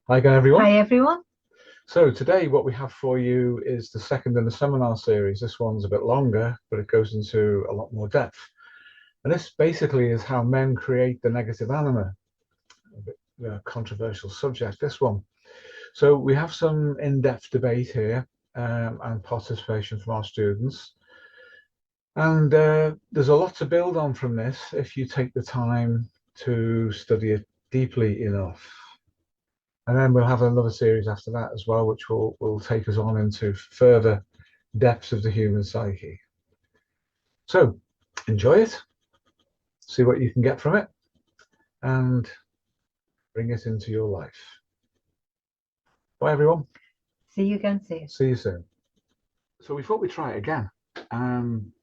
Hi again, everyone. Hi, everyone. So today what we have for you is the second in the seminar series. This one's a bit longer, but it goes into a lot more depth. And this basically is how men create the negative anima. A bit controversial subject, this one. So we have some in-depth debate here and participation from our students. And there's a lot to build on from this if you take the time to study it deeply enough. And then we'll have another series after that as well, which will take us on into further depths of the human psyche. So enjoy it, see what you can get from it, and bring it into your life. Bye, everyone. See you again soon. See you soon. So we thought we'd try it again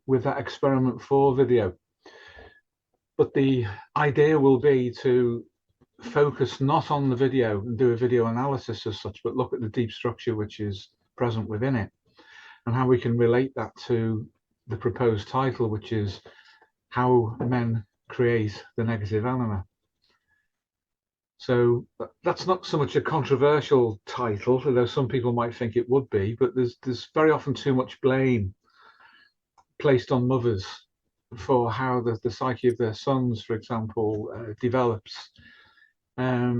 with that experiment 4 video. But the idea will be to focus not on the video and do a video analysis as such, but look at the deep structure which is present within it and how we can relate that to the proposed title, which is How Men Create the Negative Anima. So that's not so much a controversial title, although some people might think it would be, but there's very often too much blame placed on mothers for how the psyche of their sons, for example, develops. I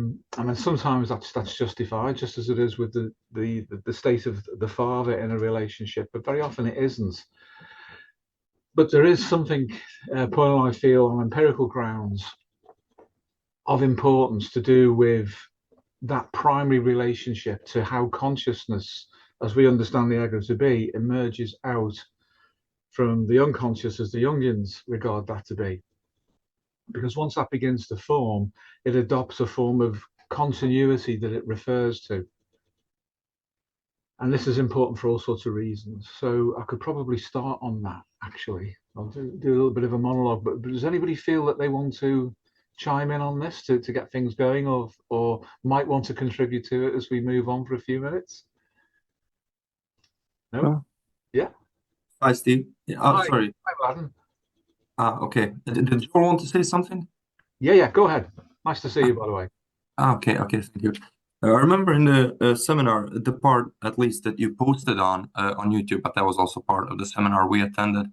mean, sometimes that's justified, just as it is with the state of the father in a relationship, but very often it isn't. But there is something, Paul and I feel, on empirical grounds of importance to do with that primary relationship to how consciousness, as we understand the ego to be, emerges out from the unconscious as the Jungians regard that to be. Because once that begins to form, it adopts a form of continuity that it refers to. And this is important for all sorts of reasons. So I could probably start on that, actually. I'll do a little bit of a monologue, but does anybody feel that they want to chime in on this to get things going, or might want to contribute to it as we move on for a few minutes? No? Yeah? Hi, Steve. Yeah, Hi. sorry. Hi, Madden. Okay. Did you want to say something? Yeah, go ahead. Nice to see you, by the way. Okay, thank you. I remember in the seminar, the part at least that you posted on YouTube, but that was also part of the seminar we attended.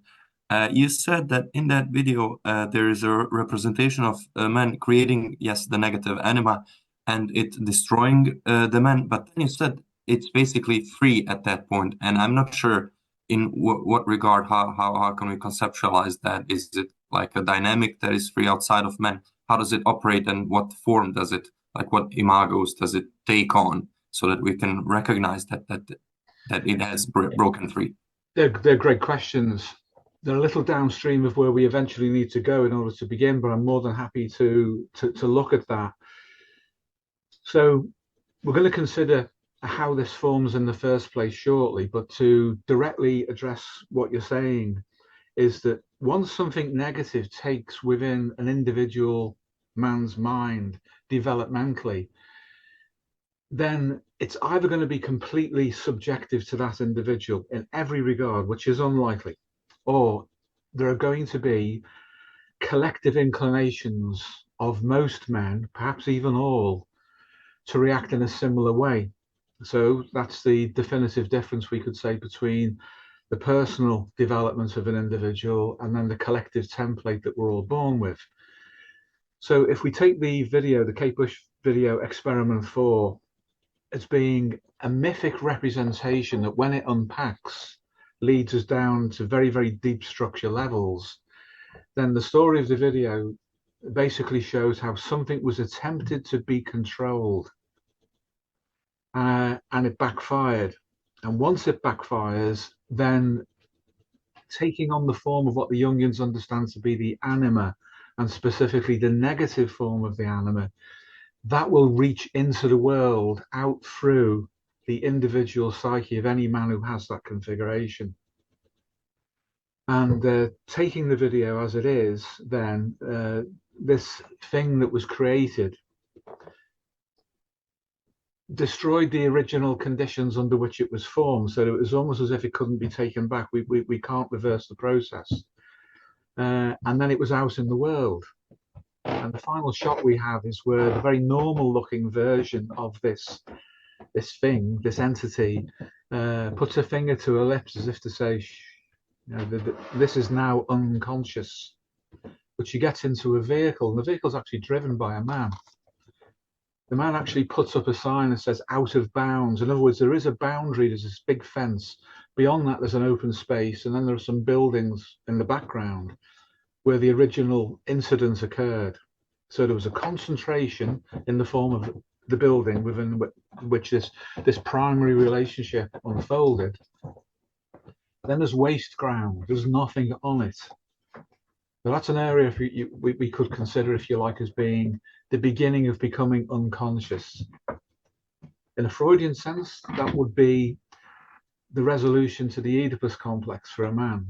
You said that in that video, there is a representation of men creating, yes, the negative anima and it destroying the men, but then you said it's basically free at that point, and I'm not sure in what regard, how can we conceptualize that? Is it like a dynamic that is free outside of men? How does it operate, and what form does it, like what imagos does it take on, so that we can recognize that it has broken free? They're great questions. They're a little downstream of where we eventually need to go in order to begin, but I'm more than happy to look at that. So we're going to consider how this forms in the first place shortly, but to directly address what you're saying is that once something negative takes within an individual man's mind developmentally, then it's either going to be completely subjective to that individual in every regard, which is unlikely, or there are going to be collective inclinations of most men, perhaps even all, to react in a similar way. So that's the definitive difference, we could say, between the personal development of an individual and then the collective template that we're all born with. So if we take the video, the Kate Bush video experiment 4, as being a mythic representation that when it unpacks leads us down to very, very deep structure levels, then the story of the video basically shows how something was attempted to be controlled and it backfired. And once it backfires, then taking on the form of what the Jungians understand to be the anima, and specifically the negative form of the anima, that will reach into the world out through the individual psyche of any man who has that configuration. And taking the video as it is, then this thing that was created destroyed the original conditions under which it was formed. So it was almost as if it couldn't be taken back. We can't reverse the process. And then it was out in the world. And the final shot we have is where the very normal looking version of this thing, this entity, puts a finger to her lips as if to say, you know, this is now unconscious. But she gets into a vehicle, and the vehicle's actually driven by a man. The man actually puts up a sign that says out of bounds. In other words, there is a boundary, there's this big fence. Beyond that, there's an open space, and then there are some buildings in the background where the original incident occurred. So there was a concentration in the form of the building within which this primary relationship unfolded. Then there's waste ground, there's nothing on it. So that's an area we could consider, if you like, as being the beginning of becoming unconscious. In a Freudian sense, that would be the resolution to the Oedipus complex for a man,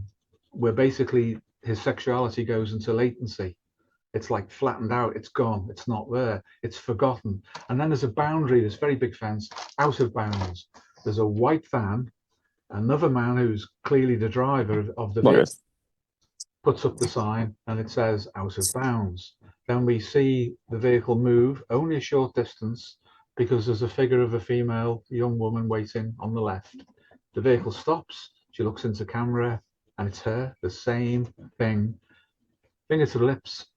where basically his sexuality goes into latency. It's like flattened out, it's gone, it's not there, it's forgotten. And then there's a boundary, this very big fence, out of bounds. There's a white van, another man who's clearly the driver of the vehicle puts up the sign, and it says out of bounds. Then we see the vehicle move only a short distance because there's a figure of a female young woman waiting on the left. The vehicle stops, she looks into camera, and it's her, the same thing, finger to the lips.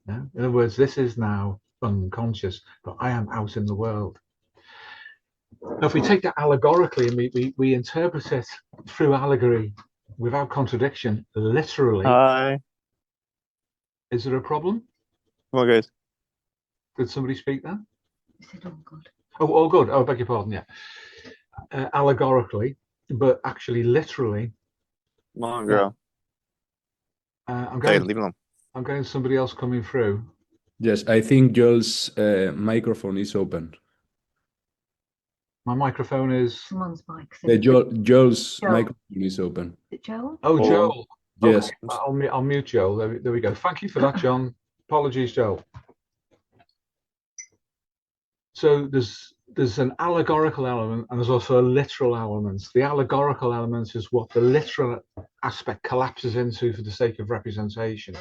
Yeah? In other words, this is now unconscious, but I am out in the world. Now, if we take that allegorically and we interpret it through allegory without contradiction, literally. Hi. Is there a problem? Well, good. Did somebody speak there? I said, oh, good. Oh, all good. Oh, I beg your pardon, yeah. Allegorically, but actually literally. Well, girl. I'm Leave going. it alone. I'm getting somebody else coming through. Yes, I think Joel's microphone is open. My microphone is. Someone's mic. Joel's Joel. microphone is open. Is it Joel? Oh, Joel. Yes. Okay, I'll mute Joel. There we go. Thank you for that, John. Apologies, Joel. So there's an allegorical element and there's also a literal element. The allegorical element is what the literal aspect collapses into for the sake of representation.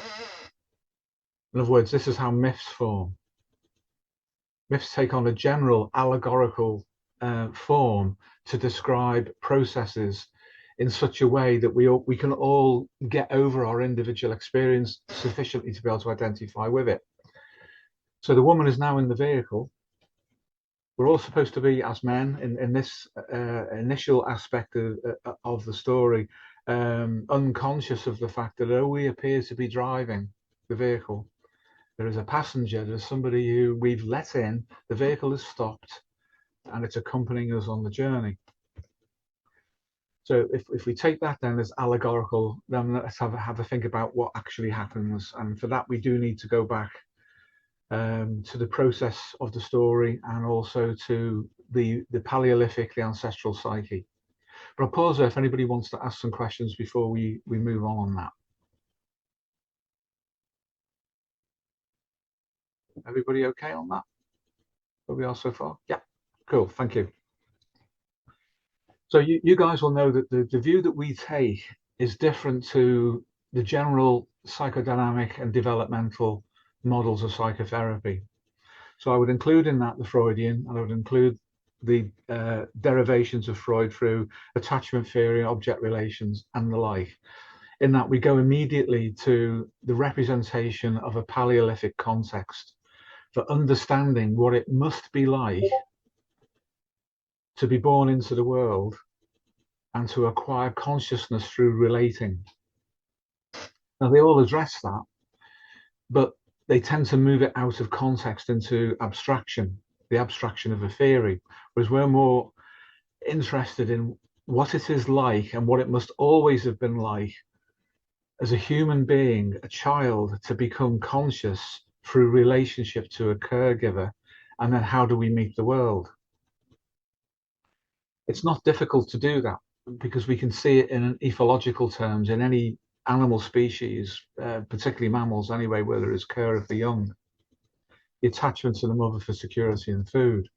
In other words, this is how myths form. Myths take on a general allegorical form to describe processes in such a way that we can all get over our individual experience sufficiently to be able to identify with it. So the woman is now in the vehicle. We're all supposed to be, as men, in this initial aspect of the story, unconscious of the fact that though we appear to be driving the vehicle, there is a passenger, there's somebody who we've let in, the vehicle has stopped, and it's accompanying us on the journey. So if we take that then as allegorical, then let's have a think about what actually happens. And for that, we do need to go back to the process of the story and also to the Paleolithic, the ancestral psyche. But I'll pause there if anybody wants to ask some questions before we move on that. Everybody okay on that? Where we are so far? Yeah, cool, thank you. So you guys will know that the view that we take is different to the general psychodynamic and developmental models of psychotherapy. So I would include in that the Freudian, and I would include the derivations of Freud through attachment theory, object relations, and the like. In that we go immediately to the representation of a Paleolithic context for understanding what it must be like to be born into the world and to acquire consciousness through relating. Now they all address that, but they tend to move it out of context into abstraction, the abstraction of a theory, whereas we're more interested in what it is like and what it must always have been like as a human being, a child, to become conscious through relationship to a caregiver, and then how do we meet the world? It's not difficult to do that because we can see it in ethological terms in any animal species, particularly mammals anyway, where there is care of the young, the attachment to the mother for security and food.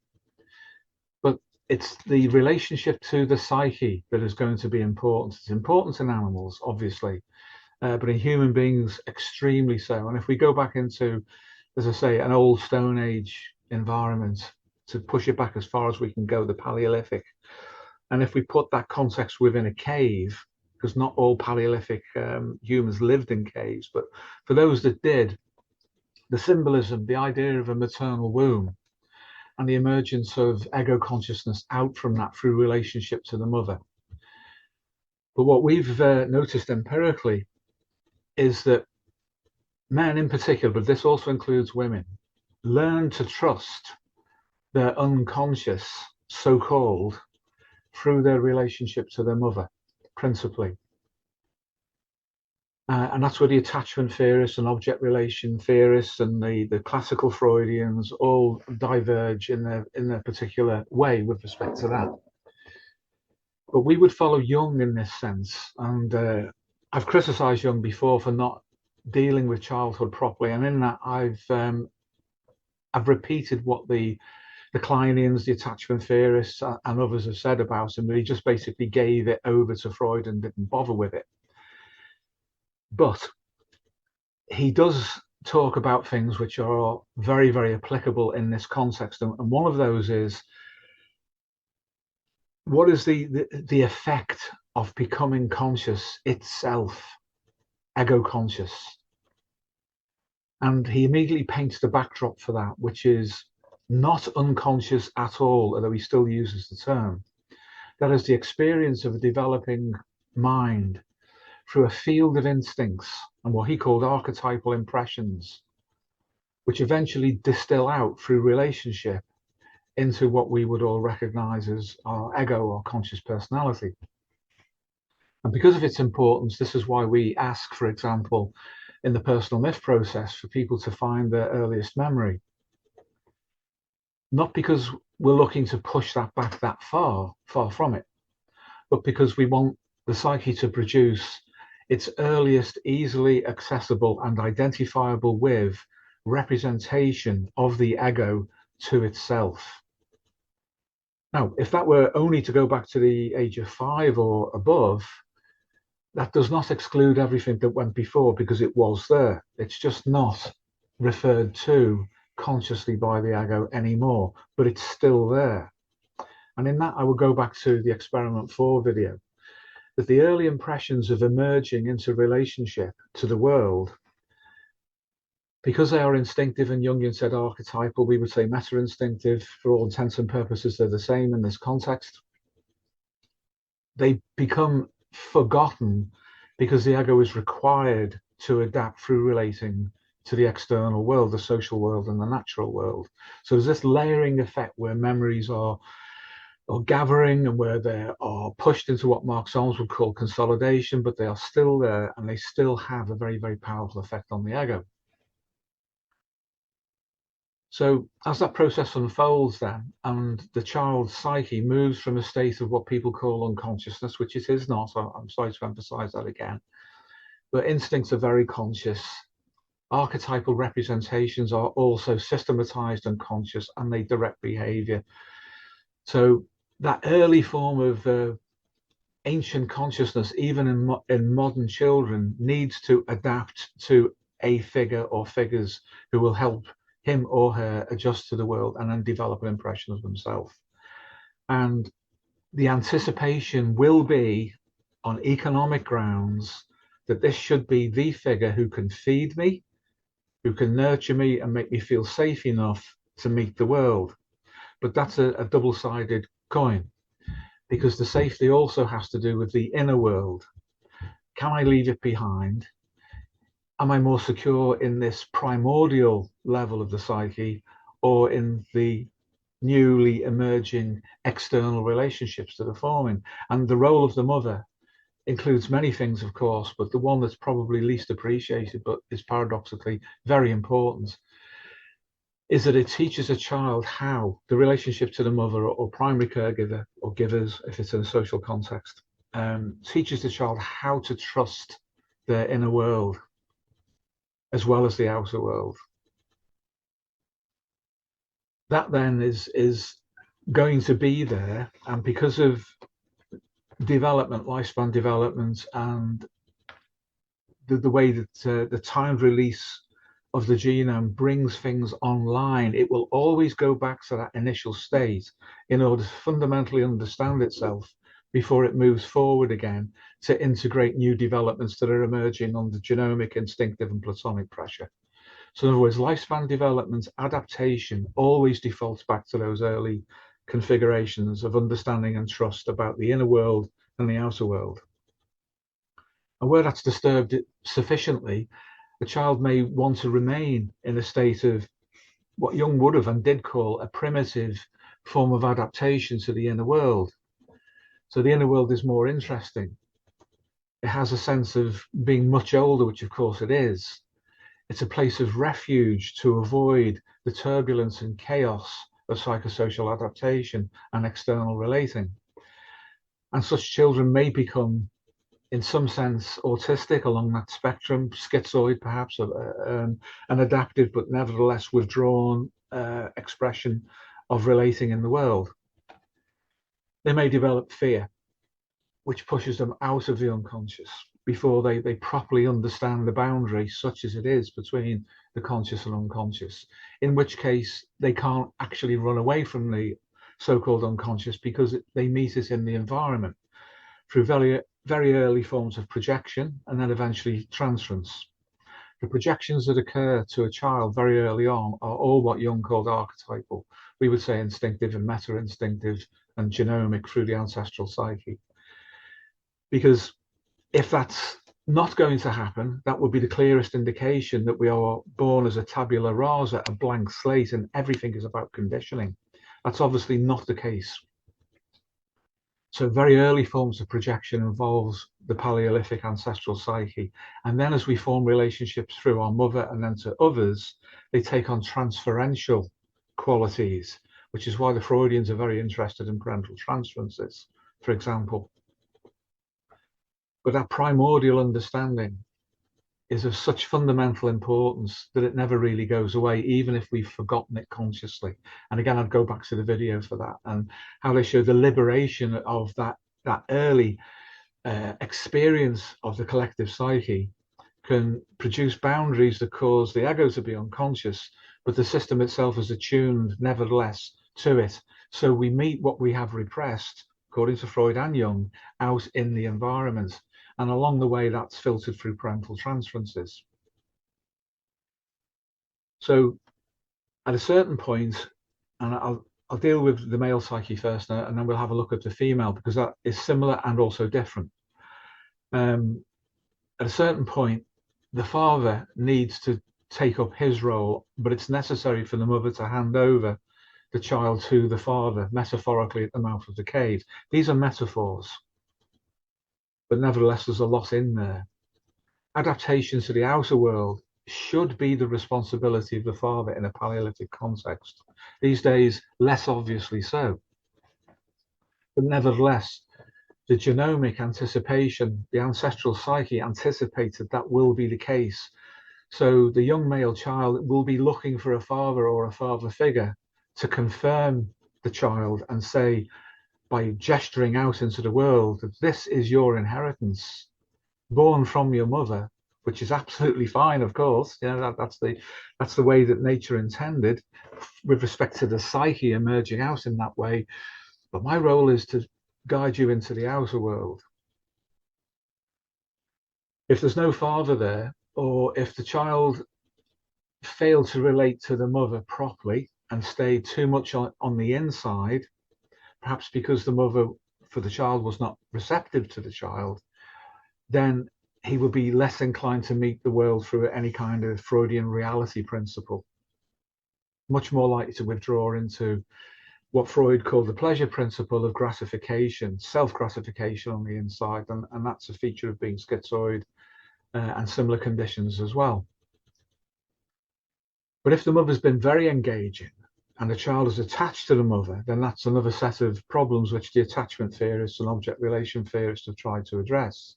But it's the relationship to the psyche that is going to be important. It's important in animals, obviously, but in human beings, extremely so. And if we go back into, as I say, an old Stone Age environment, to push it back as far as we can go, the Paleolithic, and if we put that context within a cave, because not all Paleolithic humans lived in caves, but for those that did, the symbolism, the idea of a maternal womb, and the emergence of ego consciousness out from that through relationship to the mother. But what we've noticed empirically is that men in particular, but this also includes women, learn to trust their unconscious, so-called, through their relationship to their mother, principally. And that's where the attachment theorists and object relation theorists and the classical Freudians all diverge in their particular way with respect to that. But we would follow Jung in this sense, and I've criticized Jung before for not dealing with childhood properly, and in that I've repeated what the Kleinians, the attachment theorists, and others have said about him, but he just basically gave it over to Freud and didn't bother with it. But he does talk about things which are very, very applicable in this context, and one of those is, what is the effect of becoming conscious itself, ego conscious? And he immediately paints the backdrop for that, which is not unconscious at all, although he still uses the term. That is the experience of a developing mind through a field of instincts and what he called archetypal impressions, which eventually distill out through relationship into what we would all recognize as our ego or conscious personality. And because of its importance, this is why we ask, for example, in the personal myth process, for people to find their earliest memory. Not because we're looking to push that back that far from it, but because we want the psyche to produce its earliest easily accessible and identifiable with representation of the ego to itself. Now, if that were only to go back to the age of 5 or above, that does not exclude everything that went before, because it was there. It's just not referred to consciously by the ego anymore, but it's still there. And in that, I will go back to the experiment 4 video, that the early impressions of emerging into relationship to the world, because they are instinctive, and Jungian said archetypal, we would say meta-instinctive, for all intents and purposes they're the same in this context. They become forgotten because the ego is required to adapt through relating to the external world, the social world and the natural world. So there's this layering effect where memories are gathering and where they are pushed into what Mark Solms would call consolidation, but they are still there and they still have a very, very powerful effect on the ego. So as that process unfolds then, and the child's psyche moves from a state of what people call unconsciousness, which it is not, I'm sorry to emphasize that again, but instincts are very conscious. Archetypal representations are also systematized and conscious, and they direct behavior. So that early form of ancient consciousness, even in modern children, needs to adapt to a figure or figures who will help him or her adjust to the world and then develop an impression of themselves. And the anticipation will be, on economic grounds, that this should be the figure who can feed me, who can nurture me and make me feel safe enough to meet the world. But that's a double-sided coin, because the safety also has to do with the inner world. Can I leave it behind? Am I more secure in this primordial level of the psyche, or in the newly emerging external relationships that are forming? And the role of the mother includes many things, of course, but the one that's probably least appreciated, but is paradoxically very important, is that it teaches a child how the relationship to the mother or primary caregiver or givers, if it's in a social context, teaches the child how to trust their inner world as well as the outer world. That then is going to be there, and because of development, lifespan development, and the way that the timed release of the genome brings things online, it will always go back to that initial state in order to fundamentally understand itself before it moves forward again to integrate new developments that are emerging under genomic, instinctive, and platonic pressure. So in other words, lifespan development, adaptation always defaults back to those early configurations of understanding and trust about the inner world and the outer world. And where that's disturbed sufficiently, the child may want to remain in a state of what Jung would have and did call a primitive form of adaptation to the inner world. So the inner world is more interesting. It has a sense of being much older, which of course it is. It's a place of refuge to avoid the turbulence and chaos of psychosocial adaptation and external relating. And such children may become, in some sense, autistic along that spectrum, schizoid perhaps, an adaptive but nevertheless withdrawn expression of relating in the world. They may develop fear, which pushes them out of the unconscious before they properly understand the boundary, such as it is, between the conscious and unconscious, in which case they can't actually run away from the so-called unconscious because they meet it in the environment through very, very early forms of projection and then eventually transference. The projections that occur to a child very early on are all what Jung called archetypal. We would say instinctive and meta-instinctive and genomic through the ancestral psyche. Because if that's not going to happen, that would be the clearest indication that we are born as a tabula rasa, a blank slate, and everything is about conditioning. That's obviously not the case. So very early forms of projection involves the Paleolithic ancestral psyche. And then as we form relationships through our mother and then to others, they take on transferential qualities, which is why the Freudians are very interested in parental transferences, for example. But that primordial understanding is of such fundamental importance that it never really goes away, even if we've forgotten it consciously. And again, I'd go back to the video for that and how they show the liberation of that early experience of the collective psyche can produce boundaries that cause the ego to be unconscious, but the system itself is attuned nevertheless to it. So we meet what we have repressed, according to Freud and Jung, out in the environment. And along the way, that's filtered through parental transferences. So at a certain point, and I'll deal with the male psyche first, and then we'll have a look at the female, because that is similar and also different. At a certain point, the father needs to take up his role, but it's necessary for the mother to hand over the child to the father, metaphorically at the mouth of the cave. These are metaphors, but nevertheless, there's a lot in there. Adaptation to the outer world should be the responsibility of the father in a Paleolithic context. These days, less obviously so. But nevertheless, the genomic anticipation, the ancestral psyche anticipated that will be the case. So the young male child will be looking for a father or a father figure to confirm the child and say, by gesturing out into the world, that this is your inheritance, born from your mother, which is absolutely fine, of course. You know, that's the way that nature intended, with respect to the psyche emerging out in that way. But my role is to guide you into the outer world. If there's no father there, or if the child failed to relate to the mother properly and stayed too much on the inside, perhaps because the mother for the child was not receptive to the child, then he would be less inclined to meet the world through any kind of Freudian reality principle. Much more likely to withdraw into what Freud called the pleasure principle of gratification, self-gratification on the inside, and that's a feature of being schizoid and similar conditions as well. But if the mother's been very engaging and the child is attached to the mother, then that's another set of problems which the attachment theorists and object relation theorists have tried to address.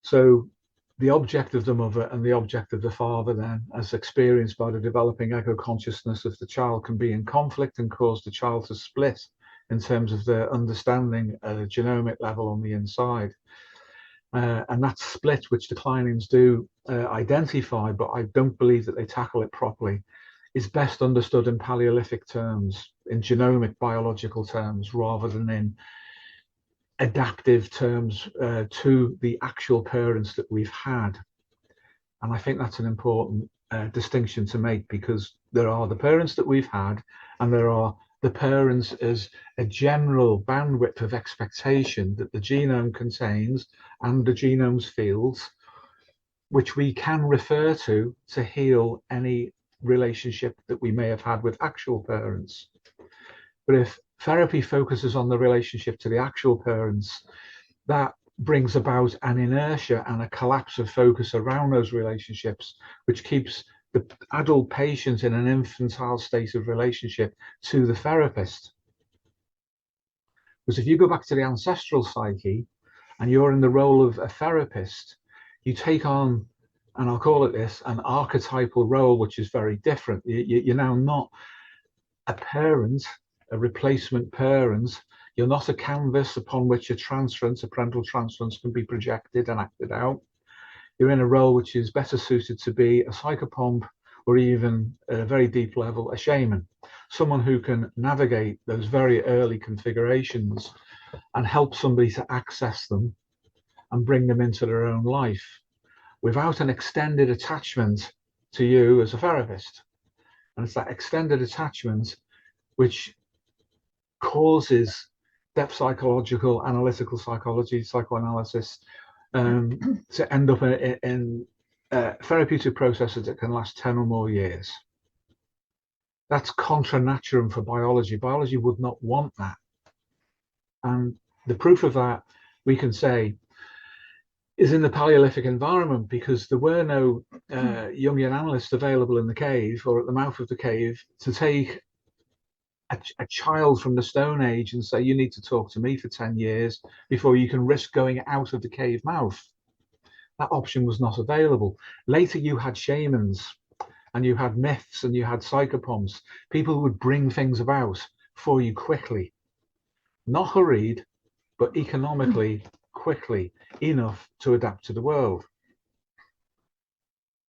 So the object of the mother and the object of the father then, as experienced by the developing ego consciousness of the child, can be in conflict and cause the child to split in terms of their understanding at a genomic level on the inside. and that split which declinings do identify, but I don't believe that they tackle it properly, is best understood in Paleolithic terms, in genomic biological terms, rather than in adaptive terms to the actual parents that we've had. And I think that's an important distinction to make, because there are the parents that we've had, and there are the parents as a general bandwidth of expectation that the genome contains and the genome's fields, which we can refer to heal any relationship that we may have had with actual parents. But if therapy focuses on the relationship to the actual parents, that brings about an inertia and a collapse of focus around those relationships, which keeps the adult patient in an infantile state of relationship to the therapist. Because if you go back to the ancestral psyche and you're in the role of a therapist, you take on, and I'll call it this, an archetypal role, which is very different. You're now not a parent, a replacement parent. You're not a canvas upon which a transference, a parental transference, can be projected and acted out. You're in a role which is better suited to be a psychopomp, or even at a very deep level, a shaman, someone who can navigate those very early configurations and help somebody to access them and bring them into their own life without an extended attachment to you as a therapist. And it's that extended attachment which causes depth psychological, analytical psychology, psychoanalysis to end up in therapeutic processes that can last 10 or more years. That's contra naturam for biology. Biology would not want that. And the proof of that, we can say, is in the Paleolithic environment, because there were no Jungian analysts available in the cave or at the mouth of the cave to take a child from the Stone Age and say, you need to talk to me for 10 years before you can risk going out of the cave mouth. That option was not available. Later, you had shamans, and you had myths, and you had psychopomps. People who would bring things about for you quickly, not hurried, but economically quickly enough to adapt to the world.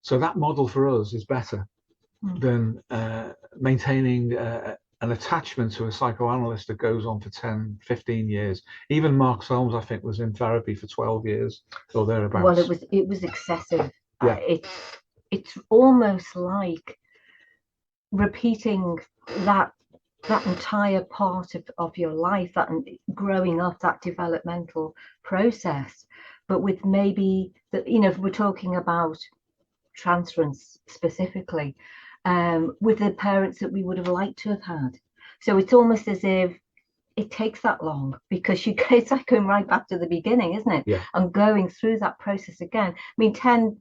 So that model for us is better than maintaining an attachment to a psychoanalyst that goes on for 10, 15 years. Even Mark Solms, I think, was in therapy for 12 years or thereabouts. Well, it was excessive. Yeah. It's almost like repeating that entire part of your life, that growing up, that developmental process, but with maybe if we're talking about transference specifically, with the parents that we would have liked to have had. So it's almost as if it takes that long, because it's like going right back to the beginning, isn't it? Yeah. And going through that process again. I mean, 10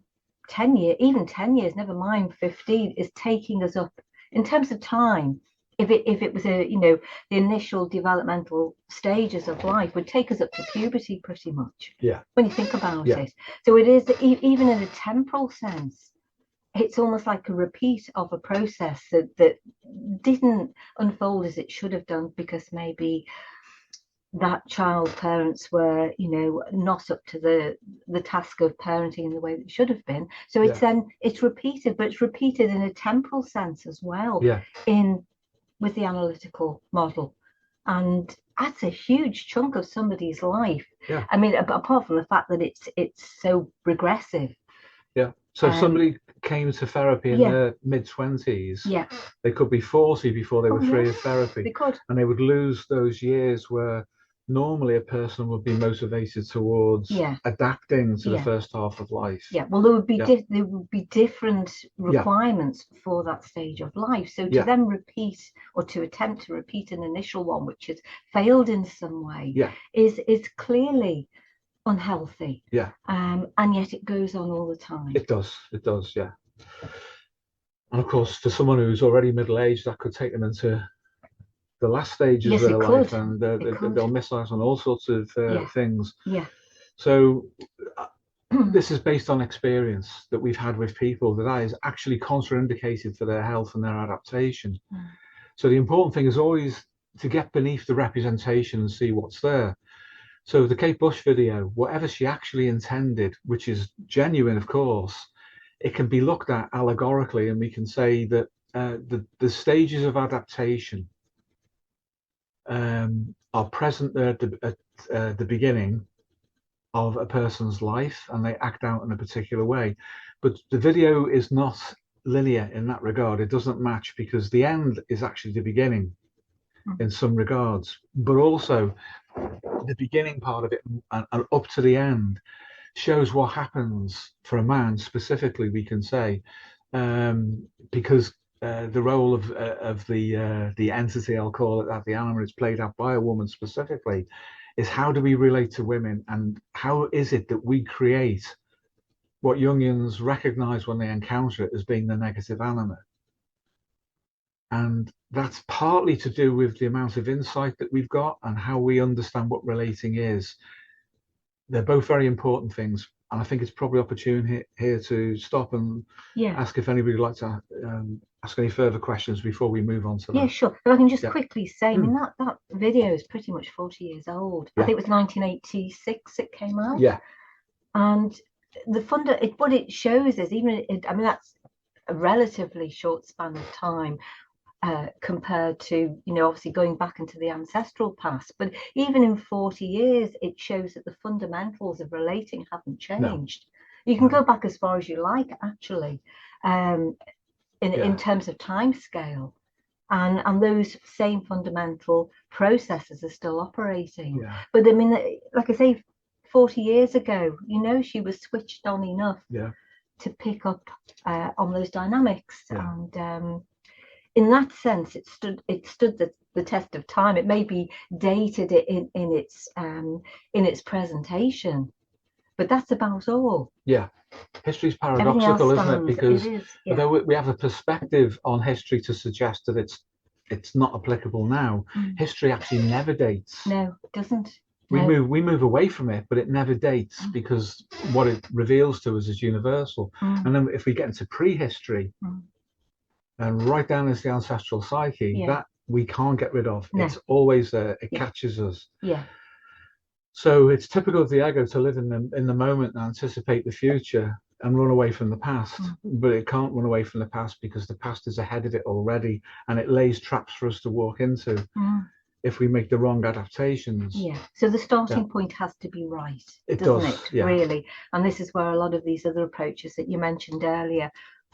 years, even 10 years, never mind 15, is taking us up in terms of time. If it was the initial developmental stages of life would take us up to puberty pretty much. Yeah. When you think about Yeah. it. So it is, even in a temporal sense, it's almost like a repeat of a process that didn't unfold as it should have done, because maybe that child's parents were, not up to the task of parenting in the way that it should have been. So it's it's repeated, but it's repeated in a temporal sense as well. Yeah. With the analytical model, and that's a huge chunk of somebody's life. Yeah. I mean, apart from the fact that it's so regressive. Yeah. So if somebody came to therapy in their mid-20s, they could be 40 before they were free of therapy. They could. And they would lose those years where normally a person would be motivated towards adapting to the first half of life. Yeah, well, there would be different requirements for that stage of life. So to then repeat, or to attempt to repeat an initial one which has failed in some way, is clearly unhealthy. Yeah. And yet it goes on all the time. It does, yeah. And of course, for someone who's already middle-aged, that could take them into the last stages of their life, and they'll miss out on all sorts of things. Yeah. So this is based on experience that we've had with people that is actually contraindicated for their health and their adaptation. So the important thing is always to get beneath the representation and see what's there. So the Kate Bush video, whatever she actually intended, which is genuine, of course, it can be looked at allegorically, and we can say that the stages of adaptation are present there at the beginning of a person's life, and they act out in a particular way. But the video is not linear in that regard. It doesn't match, because the end is actually the beginning in some regards, but also the beginning part of it and up to the end shows what happens for a man specifically, we can say, because the role of the entity, I'll call it that, the anima, is played out by a woman specifically, is how do we relate to women, and how is it that we create what Jungians recognize when they encounter it as being the negative anima. And that's partly to do with the amount of insight that we've got and how we understand what relating is. They're both very important things, and I think it's probably opportune here to stop and ask if anybody would like to ask any further questions before we move on to that. Yeah, sure. If I can just quickly say, I mean, that video is pretty much 40 years old. I think it was 1986 it came out. Yeah. And what it shows is, even I mean, that's a relatively short span of time compared to, you know, obviously going back into the ancestral past, but even in 40 years it shows that the fundamentals of relating haven't changed. You can go back as far as you like, actually, in terms of time scale, and those same fundamental processes are still operating. But I mean, like I say, 40 years ago, you know, she was switched on enough to pick up on those dynamics, and in that sense, it stood the test of time. It may be dated in its presentation, but that's about all. Yeah, history's paradoxical, isn't it? Because although we have a perspective on history to suggest that it's not applicable now, history actually never dates. No, it doesn't. We move away from it, but it never dates, because what it reveals to us is universal. And then if we get into prehistory, and right down into the ancestral psyche, that we can't get rid of. It's always there. It catches us. So it's typical of the ego to live in the moment and anticipate the future and run away from the past. But it can't run away from the past, because the past is ahead of it already, and it lays traps for us to walk into if we make the wrong adaptations. So the starting point has to be right, doesn't it? Really. And this is where a lot of these other approaches that you mentioned earlier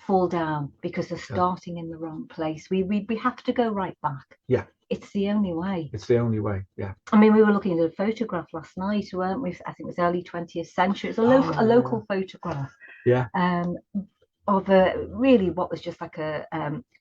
fall down, because they're starting in the wrong place. We have to go right back. It's the only way. It's the only way. I mean, we were looking at a photograph last night, weren't we? I think it was early 20th century. It's a local photograph. Of really what was just like a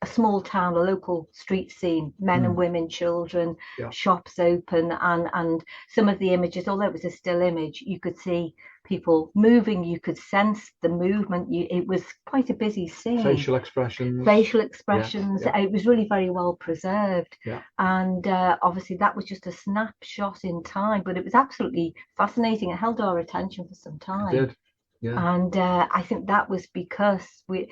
small town, a local street scene, men and women, children, shops open, and some of the images, although it was a still image, you could see people moving, you could sense the movement. It was quite a busy scene. Facial expressions. It was really very well preserved. And obviously that was just a snapshot in time, but it was absolutely fascinating. It held our attention for some time. It did. And I think that was because we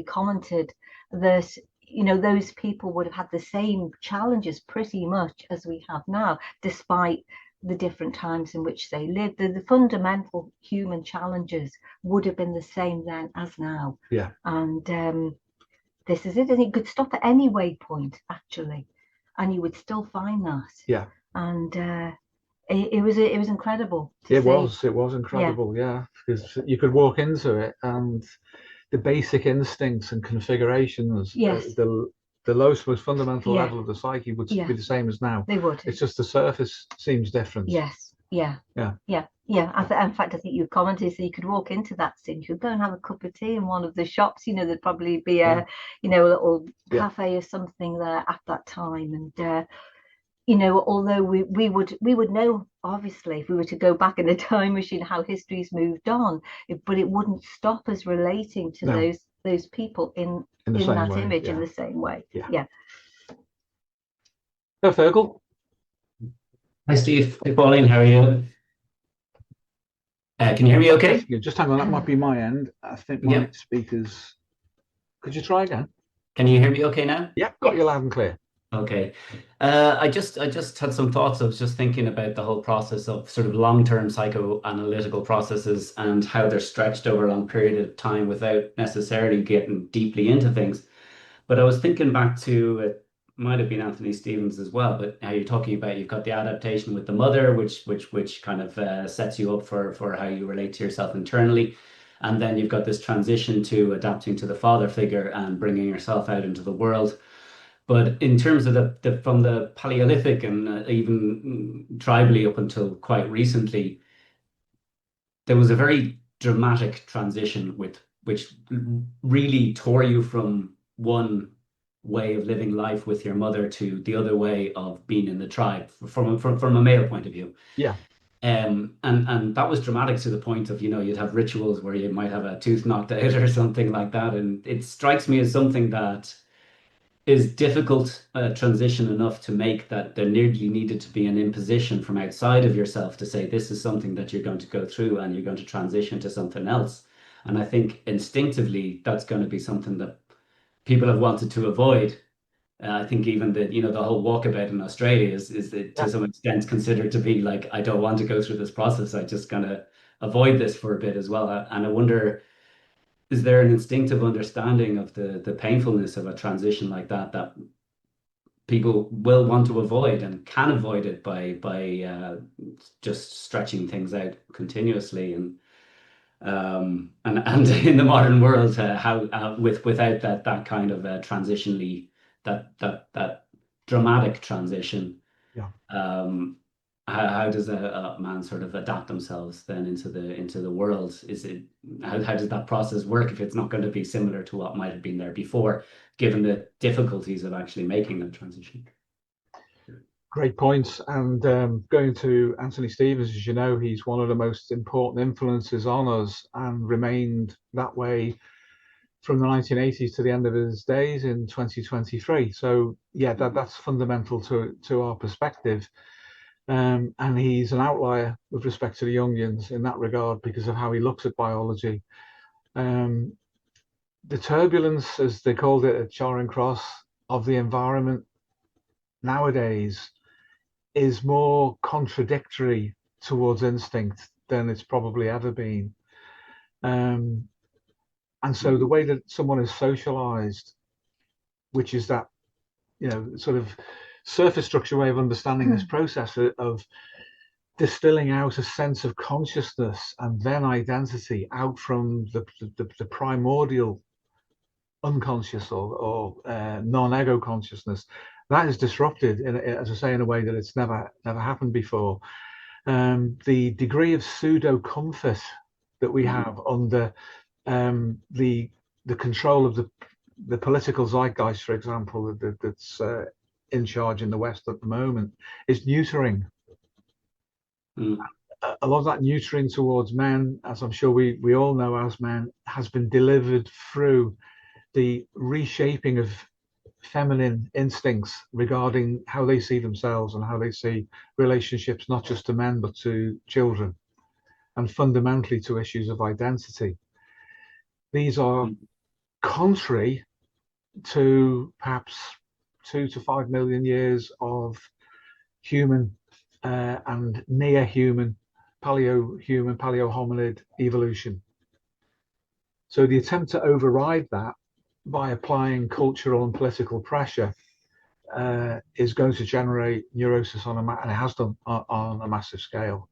commented that, you know, those people would have had the same challenges pretty much as we have now, despite the different times in which they lived. The fundamental human challenges would have been the same then as now. And this is it. And it could stop at any waypoint, actually, and you would still find that. And it was incredible. It was incredible, because you could walk into it and the basic instincts and configurations, the lowest, most fundamental level of the psyche would be the same as now. They would. It's just the surface seems different. In fact, I think you commented that you could walk into that scene. You could go and have a cup of tea in one of the shops. You know, there'd probably be a little cafe or something there at that time. And you know, although we would know, obviously, if we were to go back in the time machine, how history's moved on, but it wouldn't stop us relating to those people in that image in the same way. Fergal. Hi, Steve. Hey, Pauline. How are you? Can you hear me okay? Just hang on, that might be my end. I think my speakers. Could you try again? Can you hear me okay now? Got you loud and clear. Okay. I just had some thoughts. I was just thinking about the whole process of sort of long-term psychoanalytical processes and how they're stretched over a long period of time without necessarily getting deeply into things. But I was thinking back to it might have been Anthony Stevens as well, but how you're talking about you've got the adaptation with the mother, which kind of sets you up for how you relate to yourself internally. And then you've got this transition to adapting to the father figure and bringing yourself out into the world. But in terms of the from the Paleolithic and even tribally up until quite recently, there was a very dramatic transition with which really tore you from one way of living life with your mother to the other way of being in the tribe from a male point of view. Yeah. And that was dramatic to the point of, you'd have rituals where you might have a tooth knocked out or something like that. And it strikes me as something that is difficult transition enough to make that there nearly needed to be an imposition from outside of yourself to say this is something that you're going to go through and you're going to transition to something else. And I think instinctively that's going to be something that people have wanted to avoid. I think even the whole walkabout in Australia is to some extent considered to be like, I don't want to go through this process. I just gonna avoid this for a bit as well. And I wonder, is there an instinctive understanding of the painfulness of a transition like that people will want to avoid and can avoid it by just stretching things out continuously and in the modern world how without that kind of transitionally that dramatic transition, Yeah. how does a man sort of adapt themselves then into the world? Is it how does that process work if it's not going to be similar to what might have been there before, given the difficulties of actually making that transition? Great points. And going to Anthony Stevens, as you know, he's one of the most important influences on us and remained that way from the 1980s to the end of his days in 2023. So yeah, that's fundamental to our perspective. And he's an outlier with respect to the Jungians in that regard because of how he looks at biology. The turbulence, as they called it at Charing Cross, of the environment nowadays is more contradictory towards instinct than it's probably ever been. And so the way that someone is socialized, which is that, sort of surface structure way of understanding this process of distilling out a sense of consciousness and then identity out from the primordial unconscious or non-ego consciousness, that is disrupted, as I say, in a way that it's never happened before. The degree of pseudo comfort that we have under the control of the political zeitgeist, for example, that's in charge in the West at the moment, is neutering. A lot of that neutering towards men, as I'm sure we all know as men, has been delivered through the reshaping of feminine instincts regarding how they see themselves and how they see relationships, not just to men, but to children, and fundamentally to issues of identity. These are contrary to perhaps 2 to 5 million years of human and near-human, paleo-hominid evolution. So the attempt to override that by applying cultural and political pressure is going to generate neurosis and it has done on a massive scale.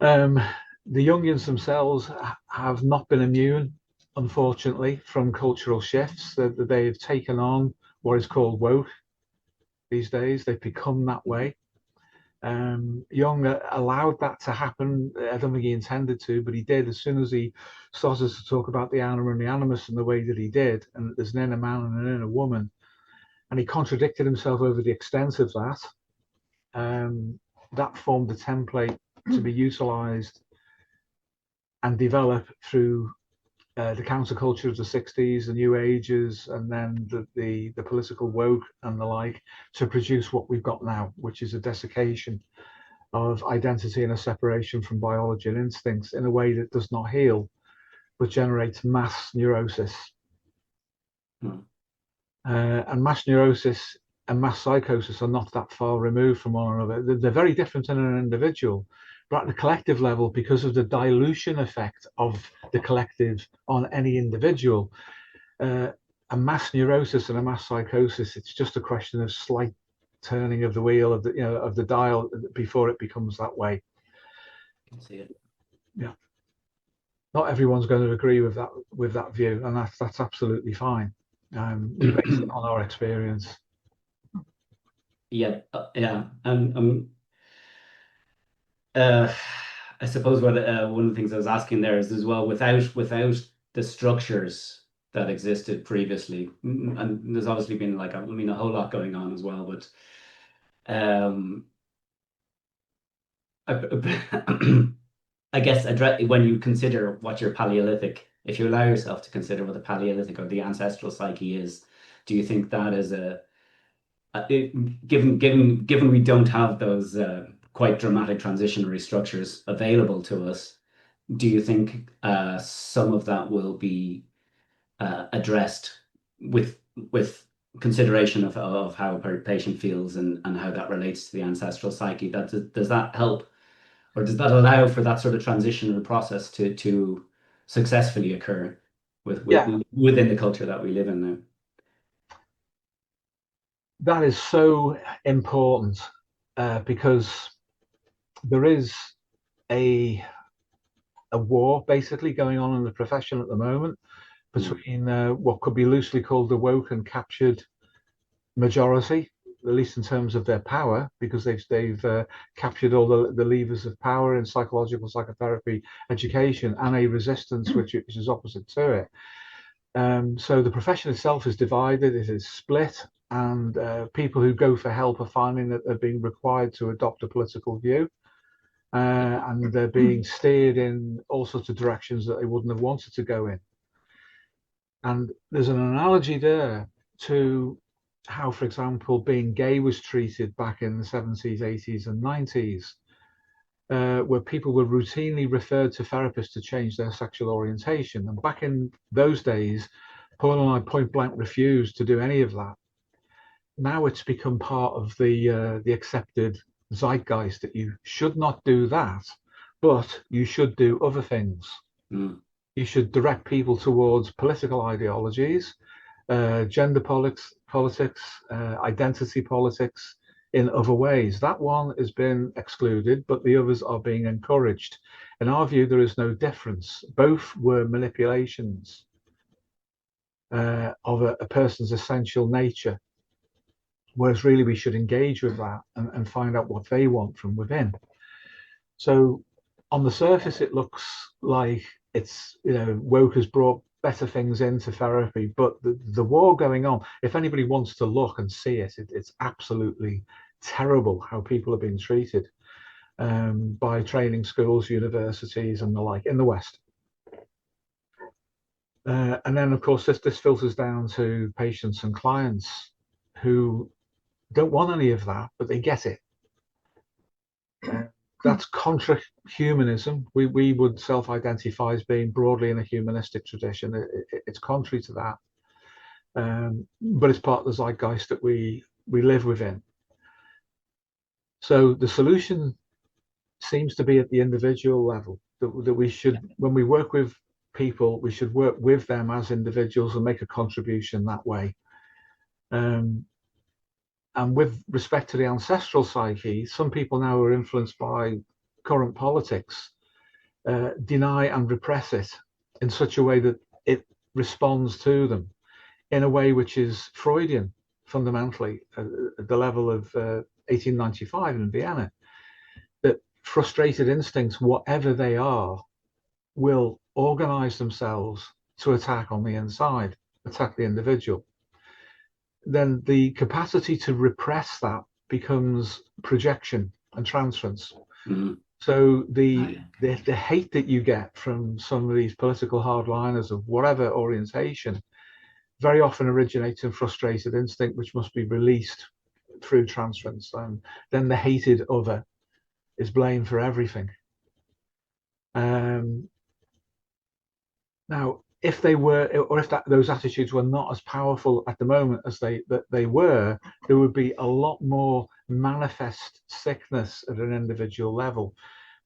The Jungians themselves have not been immune, unfortunately, from cultural shifts. That they've taken on what is called woke these days. They've become that way. Jung allowed that to happen. I don't think he intended to, but he did as soon as he started to talk about the Anima and the Animus in the way that he did, and there's an inner man and an inner woman, and he contradicted himself over the extent of that. That formed the template to be utilized and developed through the counterculture of the 60s, the New Ages, and then the political woke and the like, to produce what we've got now, which is a desiccation of identity and a separation from biology and instincts in a way that does not heal, but generates mass neurosis. And mass neurosis and mass psychosis are not that far removed from one another. They're very different in an individual, but at the collective level, because of the dilution effect of the collective on any individual, a mass neurosis and a mass psychosis, it's just a question of slight turning of the wheel of the, you know, of the dial before it becomes that way. I can see it. Yeah. Not everyone's going to agree with that view, and that's absolutely fine. We base it on our experience. Yeah, yeah, and I suppose what one of the things I was asking there is as well, without the structures that existed previously, and there's obviously been like a whole lot going on as well, but I guess when you consider what your Paleolithic, if you allow yourself to consider what the Paleolithic or the ancestral psyche is, do you think that is given we don't have those quite dramatic transitionary structures available to us, do you think some of that will be addressed with consideration of how a patient feels and how that relates to the ancestral psyche? Does that help, or does that allow for that sort of transitional process to successfully occur within the culture that we live in now? That is so important because there is a war basically going on in the profession at the moment between what could be loosely called the woke and captured majority, at least in terms of their power, because they've captured all the levers of power in psychological psychotherapy education, and a resistance which is opposite to it. So the profession itself is divided, it is split, and people who go for help are finding that they're being required to adopt a political view, and they're being steered in all sorts of directions that they wouldn't have wanted to go in. And there's an analogy there to how, for example, being gay was treated back in the 70s, 80s, and 90s, where people were routinely referred to therapists to change their sexual orientation. And back in those days, Paul and I point blank refused to do any of that. Now it's become part of the accepted zeitgeist that you should not do that, but you should do other things. You should direct people towards political ideologies, gender politics, identity politics in other ways. That one has been excluded, but the others are being encouraged. In our view, there is no difference. Both were manipulations of a person's essential nature, whereas really we should engage with that and find out what they want from within. So on the surface, it looks like it's, you know, woke has brought better things into therapy, but the war going on, if anybody wants to look and see it, it's absolutely terrible how people are being treated by training schools, universities, and the like in the West. And then, of course, this filters down to patients and clients who don't want any of that, but they get it. That's contra humanism. We would self-identify as being broadly in a humanistic tradition. It's contrary to that, but it's part of the zeitgeist that we live within. So the solution seems to be at the individual level, that we should, when we work with people, we should work with them as individuals and make a contribution that way. And with respect to the ancestral psyche, some people now are influenced by current politics, deny and repress it in such a way that it responds to them in a way which is Freudian, fundamentally, at the level of 1895 in Vienna, that frustrated instincts, whatever they are, will organize themselves to attack on the inside, attack the individual. Then the capacity to repress that becomes projection and transference. So the hate that you get from some of these political hardliners of whatever orientation very often originates in frustrated instinct, which must be released through transference. And then the hated other is blamed for everything. Now, if they were, or if those attitudes were not as powerful at the moment as they were, there would be a lot more manifest sickness at an individual level.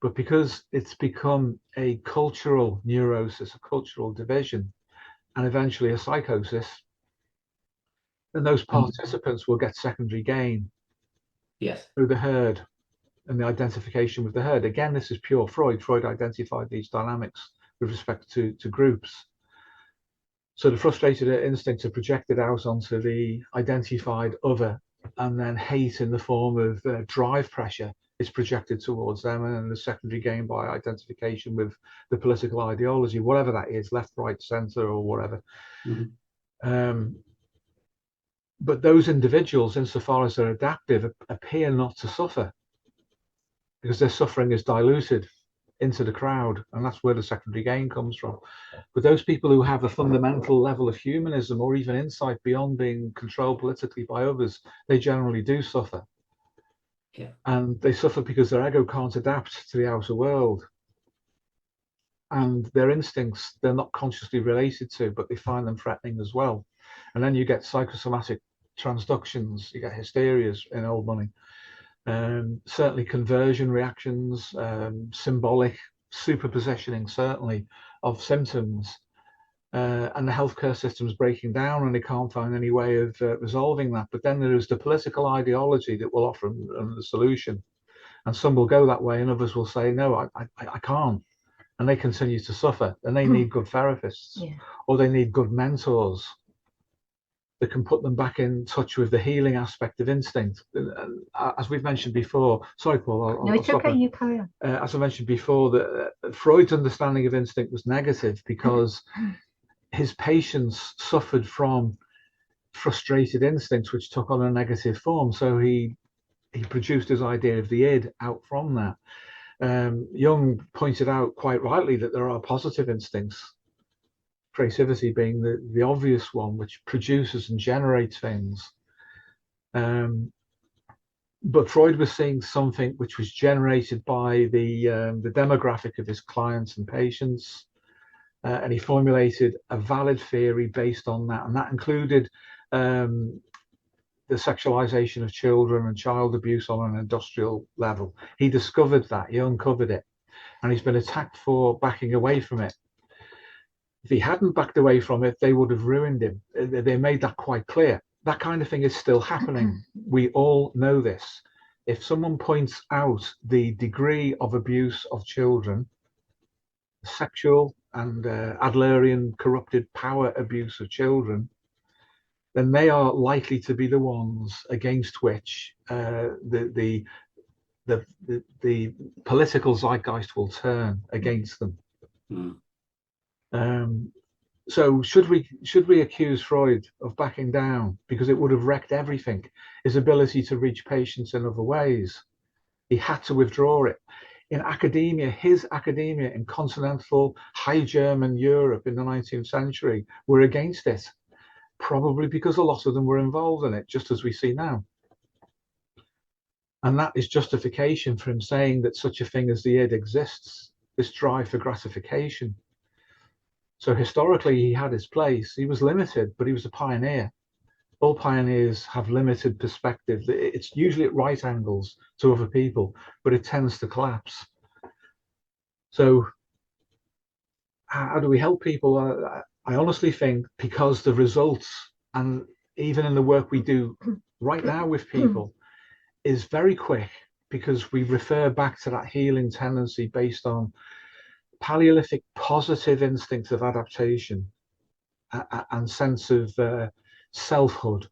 But because it's become a cultural neurosis, a cultural division, and eventually a psychosis, then those participants will get secondary gain through the herd and the identification with the herd. Again, this is pure Freud. Freud identified these dynamics with respect to groups. So the frustrated instincts are projected out onto the identified other, and then hate in the form of drive pressure is projected towards them, and then the secondary gain by identification with the political ideology, whatever that is, left, right, center, or whatever. But those individuals, insofar as they're adaptive, appear not to suffer because their suffering is diluted into the crowd, and that's where the secondary gain comes from. But those people who have a fundamental level of humanism or even insight beyond being controlled politically by others, they generally do suffer. And they suffer because their ego can't adapt to the outer world, and their instincts they're not consciously related to, but they find them threatening as well. And then you get psychosomatic transductions, you get hysterias in old money. Certainly conversion reactions, symbolic superpositioning certainly of symptoms, and the healthcare system's breaking down and they can't find any way of resolving that. But then there is the political ideology that will offer the solution, and some will go that way and others will say no, I can't, and they continue to suffer, and they need good therapists, or they need good mentors that can put them back in touch with the healing aspect of instinct. As we've mentioned before, sorry, Paul. No, it's okay, you carry on. As I mentioned before, that Freud's understanding of instinct was negative because his patients suffered from frustrated instincts, which took on a negative form. So he produced his idea of the id out from that. Jung pointed out quite rightly that there are positive instincts, creativity being the obvious one, which produces and generates things. But Freud was seeing something which was generated by the demographic of his clients and patients, and he formulated a valid theory based on that, and that included the sexualization of children and child abuse on an industrial level. He discovered that, he uncovered it, and he's been attacked for backing away from it. If he hadn't backed away from it, they would have ruined him. They made that quite clear. That kind of thing is still happening. We all know this. If someone points out the degree of abuse of children, sexual and Adlerian corrupted power abuse of children, then they are likely to be the ones against which the political zeitgeist will turn against them. So should we accuse Freud of backing down because it would have wrecked everything? His ability to reach patients in other ways. He had to withdraw it. In academia, his academia in continental High German Europe in the 19th century were against it, probably because a lot of them were involved in it, just as we see now. And that is justification for him saying that such a thing as the id exists, this drive for gratification. So historically, he had his place. He was limited, but he was a pioneer. All pioneers have limited perspective. It's usually at right angles to other people, but it tends to collapse. So how do we help people? I honestly think because the results, and even in the work we do right now with people, is very quick, because we refer back to that healing tendency based on Paleolithic positive instincts of adaptation and sense of selfhood.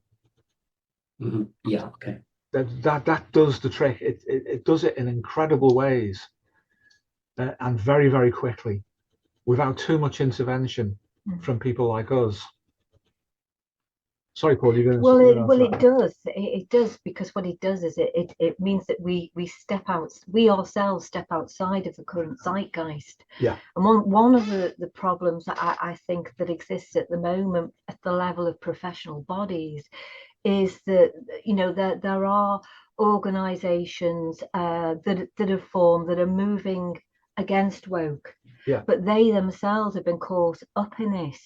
Yeah, okay. That does the trick. It does it in incredible ways, and very, very quickly, without too much intervention from people like us. Sorry, Paul, you're going to... Well, it does, because what it does is it means that we ourselves step outside of the current zeitgeist. Yeah. And one of the problems that I think that exists at the moment at the level of professional bodies is that, you know, there are organizations that have formed that are moving against woke. Yeah. but they themselves have been caught up in it,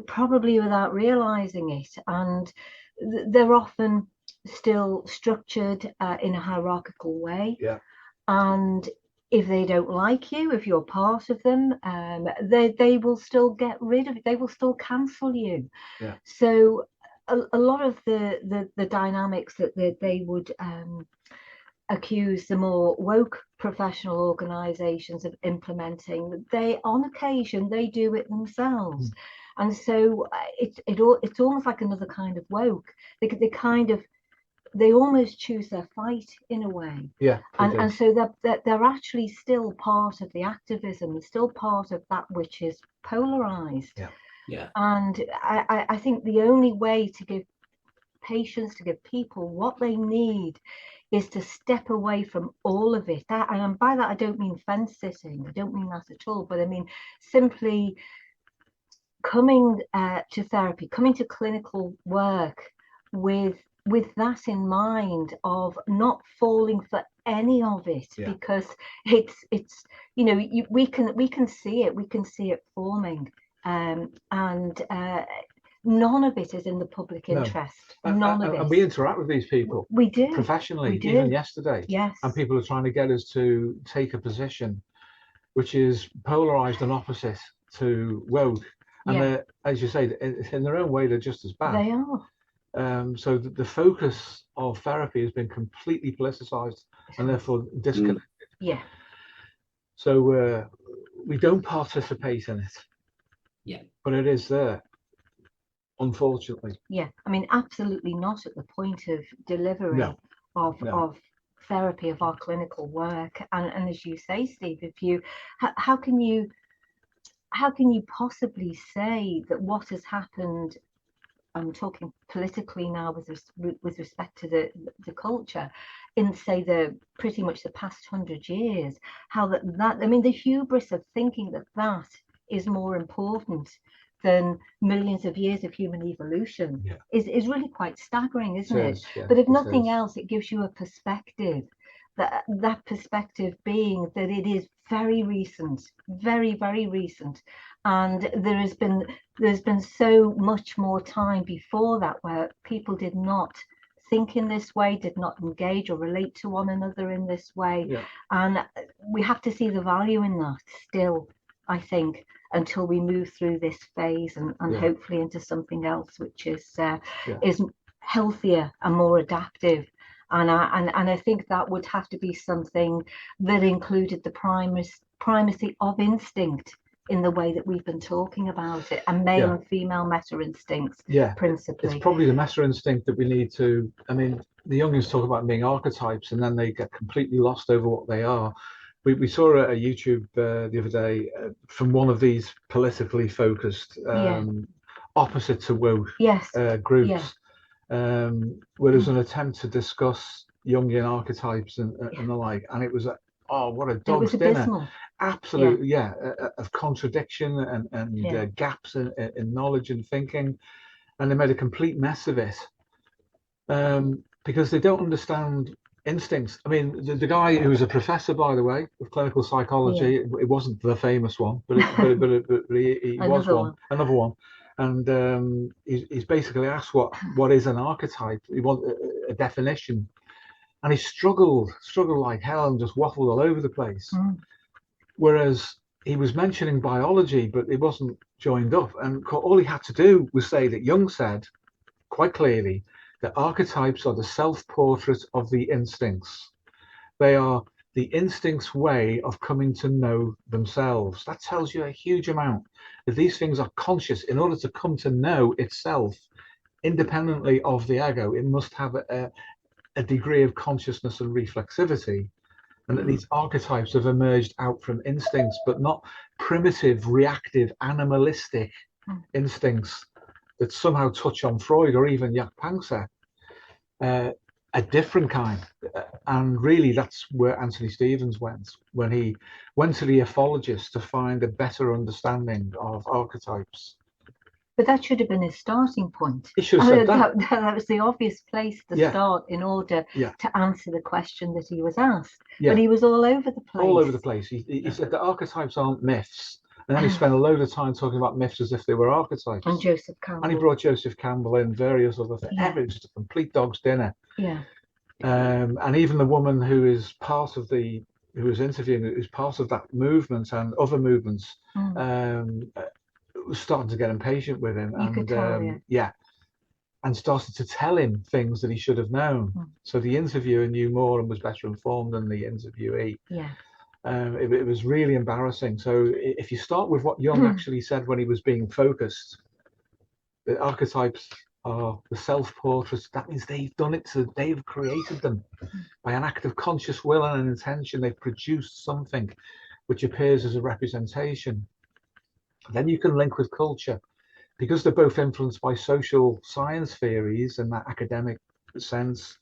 probably without realizing it, and they're often still structured in a hierarchical way. Yeah. And if they don't like you, if you're part of them, they will still get rid of it. They will still cancel you. Yeah. So a lot of the dynamics that they would accuse the more woke professional organizations of implementing, they on occasion they do it themselves. And so it's almost like another kind of woke. They almost choose their fight in a way. Yeah. And so they're actually still part of the activism, still part of that which is polarized. Yeah. Yeah. And I think the only way to give patients, to give people what they need, is to step away from all of it. And by that I don't mean fence sitting, I don't mean that at all, but I mean simply coming to therapy, coming to clinical work with that in mind, of not falling for any of it. Yeah. Because it's you know, we can see it forming, and none of it is in the public interest. None of it. And we interact with these people. We do. Professionally, We do. even yesterday. Yes. And people are trying to get us to take a position which is polarized and opposite to woke. And Yeah. they're, as you say, in their own way, they're just as bad. They are. So the focus of therapy has been completely politicized and therefore disconnected. Yeah. So we don't participate in it. Yeah. But it is there, unfortunately. Yeah, I mean, absolutely not at the point of delivery of therapy, of our clinical work. And as you say, Steve, how can you possibly say that what has happened, I'm talking politically now with respect to the culture, in say pretty much the past 100 years, how that I mean, the hubris of thinking that is more important than millions of years of human evolution is really quite staggering, isn't it? Yeah, but if nothing else, it gives you a perspective, that perspective being that it is very recent, very, very recent, and there's been so much more time before that where people did not think in this way, did not engage or relate to one another in this way. And we have to see the value in that still, I think, until we move through this phase and hopefully into something else which is healthier and more adaptive. And I think that would have to be something that included the primacy of instinct in the way that we've been talking about it, and male and female meta instincts. Principally, it's probably the meta instinct that we need to. I mean, the Jungians talk about being archetypes, and then they get completely lost over what they are. We saw a YouTube the other day from one of these politically focused opposite to woke groups, where there's an attempt to discuss Jungian archetypes and the like, and it was what a dog's dinner. Absolutely, of contradiction and gaps in knowledge and thinking, and they made a complete mess of it because they don't understand instincts. I mean, the guy who was a professor, by the way, of clinical psychology, it wasn't the famous one, but he was another one, and he's basically asked what is an archetype. He wants a definition, and he struggled like hell and just waffled all over the place. Whereas he was mentioning biology, but it wasn't joined up, and all he had to do was say that Jung said quite clearly that archetypes are the self-portrait of the instincts. They are the instinct's way of coming to know themselves. That tells you a huge amount. That these things are conscious. In order to come to know itself independently of the ego, it must have a degree of consciousness and reflexivity. And that these archetypes have emerged out from instincts, but not primitive, reactive, animalistic instincts that somehow touch on Freud or even Jaak Panksepp, a different kind. And really, that's where Anthony Stevens went when he went to the ethologist to find a better understanding of archetypes. But that should have been his starting point. He should have said that. That was the obvious place to start in order to answer the question that he was asked. But he was all over the place. All over the place. He said that archetypes aren't myths. And then he spent a load of time talking about myths as if they were archetypes. And Joseph Campbell. And he brought Joseph Campbell in, various other things. It was just a complete dog's dinner. Yeah. And even the woman who is part of the, who was interviewing, who's part of that movement and other movements, was starting to get impatient with him. You could tell, and started to tell him things that he should have known. So the interviewer knew more and was better informed than the interviewee. Yeah. It was really embarrassing. So if you start with what Jung actually said when he was being focused, the archetypes are the self-portraits. That means they've done it, so they've created them by an act of conscious will and an intention. They've produced something which appears as a representation. Then you can link with culture, because they're both influenced by social science theories in that academic sense.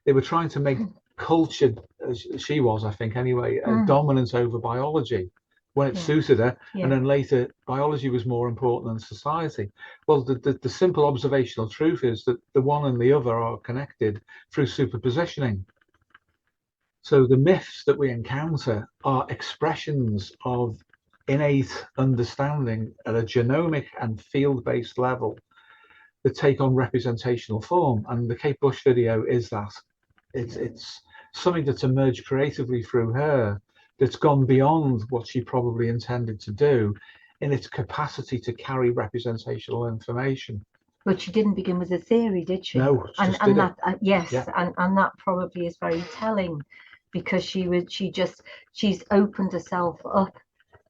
They were trying to make culture, as she was, I think anyway, dominant over biology when it suited her, and then later biology was more important than society. Well, the simple observational truth is that the one and the other are connected through superpositioning. So the myths that we encounter are expressions of innate understanding at a genomic and field-based level that take on representational form, and the Kate Bush video is that. It's something that's emerged creatively through her, that's gone beyond what she probably intended to do in its capacity to carry representational information. But she didn't begin with a theory, did she? No, and that and that probably is very telling, because she's opened herself up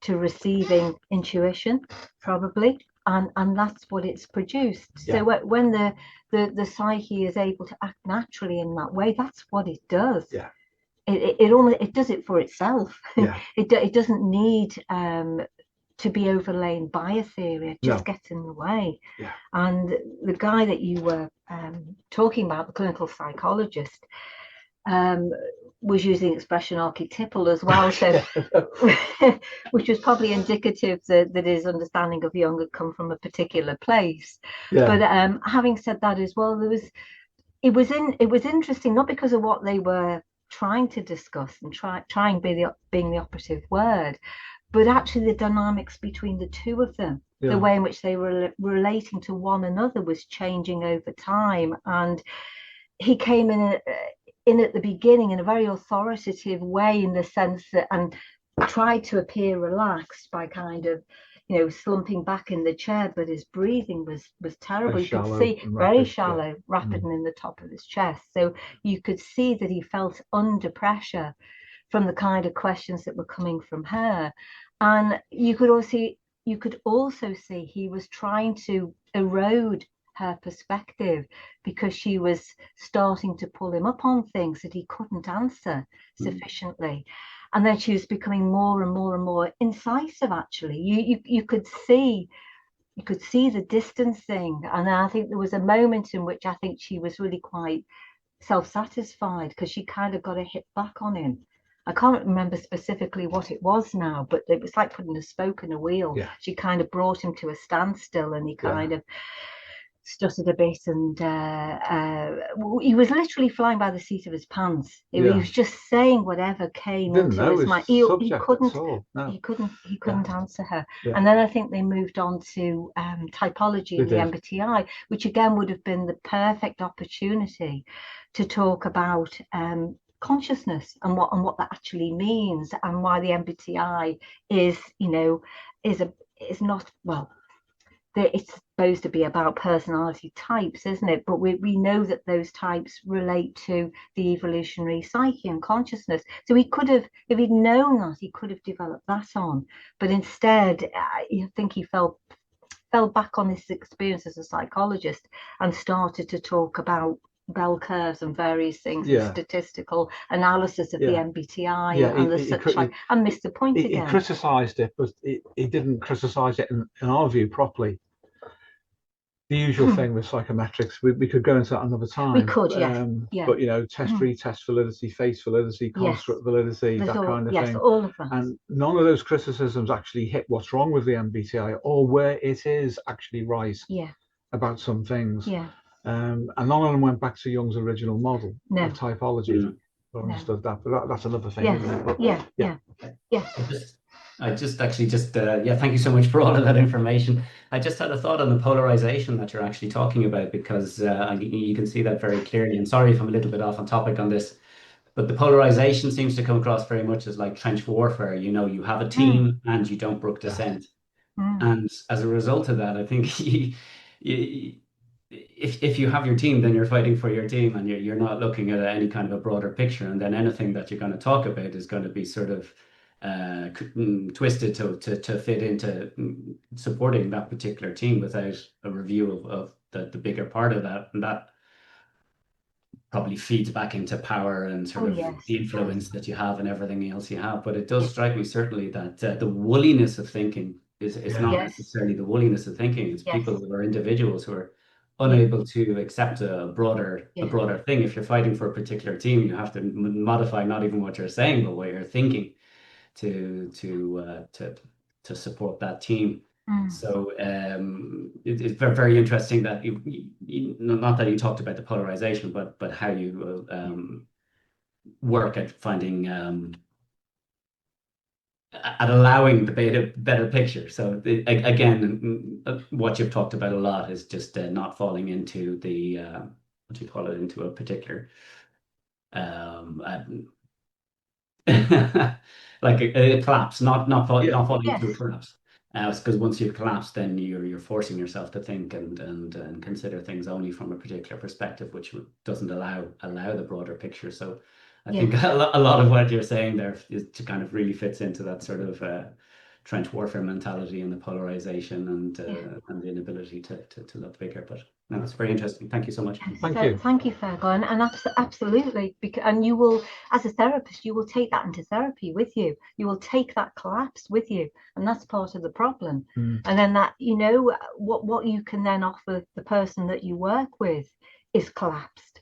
to receiving intuition, probably, and that's what it's produced. So when the psyche is able to act naturally in that way, that's what it does. It does it for itself. It doesn't need to be overlain by a theory. It just gets in the way. And the guy that you were talking about, the clinical psychologist, was using expression archetypal as well, so which was probably indicative that his understanding of Jung had come from a particular place. But having said that as well, it was interesting, not because of what they were trying to discuss and trying being the operative word, but actually the dynamics between the two of them. The way in which they were relating to one another was changing over time, and he came in at the beginning in a very authoritative way, in the sense that, and tried to appear relaxed by kind of, slumping back in the chair, but his breathing was terrible. You could see very shallow, rapid, and in the top of his chest. So you could see that he felt under pressure from the kind of questions that were coming from her. And you could also see he was trying to erode her perspective, because she was starting to pull him up on things that he couldn't answer sufficiently. And then she was becoming more and more and more incisive. Actually, you could see the distancing, and I think there was a moment in which I think she was really quite self-satisfied, because she kind of got a hit back on him. I can't remember specifically what it was now, but it was like putting a spoke in a wheel. She kind of brought him to a standstill, and he kind of stuttered a bit, and he was literally flying by the seat of his pants. He was just saying whatever came into his mind. He couldn't answer her. And then I think they moved on to typology and the MBTI, which again would have been the perfect opportunity to talk about consciousness and what that actually means, and why the MBTI is not, well, it's supposed to be about personality types, isn't it? But we know that those types relate to the evolutionary psyche and consciousness. So he could have, if he'd known that, he could have developed that on. But instead, I think he fell back on his experience as a psychologist and started to talk about bell curves and various things, and statistical analysis of the MBTI and the such like, and missed the point again. He criticised it, but he didn't criticise it in our view properly. the usual thing with psychometrics. We could go into that another time. We could, yes. Yeah. But, you know, test retest validity, face validity, construct validity, There's that kind of thing. all of that. And none of those criticisms actually hit what's wrong with the MBTI or where it is actually right about some things. Yeah. And none of them went back to Jung's original model of typology. I understood that, but that's another thing. Yes. Isn't it? But, I just actually thank you so much for all of that information. I just had a thought on the polarization that you're actually talking about, because you can see that very clearly. And sorry if I'm a little bit off on topic on this, but the polarization seems to come across very much as like trench warfare. You know, you have a team and you don't brook dissent. And as a result of that, I think if you have your team, then you're fighting for your team, and you're not looking at any kind of a broader picture. And then anything that you're going to talk about is going to be sort of twisted to fit into supporting that particular team without a review of the bigger part of that. And that probably feeds back into power and sort of the influence that you have and everything else you have. But it does strike me certainly that the woolliness of thinking is not necessarily the woolliness of thinking. It's people who are individuals who are unable to accept a broader thing. If you're fighting for a particular team, you have to modify not even what you're saying, but what you're thinking to support that team. So it's very, very interesting that not that you talked about the polarization, but how you work at finding at allowing the better picture. So again, what you've talked about a lot is just not falling into the what do you call it, into a particular like a collapse, not falling into a collapse. Because once you've collapsed, then you're forcing yourself to think and consider things only from a particular perspective, which doesn't allow the broader picture. So I think a lot of what you're saying there is to kind of really fits into that sort of trench warfare mentality and the polarization and the inability to look bigger. But no, it's very interesting. Thank you so much. Thank you, Fergal. And absolutely, and you will, as a therapist, you will take that into therapy with you. You will take that collapse with you, and that's part of the problem. And then that, you know, what you can then offer the person that you work with is collapsed.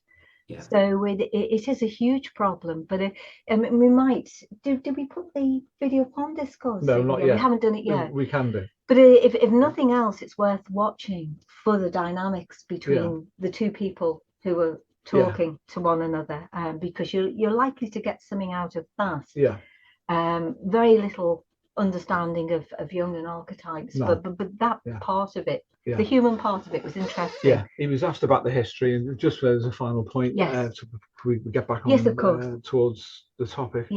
So it is a huge problem. But we might did we put the video upon Discord? No, not yet. We haven't done it yet. We can do. But if nothing else, it's worth watching for the dynamics between the two people who are talking to one another, because you're likely to get something out of that. Very little understanding of Jungian archetypes, but that part of it, the human part of it, was interesting. He was asked about the history, and just as a final point, we get back on towards the topic.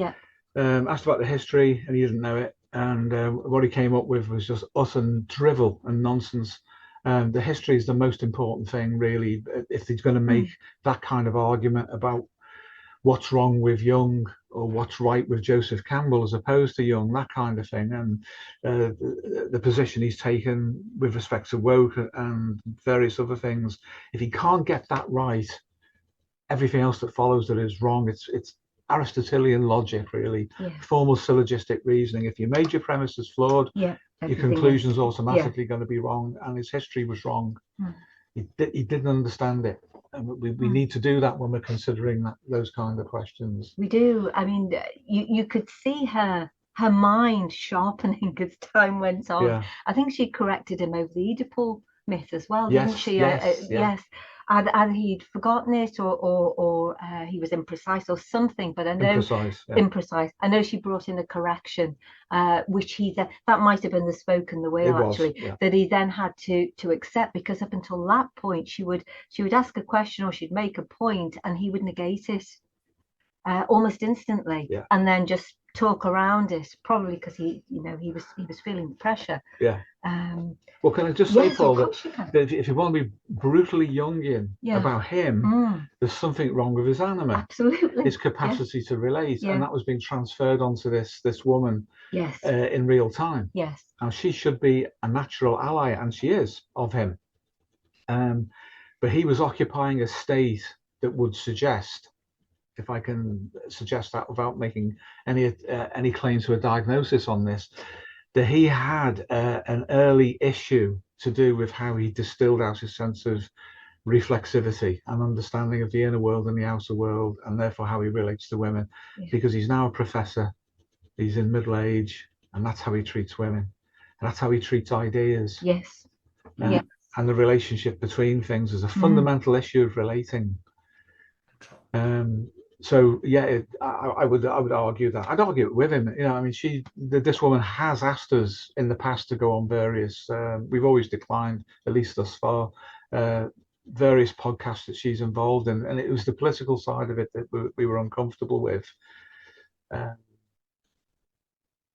Asked about the history, and he didn't know it. And what he came up with was just utter drivel and nonsense. The history is the most important thing, really, if he's going to make that kind of argument about what's wrong with Jung or what's right with Joseph Campbell as opposed to Jung, that kind of thing. And the position he's taken with respect to woke and various other things, if he can't get that right, everything else that follows that is wrong. It's Aristotelian logic, really, formal syllogistic reasoning. If your major premise is flawed, your conclusion's automatically going to be wrong, and his history was wrong. He didn't understand it, and we need to do that when we're considering those kind of questions. We do. I mean, you could see her mind sharpening as time went on. I think she corrected him over the Oedipal myth as well, didn't she? Yes. And he'd forgotten it, or he was imprecise or something. But I know imprecise. I know she brought in a correction, which that might have been the spoken the will actually, that he then had to accept, because up until that point she would ask a question or she'd make a point and he would negate it almost instantly, and then just talk around it, probably because he was feeling the pressure. Well, can I just say, Paul, that if you want to be brutally Jungian about him, there's something wrong with his anima. Absolutely. His capacity to relate, and that was being transferred onto this woman in real time. Now, she should be a natural ally, and she is, of him. But he was occupying a state that would suggest, if I can suggest that without making any claim to a diagnosis on this, that he had an early issue to do with how he distilled out his sense of reflexivity and understanding of the inner world and the outer world, and therefore how he relates to women. Because he's now a professor, he's in middle age, and that's how he treats women, and that's how he treats ideas. Yes. And the relationship between things is a fundamental issue of relating. So yeah, I would argue that. I'd argue it with him. You know, I mean, this woman has asked us in the past to go on various. We've always declined, at least thus far, various podcasts that she's involved in, and it was the political side of it that we were uncomfortable with.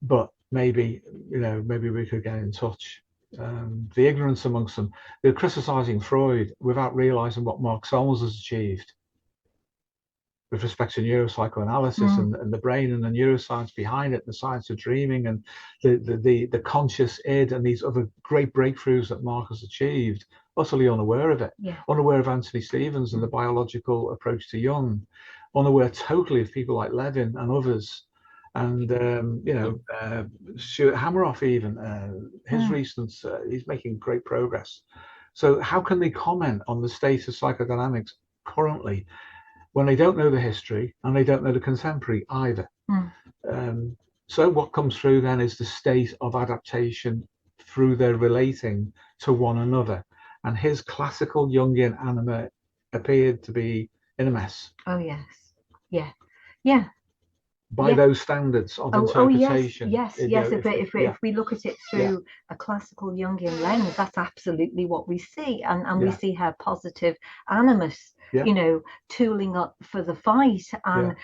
But maybe, you know, maybe we could get in touch. The ignorance amongst them, they're criticizing Freud without realizing what Mark Solms has achieved with respect to neuropsychoanalysis and the brain and the neuroscience behind it, the science of dreaming and the conscious id and these other great breakthroughs that Mark has achieved, utterly unaware of it, unaware of Anthony Stevens and the biological approach to Jung, unaware totally of people like Levin and others. And, you know, Stuart Hameroff even, his recent, he's making great progress. So how can they comment on the state of psychodynamics currently when they don't know the history and they don't know the contemporary either? So what comes through then is the state of adaptation through their relating to one another. And his classical Jungian anima appeared to be in a mess. Oh, yes. Yeah. Yeah. By those standards of interpretation. Yes. If we look at it through a classical Jungian lens, that's absolutely what we see. And we see her positive animus, you know, tooling up for the fight and,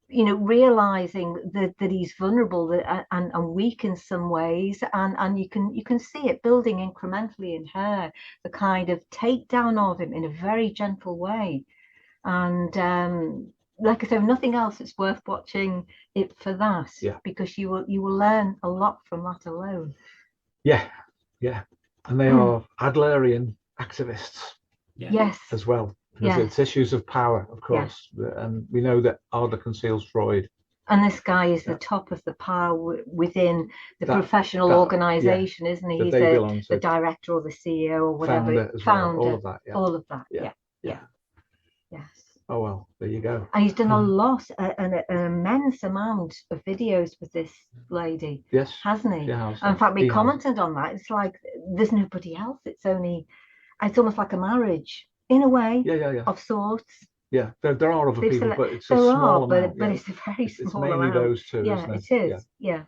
you know, realizing that he's vulnerable and weak in some ways. And you can see it building incrementally in her, the kind of takedown of him in a very gentle way. And like I said, nothing else, it's worth watching it for that, because you will learn a lot from that alone. And they are Adlerian activists as well, because it's issues of power, of course, and we know that Adler conceals Freud. And this guy is the top of the power within the professional organization, isn't he? He's the director or the CEO or whatever. Founder, all of that. All of that. Yes. Oh, well, there you go. And he's done a lot, an immense amount of videos with this lady. Yes. Hasn't he? Yeah, in fact, we commented on that. It's like there's nobody else. It's almost like a marriage in a way. Of sorts. Yeah, there are other people, but it's a small amount. But it's a very small amount. It's mainly those two, isn't it? It is. Yeah.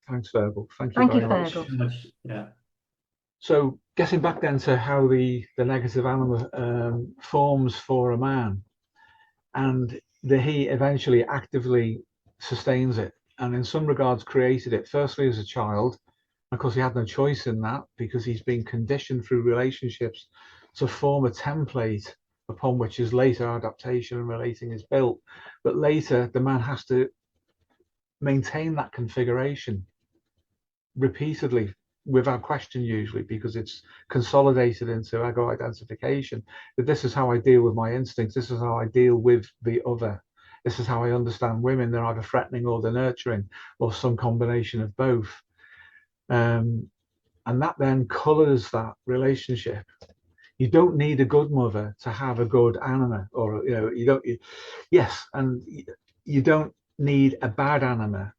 Thanks, Fergal. Thank you very much. Yeah. So getting back then to how the negative anima forms for a man, and he eventually actively sustains it, and in some regards created it, firstly as a child. Of course, he had no choice in that because he's been conditioned through relationships to form a template upon which his later adaptation and relating is built. But later, the man has to maintain that configuration repeatedly, without question usually, because it's consolidated into ego identification, that this is how I deal with my instincts, this is how I deal with the other, this is how I understand women, they're either threatening or they're nurturing, or some combination of both. And that then colors that relationship. You don't need a good mother to have a good anima, or you don't need a bad anima.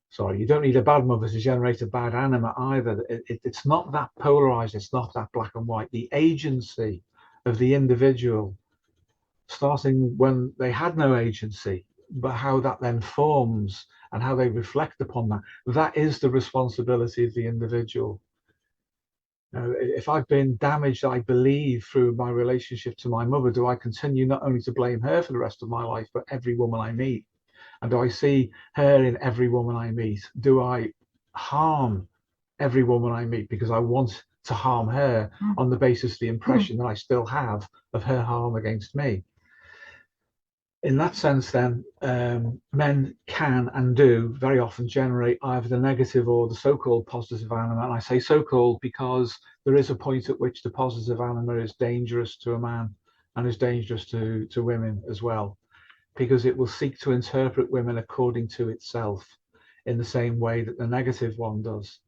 Sorry, you don't need a bad mother to generate a bad anima either. It's not that polarized, it's not that black and white. The agency of the individual, starting when they had no agency, but how that then forms and how they reflect upon that is the responsibility of the individual. If I've been damaged, I believe, through my relationship to my mother, do I continue not only to blame her for the rest of my life, but every woman I meet? And do I see her in every woman I meet? Do I harm every woman I meet because I want to harm her on the basis of the impression that I still have of her harm against me? In that sense, then, men can and do very often generate either the negative or the so-called positive anima. And I say so-called because there is a point at which the positive anima is dangerous to a man and is dangerous to women as well, because it will seek to interpret women according to itself. in the same way that the negative one does,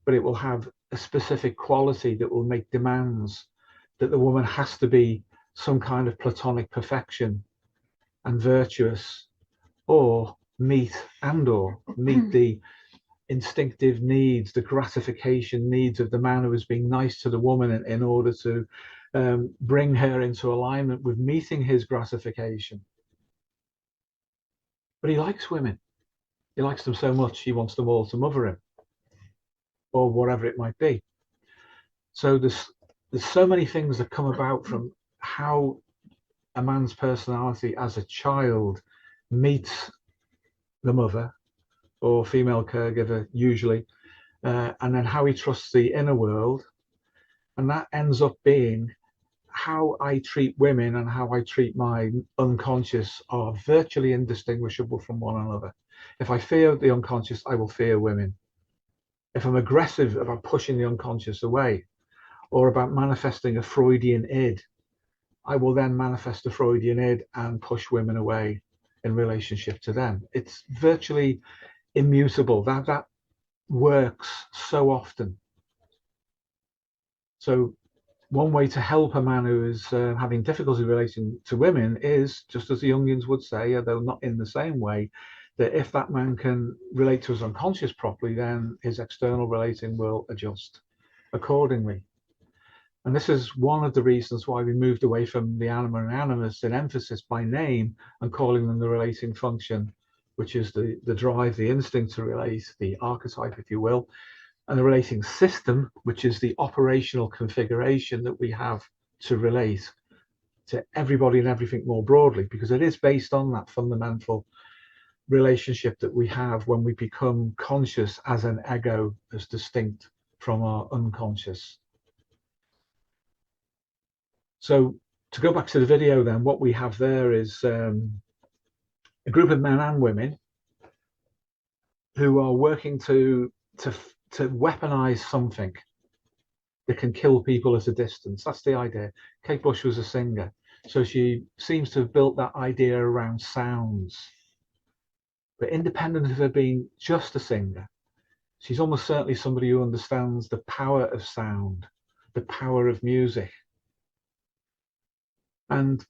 but it will have a specific quality that will make demands that the woman has to be some kind of platonic perfection and virtuous, or meet the instinctive needs, the gratification needs of the man who is being nice to the woman in order to bring her into alignment with meeting his gratification. But he likes women. He likes them so much, he wants them all to mother him, or whatever it might be. So there's so many things that come about from how a man's personality as a child meets the mother or female caregiver usually, and then how he trusts the inner world. And that ends up being how I treat women and how I treat my unconscious are virtually indistinguishable from one another. If I fear the unconscious, I will fear women. If I'm aggressive about pushing the unconscious away, or about manifesting a Freudian id, I will then manifest a Freudian id and push women away in relationship to them. It's virtually immutable. That works so often. So one way to help a man who is having difficulty relating to women is, just as the Jungians would say, although not in the same way, that if that man can relate to his unconscious properly, then his external relating will adjust accordingly. And this is one of the reasons why we moved away from the Anima and Animus in emphasis by name and calling them the relating function, which is the drive, the instinct to relate, the archetype, if you will, and the relating system, which is the operational configuration that we have to relate to everybody and everything more broadly, because it is based on that fundamental relationship that we have when we become conscious as an ego, as distinct from our unconscious. So to go back to the video then, what we have there is a group of men and women who are working to weaponize something that can kill people at a distance. That's the idea. Kate Bush was a singer, so she seems to have built that idea around sounds. But independent of her being just a singer, she's almost certainly somebody who understands the power of sound, the power of music. And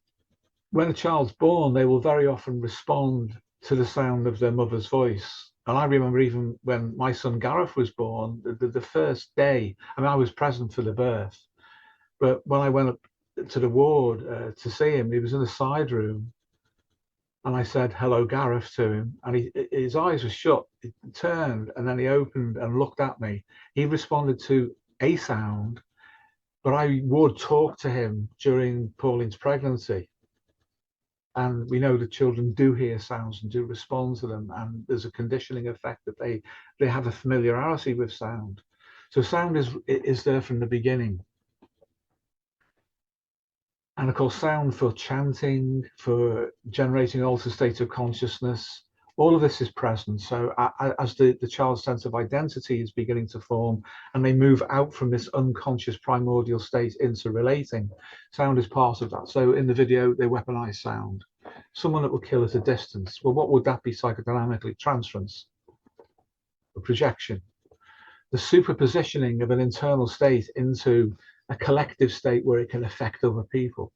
when a child's born, they will very often respond to the sound of their mother's voice. And I remember even when my son Gareth was born, the first day, I mean, I was present for the birth, but when I went up to the ward to see him, he was in the side room, and I said, "Hello, Gareth," to him, and his eyes were shut. He turned, and then he opened and looked at me. He responded to a sound, but I would talk to him during Pauline's pregnancy. And we know that children do hear sounds and do respond to them, and there's a conditioning effect that they have a familiarity with sound. So sound is there from the beginning. And of course, sound for chanting, for generating altered states of consciousness, all of this is present. So as the child's sense of identity is beginning to form and they move out from this unconscious primordial state into relating, sound is part of that. So in the video, they weaponize sound. Someone that will kill at a distance. Well, what would that be psychodynamically? Transference, a projection, the superpositioning of an internal state into a collective state where it can affect other people.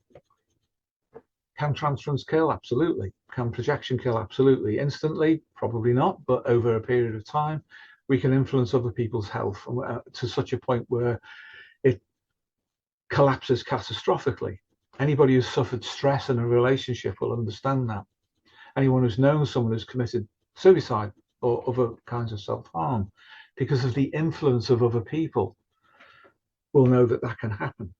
Can transference kill? Absolutely. Can projection kill? Absolutely. Instantly? Probably not, but over a period of time, we can influence other people's health to such a point where it collapses catastrophically. Anybody who's suffered stress in a relationship will understand that. Anyone who's known someone who's committed suicide or other kinds of self-harm because of the influence of other people will know that that can happen.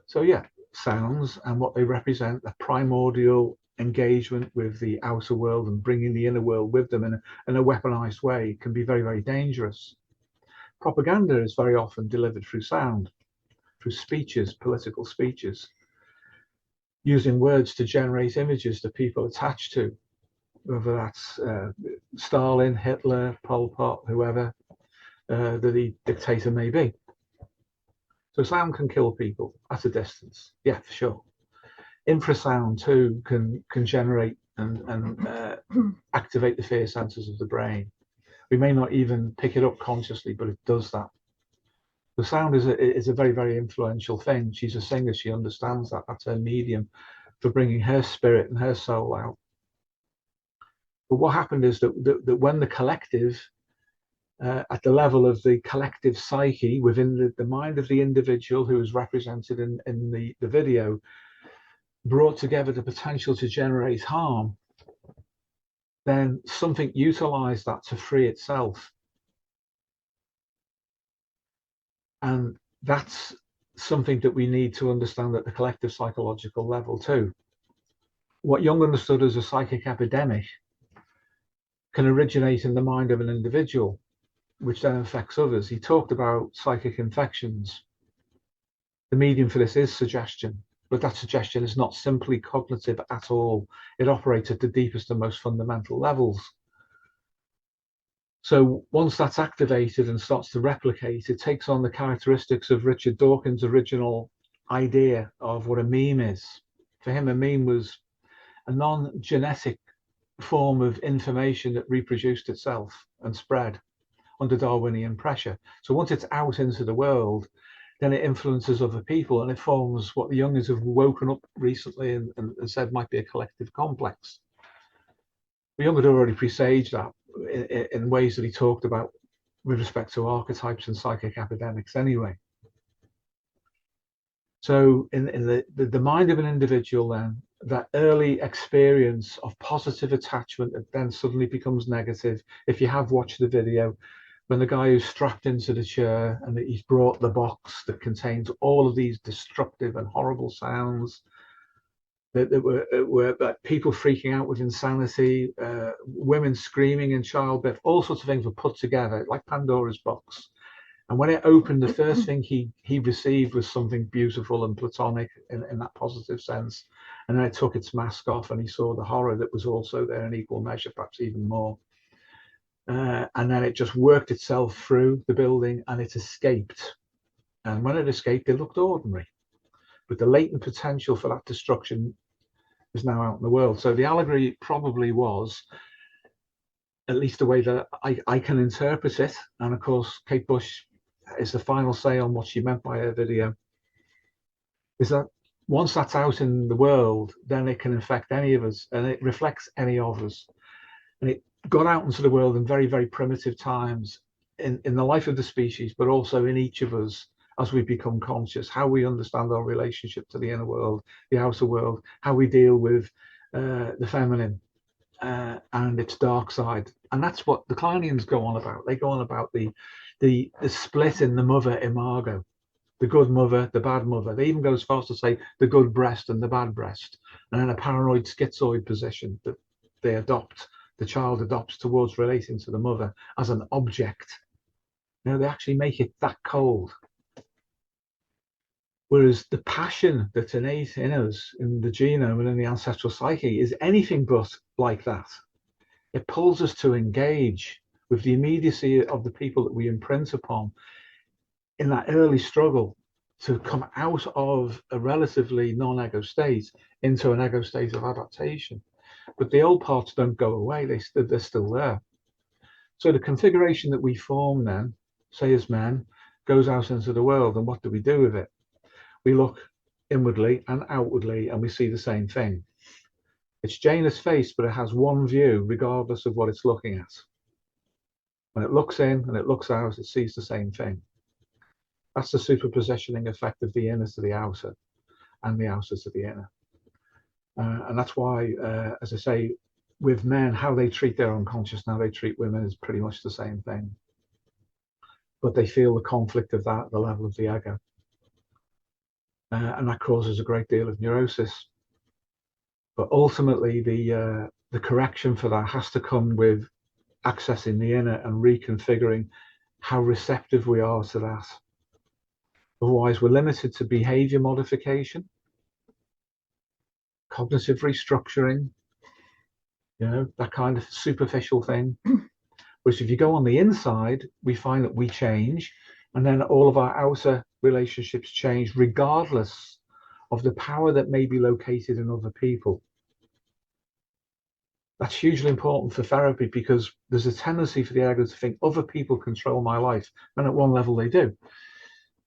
So yeah, sounds and what they represent, the primordial engagement with the outer world and bringing the inner world with them in a weaponized way can be very, very dangerous. Propaganda is very often delivered through sound, through speeches, political speeches, using words to generate images that people attach to, whether that's Stalin, Hitler, Pol Pot, whoever the dictator may be. So sound can kill people at a distance, yeah, for sure. Infrasound too can generate and activate the fear centers of the brain. We may not even pick it up consciously, but it does that. The sound is a very, very influential thing. She's a singer. She understands that. That's her medium for bringing her spirit and her soul out. But what happened is that when the collective, at the level of the collective psyche within the mind of the individual who is represented in the video, brought together the potential to generate harm, then something utilized that to free itself. And that's something that we need to understand at the collective psychological level too. What Jung understood as a psychic epidemic can originate in the mind of an individual, which then affects others. He talked about psychic infections. The medium for this is suggestion, but that suggestion is not simply cognitive at all. It operates at the deepest and most fundamental levels. So once that's activated and starts to replicate, it takes on the characteristics of Richard Dawkins' original idea of what a meme is. For him, a meme was a non-genetic form of information that reproduced itself and spread under Darwinian pressure. So once it's out into the world, then it influences other people, and it forms what the Jungians have woken up recently and said might be a collective complex. Jung had already presaged that in ways that he talked about with respect to archetypes and psychic epidemics anyway. So in the mind of an individual, then, that early experience of positive attachment that then suddenly becomes negative. If you have watched the video, when the guy who's strapped into the chair and he's brought the box that contains all of these destructive and horrible sounds, that were people freaking out with insanity, women screaming in childbirth, all sorts of things were put together like Pandora's box. And when it opened, the first thing he received was something beautiful and platonic in that positive sense. And then it took its mask off and he saw the horror that was also there in equal measure, perhaps even more. And then it just worked itself through the building and it escaped. And when it escaped, it looked ordinary. But the latent potential for that destruction is now out in the world. So the allegory probably was, at least the way that I can interpret it, and of course Kate Bush is the final say on what she meant by her video, is that once that's out in the world, then it can affect any of us and it reflects any of us. And it got out into the world in very, very primitive times in the life of the species, but also in each of us as we become conscious, how we understand our relationship to the inner world, the outer world, how we deal with the feminine and its dark side. And that's what the Kleinians go on about. They go on about the split in the mother imago, the good mother, the bad mother. They even go as far as to say the good breast and the bad breast, and then a paranoid schizoid position that they adopt, the child adopts towards relating to the mother as an object. Now they actually make it that cold. Whereas the passion that's innate in us, in the genome and in the ancestral psyche, is anything but like that. It pulls us to engage with the immediacy of the people that we imprint upon in that early struggle to come out of a relatively non-ego state into an ego state of adaptation. But the old parts don't go away, they're still there. So the configuration that we form then, say as men, goes out into the world, and what do we do with it? We look inwardly and outwardly and we see the same thing. It's Janus face, but it has one view regardless of what it's looking at. When it looks in and it looks out, it sees the same thing. That's the superpositioning effect of the inner to the outer and the outer to the inner. And that's why, as I say, with men, how they treat their unconscious and how they treat women is pretty much the same thing. But they feel the conflict of that at the level of the ego. And that causes a great deal of neurosis. But ultimately, the correction for that has to come with accessing the inner and reconfiguring how receptive we are to that. Otherwise, we're limited to behavior modification, cognitive restructuring, that kind of superficial thing. Whereas if you go on the inside, we find that we change, and then all of our outer relationships change regardless of the power that may be located in other people. That's hugely important for therapy, because there's a tendency for the ego to think other people control my life, and at one level they do.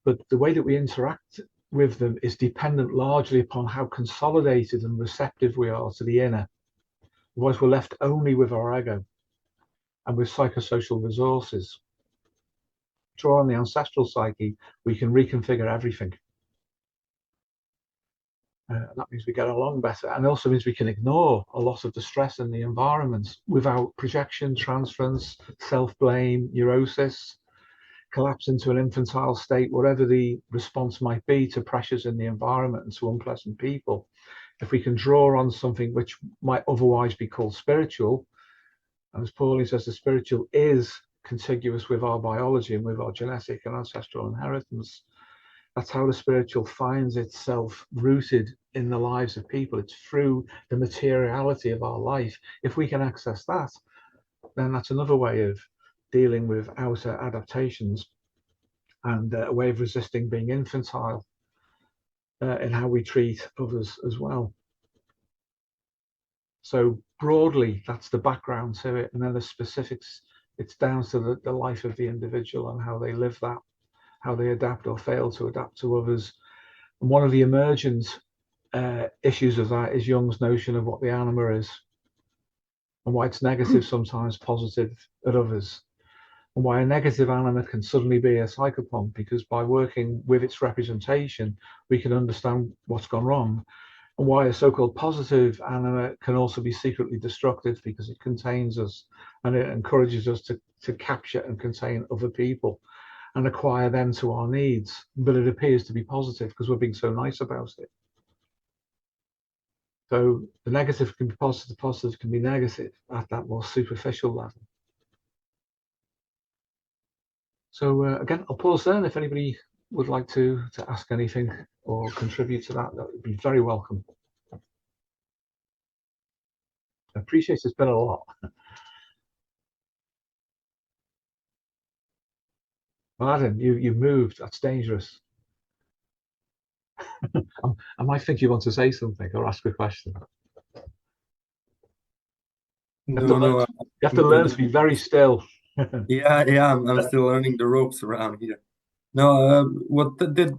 But the way that we interact with them is dependent largely upon how consolidated and receptive we are to the inner. Otherwise, we're left only with our ego and with psychosocial resources. Draw on the ancestral psyche, we can reconfigure everything. That means we get along better, and also means we can ignore a lot of the stress in the environment without projection, transference, self-blame, neurosis, collapse into an infantile state, whatever the response might be to pressures in the environment and to unpleasant people. If we can draw on something which might otherwise be called spiritual, and as Pauline says, the spiritual is contiguous with our biology and with our genetic and ancestral inheritance. That's how the spiritual finds itself rooted in the lives of people. It's through the materiality of our life. If we can access that, then that's another way of dealing with outer adaptations, and a way of resisting being infantile in how we treat others as well. So broadly, that's the background to it. And then the specifics, it's down to the life of the individual and how they live that, how they adapt or fail to adapt to others. And one of the emergent issues of that is Jung's notion of what the anima is, and why it's negative, sometimes positive at others, and why a negative anima can suddenly be a psychopomp, because by working with its representation, we can understand what's gone wrong, and why a so-called positive anima can also be secretly destructive, because it contains us and it encourages us to capture and contain other people and acquire them to our needs. But it appears to be positive because we're being so nice about it. So the negative can be positive, positive can be negative at that more superficial level. So again, I'll pause there, and if anybody would like to ask anything or contribute to that, that would be very welcome. I appreciate it's been a lot. Well, Adam, you've moved. That's dangerous. I might think you want to say something or ask a question. You have to learn to be very still. Yeah, I'm still learning the ropes around here. No, what did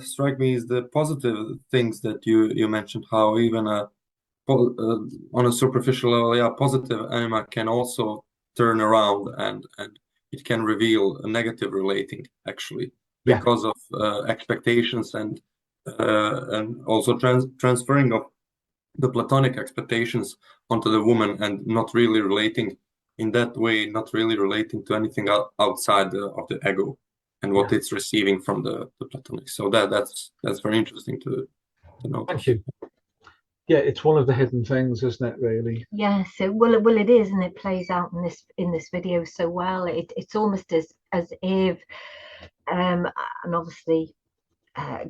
strike me is the positive things that you mentioned, how even on a superficial level, yeah, positive anima can also turn around and it can reveal a negative relating, actually, because of expectations and also transferring of the platonic expectations onto the woman, and not really relating in that way, not really relating to anything outside of the ego and what it's receiving from the platonic. So that's very interesting to know. Thank you. Yeah, it's one of the hidden things, isn't it, really? Yes, well it is, and it plays out in this video so well. It's almost as if and obviously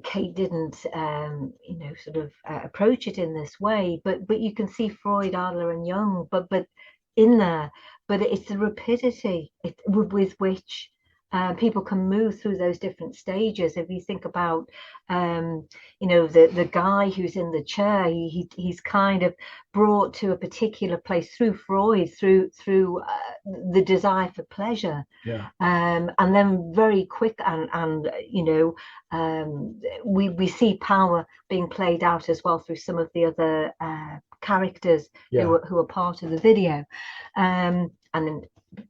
Kate didn't sort of approach it in this way, but you can see Freud, Adler and Jung but in there, but it's the rapidity with which people can move through those different stages. If you think about the guy who's in the chair, he's kind of brought to a particular place through Freud, through the desire for pleasure, and then very quick and we see power being played out as well through some of the other characters who are part of the video, and then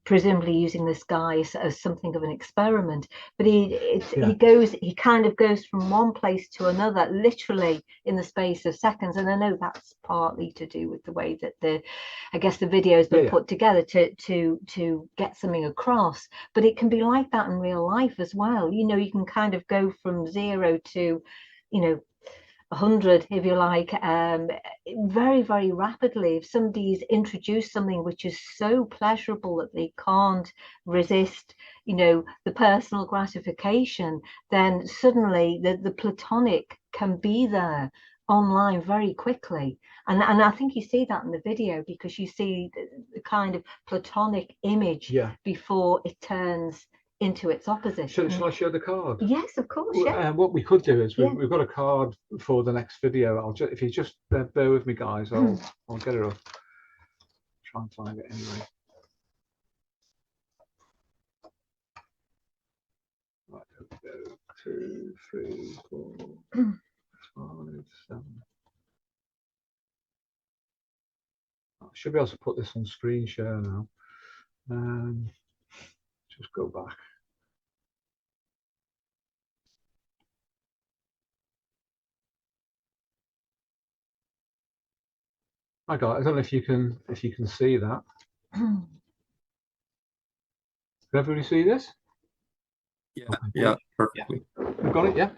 presumably using this guy as something of an experiment. But he kind of goes from one place to another literally in the space of seconds, and I know that's partly to do with the way that the video has been put together to get something across. But it can be like that in real life as well. You can kind of go from 0 to 100, if you like, very, very rapidly. If somebody's introduced something which is so pleasurable that they can't resist, the personal gratification, then suddenly the platonic can be there online very quickly. And I think you see that in the video, because you see the kind of platonic image before it turns into its opposite. Shall I show the card? Yes, of course. What we could do is we've got a card for the next video. If you just bear with me, guys, I'll get it up. try and find it anyway. Right, there we go. 2, 3, 4, 5, 7. I should be able to put this on screen share now. Just go back. I don't know if you can see that. Can everybody see this? Yeah, Okay. yeah, perfectly. You've got it, yeah.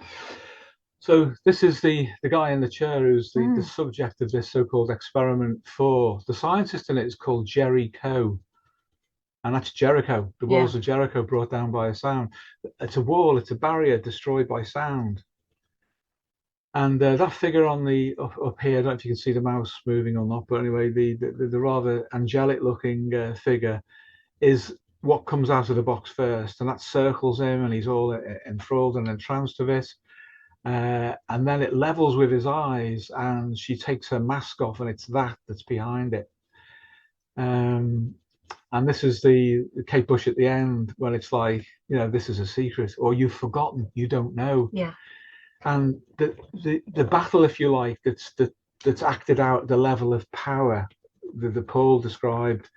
So this is the guy in the chair who's the subject of this so-called experiment 4. The scientist in it is called Jerry Coe, and that's Jericho, the walls of Jericho brought down by a sound. It's a wall, it's a barrier destroyed by sound. And that figure on the up here, I don't know if you can see the mouse moving or not, but anyway, the rather angelic looking figure is what comes out of the box first, and that circles him, and he's all enthralled and entranced of it. And then it levels with his eyes, and she takes her mask off, and it's that's behind it. And this is the Kate Bush at the end, when it's like, you know, this is a secret, or you've forgotten, you don't know. Yeah. And the battle, if you like, that's acted out at the level of power that Paul described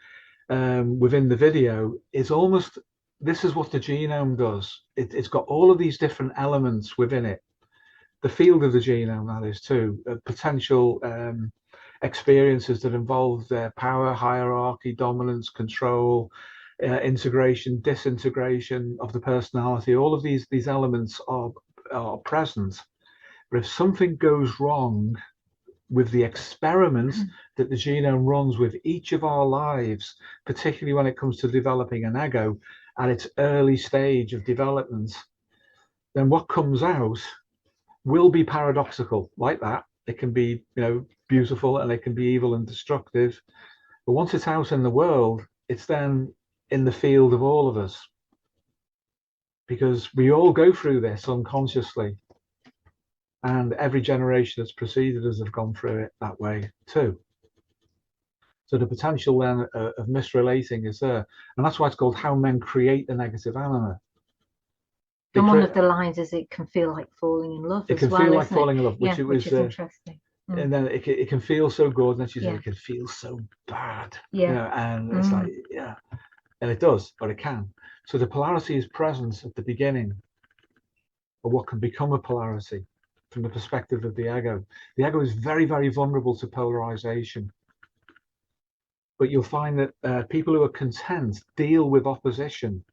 within the video is almost, this is what the genome does. It's got all of these different elements within it. The field of the genome, that is, too, potential experiences that involve their power, hierarchy, dominance, control, integration, disintegration of the personality. All of these elements are present. But if something goes wrong with the experiment that the genome runs with each of our lives, particularly when it comes to developing an ego at its early stage of development, then what comes out will be paradoxical, like that. It can be, you know, beautiful, and it can be evil and destructive. But once it's out in the world, it's then in the field of all of us, because we all go through this unconsciously, and every generation that's preceded us have gone through it that way too. So the potential then of misrelating is there, and that's why it's called How Men Create the Negative Anima. And one of the lines is it can feel like falling in love. It can feel like falling in love, which is interesting. And then it can feel so good, and then she said it can feel so bad. Yeah. You know, and it's like, yeah, and it does, but it can. So the polarity is present at the beginning of what can become a polarity from the perspective of the ego. The ego is very, very vulnerable to polarization. But you'll find that people who are content deal with opposition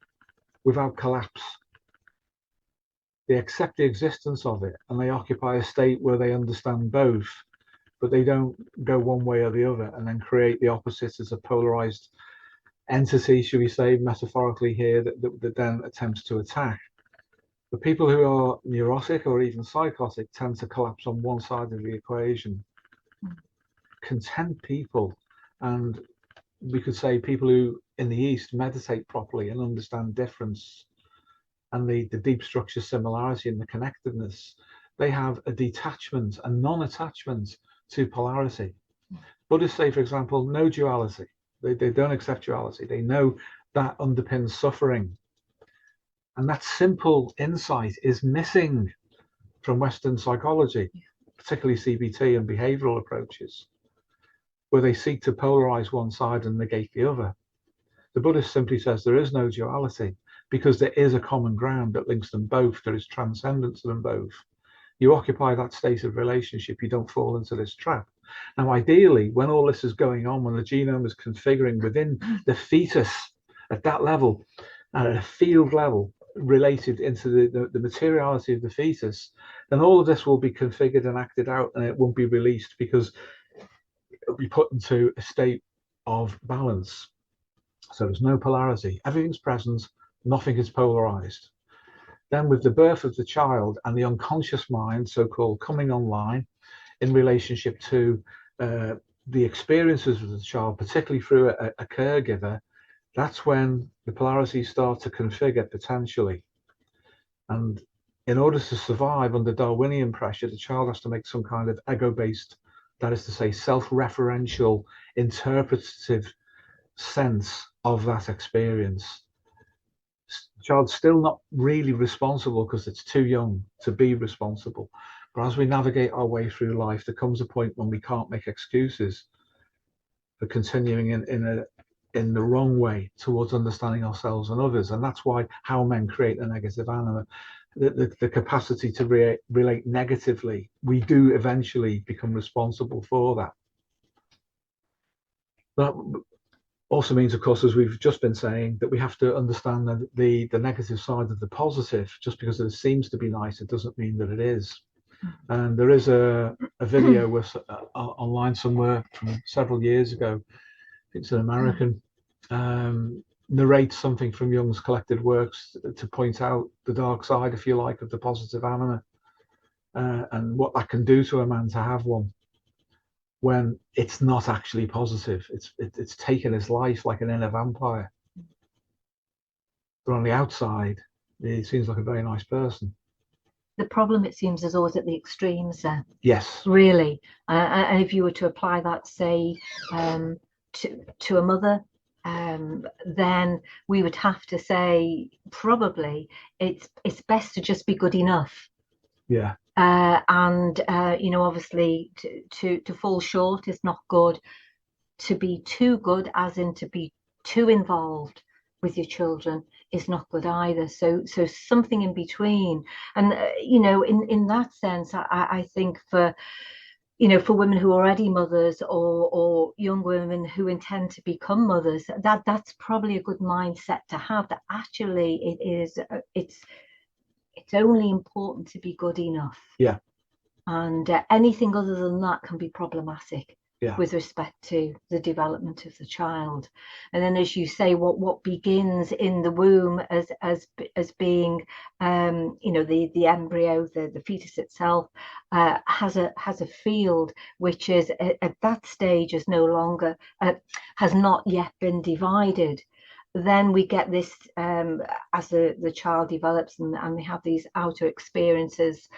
without collapse. They accept the existence of it, and they occupy a state where they understand both, but they don't go one way or the other and then create the opposite as a polarized entity, should we say, metaphorically here, that then attempts to attack. The people who are neurotic or even psychotic tend to collapse on one side of the equation. Content people, and we could say people who in the East meditate properly and understand difference and the deep structure similarity and the connectedness, they have a detachment and non-attachment to polarity. Buddhists say, for example, no duality. They don't accept duality. They know that underpins suffering. And that simple insight is missing from Western psychology, particularly CBT and behavioral approaches, where they seek to polarize one side and negate the other. The Buddhist simply says there is no duality, because there is a common ground that links them both. There is transcendence to them both. You occupy that state of relationship, you don't fall into this trap. Now, ideally, when all this is going on, when the genome is configuring within the fetus at that level, at a field level, related into the materiality of the fetus, then all of this will be configured and acted out, and it won't be released, because it'll be put into a state of balance. So there's no polarity. Everything's present, nothing is polarized. Then with the birth of the child and the unconscious mind, so-called, coming online in relationship to the experiences of the child, particularly through a caregiver, that's when the polarities start to configure potentially. And in order to survive under Darwinian pressure, the child has to make some kind of ego-based, that is to say, self-referential, interpretative sense of that experience. The child's still not really responsible because it's too young to be responsible. But as we navigate our way through life, there comes a point when we can't make excuses for continuing in the wrong way towards understanding ourselves and others. And that's why how men create the negative anima, the capacity to relate negatively, we do eventually become responsible for that. That also means, of course, as we've just been saying, that we have to understand that the negative side of the positive. Just because it seems to be nice, it doesn't mean that it is. And there is a video online somewhere from several years ago. It's an American, narrates something from Jung's collected works to point out the dark side, if you like, of the positive anima, and what that can do to a man to have one when it's not actually positive. It's taken his life like an inner vampire. But on the outside, he seems like a very nice person. The problem, it seems, is always at the extremes then. Yes. Really. And if you were to apply that, say, to a mother, then we would have to say probably it's best to just be good enough. Yeah. And you know, obviously to fall short is not good. To be too good, as in to be too involved with your children, is not good either. So something in between. And you know, in that sense, I think for, you know, for women who are already mothers, or young women who intend to become mothers, that's probably a good mindset to have, that actually it's only important to be good enough. Yeah. And anything other than that can be problematic. Yeah. With respect to the development of the child. And then, as you say, what begins in the womb as being you know, the embryo, the fetus itself, has a field which is at that stage is no longer has not yet been divided. Then we get this as the child develops and they have these outer experiences.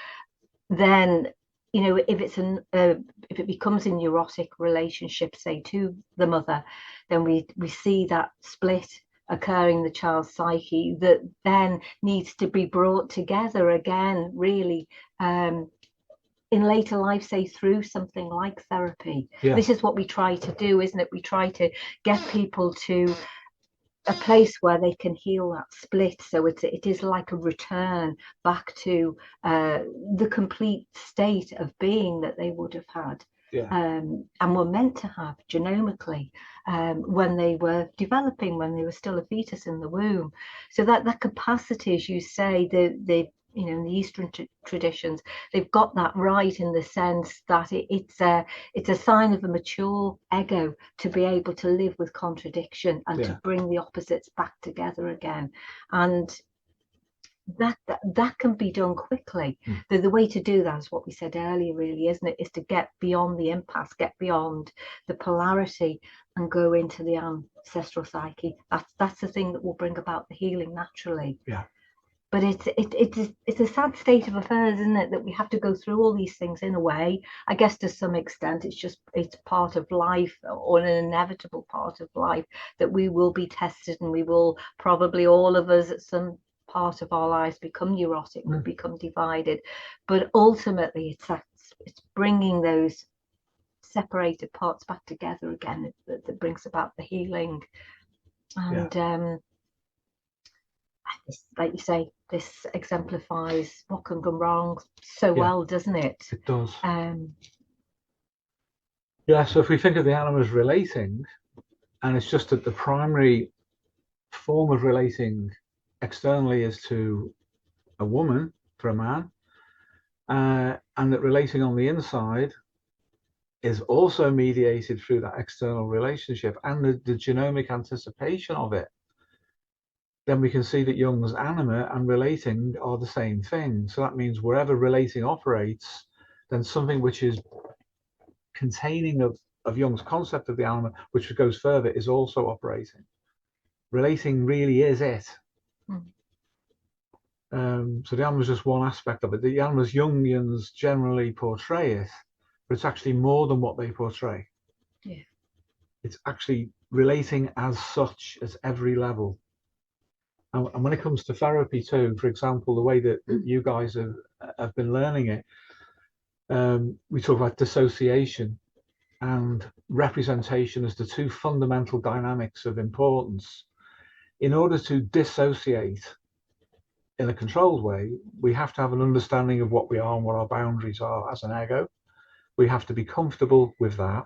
Then, you know, if it becomes a neurotic relationship, say, to the mother, then we see that split occurring in the child's psyche that then needs to be brought together again, really, in later life, say, through something like therapy. Yeah. This is what we try to do, isn't it? We try to get people to a place where they can heal that split, so it is like a return back to the complete state of being that they would have had, and were meant to have genomically when they were developing, when they were still a fetus in the womb. So that capacity, as you say, the you know, in the Eastern traditions, they've got that right, in the sense that it's a sign of a mature ego to be able to live with contradiction and to bring the opposites back together again. And that can be done quickly. The way to do that is what we said earlier, really, isn't it? Is to get beyond the impasse, get beyond the polarity, and go into the ancestral psyche. That's the thing that will bring about the healing naturally. Yeah. But it's a sad state of affairs, isn't it, that we have to go through all these things in a way. I guess to some extent it's part of life, or an inevitable part of life, that we will be tested, and we will probably, all of us, at some part of our lives, become neurotic and become divided. But ultimately it's bringing those separated parts back together again that brings about the healing. And like you say, this exemplifies what can go wrong so well, doesn't it? It does. Yeah, so if we think of the animals relating, and it's just that the primary form of relating externally is to a woman for a man, and that relating on the inside is also mediated through that external relationship and the genomic anticipation of it, then we can see that Jung's anima and relating are the same thing. So that means wherever relating operates, then something which is containing of Jung's concept of the anima, which goes further, is also operating. Relating really is it. So the anima is just one aspect of it. The animas Jungians generally portray it, but it's actually more than what they portray. It's actually relating as such at every level. And when it comes to therapy too, for example, the way that you guys have been learning it, we talk about dissociation and representation as the two fundamental dynamics of importance. In order to dissociate in a controlled way, we have to have an understanding of what we are and what our boundaries are as an ego. We have to be comfortable with that.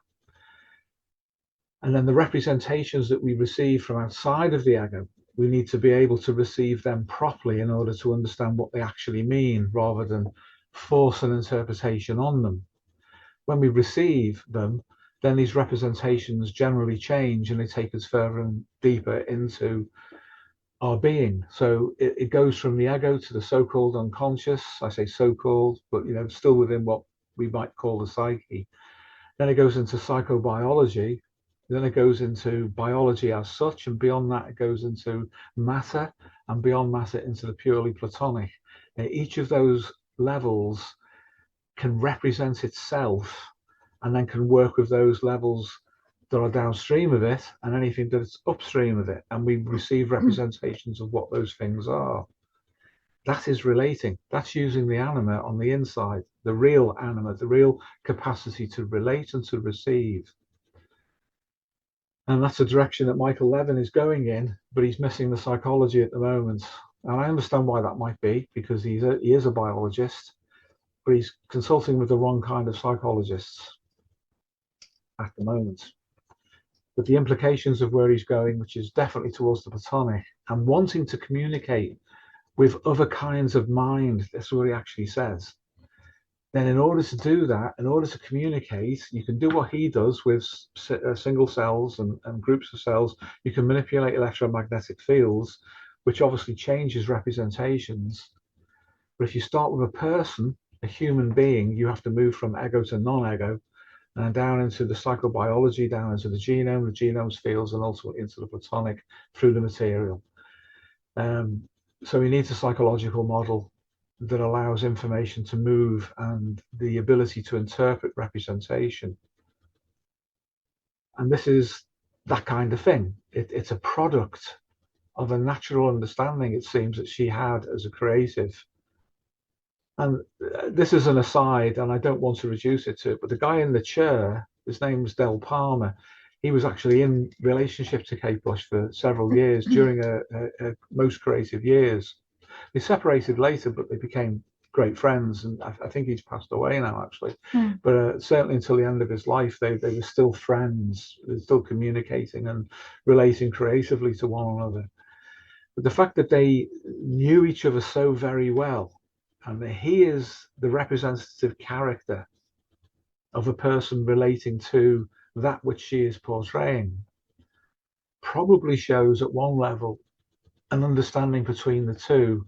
And then the representations that we receive from outside of the ego, we need to be able to receive them properly in order to understand what they actually mean, rather than force an interpretation on them. When we receive them, then these representations generally change and they take us further and deeper into our being. So it goes from the ego to the so-called unconscious. I say so-called, but still within what we might call the psyche. Then it goes into psychobiology. Then it goes into biology as such, and beyond that it goes into matter, and beyond matter into the purely platonic. Now, each of those levels can represent itself and then can work with those levels that are downstream of it and anything that's upstream of it, and we receive representations of what those things are. That is relating. That's using the anima on the inside, the real anima, the real capacity to relate and to receive. And that's a direction that Michael Levin is going in, but he's missing the psychology at the moment. And I understand why that might be, because he is a biologist, but he's consulting with the wrong kind of psychologists at the moment. But the implications of where he's going, which is definitely towards the platonic, and wanting to communicate with other kinds of mind, that's what he actually says. Then in order to do that, in order to communicate, you can do what he does with single cells and groups of cells. You can manipulate electromagnetic fields, which obviously changes representations. But if you start with a person, a human being, you have to move from ego to non-ego, and down into the psychobiology, down into the genome's fields, and ultimately into the platonic through the material. So he needs a psychological model that allows information to move and the ability to interpret representation. And this is that kind of thing. It's a product of a natural understanding, it seems, that she had as a creative. And this is an aside, and I don't want to reduce it to it, but the guy in the chair, his name's Del Palmer. He was actually in relationship to Kate Bush for several years during her most creative years. They separated later, but they became great friends, and I think he's passed away now, actually. But certainly until the end of his life, they were still friends. They were still communicating and relating creatively to one another. But the fact that they knew each other so very well, and that he is the representative character of a person relating to that which she is portraying, probably shows at one level an understanding between the two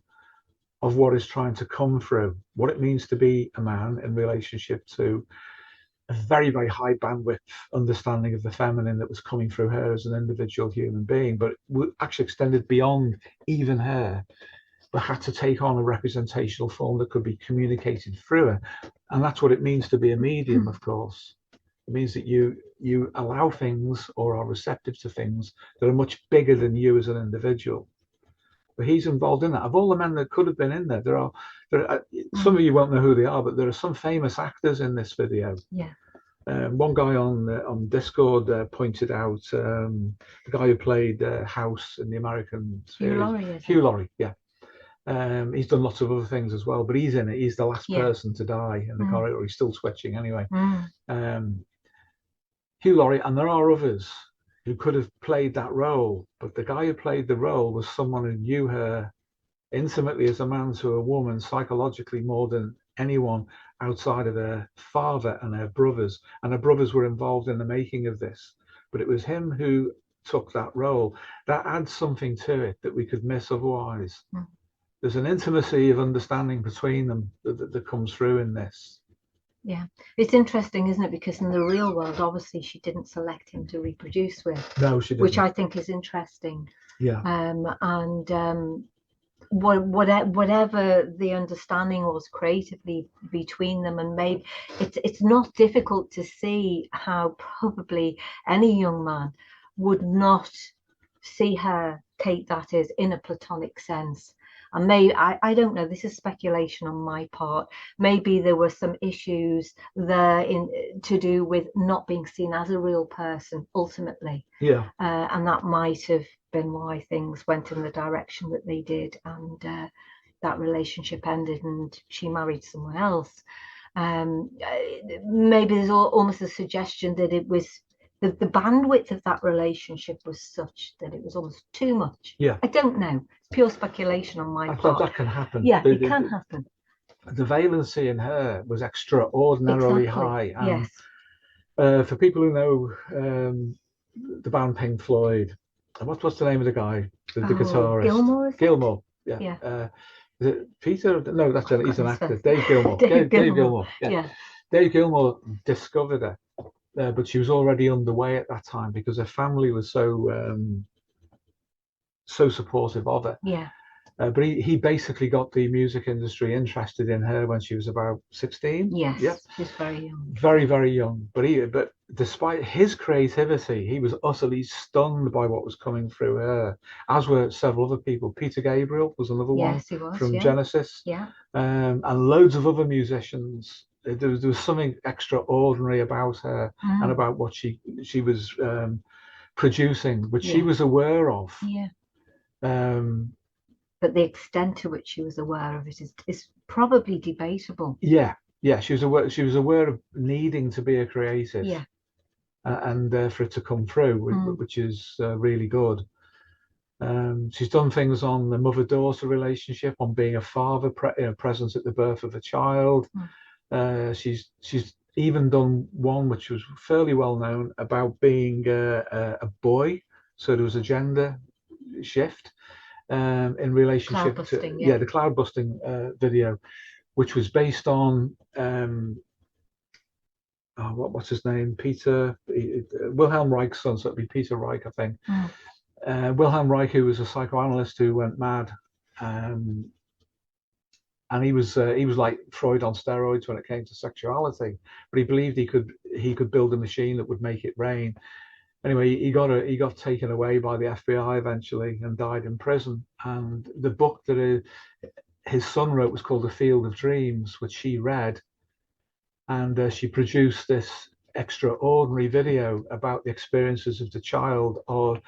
of what is trying to come through, what it means to be a man in relationship to a very, very high bandwidth understanding of the feminine that was coming through her as an individual human being, but actually extended beyond even her, but had to take on a representational form that could be communicated through her. And that's what it means to be a medium, of course. It means that you allow things or are receptive to things that are much bigger than you as an individual. But he's involved in that. Of all the men that could have been in there, there are some of you won't know who they are, but there are some famous actors in this video. Yeah. One guy on Discord pointed out the guy who played House in the American series. Hugh Laurie, yeah. He's done lots of other things as well, but he's in it. He's the last person to die in the corridor. He's still twitching anyway. Hugh Laurie, and there are others who could have played that role, but the guy who played the role was someone who knew her intimately as a man to a woman, psychologically more than anyone outside of her father and her brothers. And her brothers were involved in the making of this, but it was him who took that role. That adds something to it that we could miss otherwise. There's an intimacy of understanding between them that comes through in this. Yeah, it's interesting, isn't it? Because in the real world, obviously, she didn't select him to reproduce with. No, she didn't. Which I think is interesting. Yeah. whatever the understanding was creatively between them, and maybe it's not difficult to see how probably any young man would not see her take that as in a platonic sense. And maybe I don't know, this is speculation on my part, maybe there were some issues there to do with not being seen as a real person ultimately, and that might have been why things went in the direction that they did, and that relationship ended and she married someone else. Maybe there's almost a suggestion that it was the bandwidth of that relationship was such that it was almost too much. I don't know, it's pure speculation on my part. That can happen. It can happen. The valency in her was extraordinarily high. And for people who know the band Pink Floyd, what's the name of the guy, the guitarist? Gilmour. Is it Peter? No, that's he's an actor. Dave Gilmour. Dave Gilmour. Dave Gilmour discovered her, but she was already underway at that time because her family was so supportive of her. But he basically got the music industry interested in her when she was about 16. She's very young. Very, very young. But despite his creativity, he was utterly stunned by what was coming through her, as were several other people. Peter Gabriel was another one from Genesis. And loads of other musicians. There was something extraordinary about her and about what she was producing, which she was aware of. But the extent to which she was aware of it is probably debatable. She was aware of needing to be a creative, and for it to come through, which is really good. She's done things on the mother-daughter relationship, on being a father, present at the birth of a child. She's even done one which was fairly well known about being a boy, so there was a gender shift. In relationship to the cloud busting video, which was based on what's his name, Wilhelm Reich's son, so it'd be Peter Reich, I think. Wilhelm Reich, who was a psychoanalyst who went mad, and he was like Freud on steroids when it came to sexuality, but he believed he could build a machine that would make it rain. Anyway, he got taken away by the FBI eventually and died in prison. And the book that his son wrote was called The Field of Dreams, which she read, and she produced this extraordinary video about the experiences of the child, of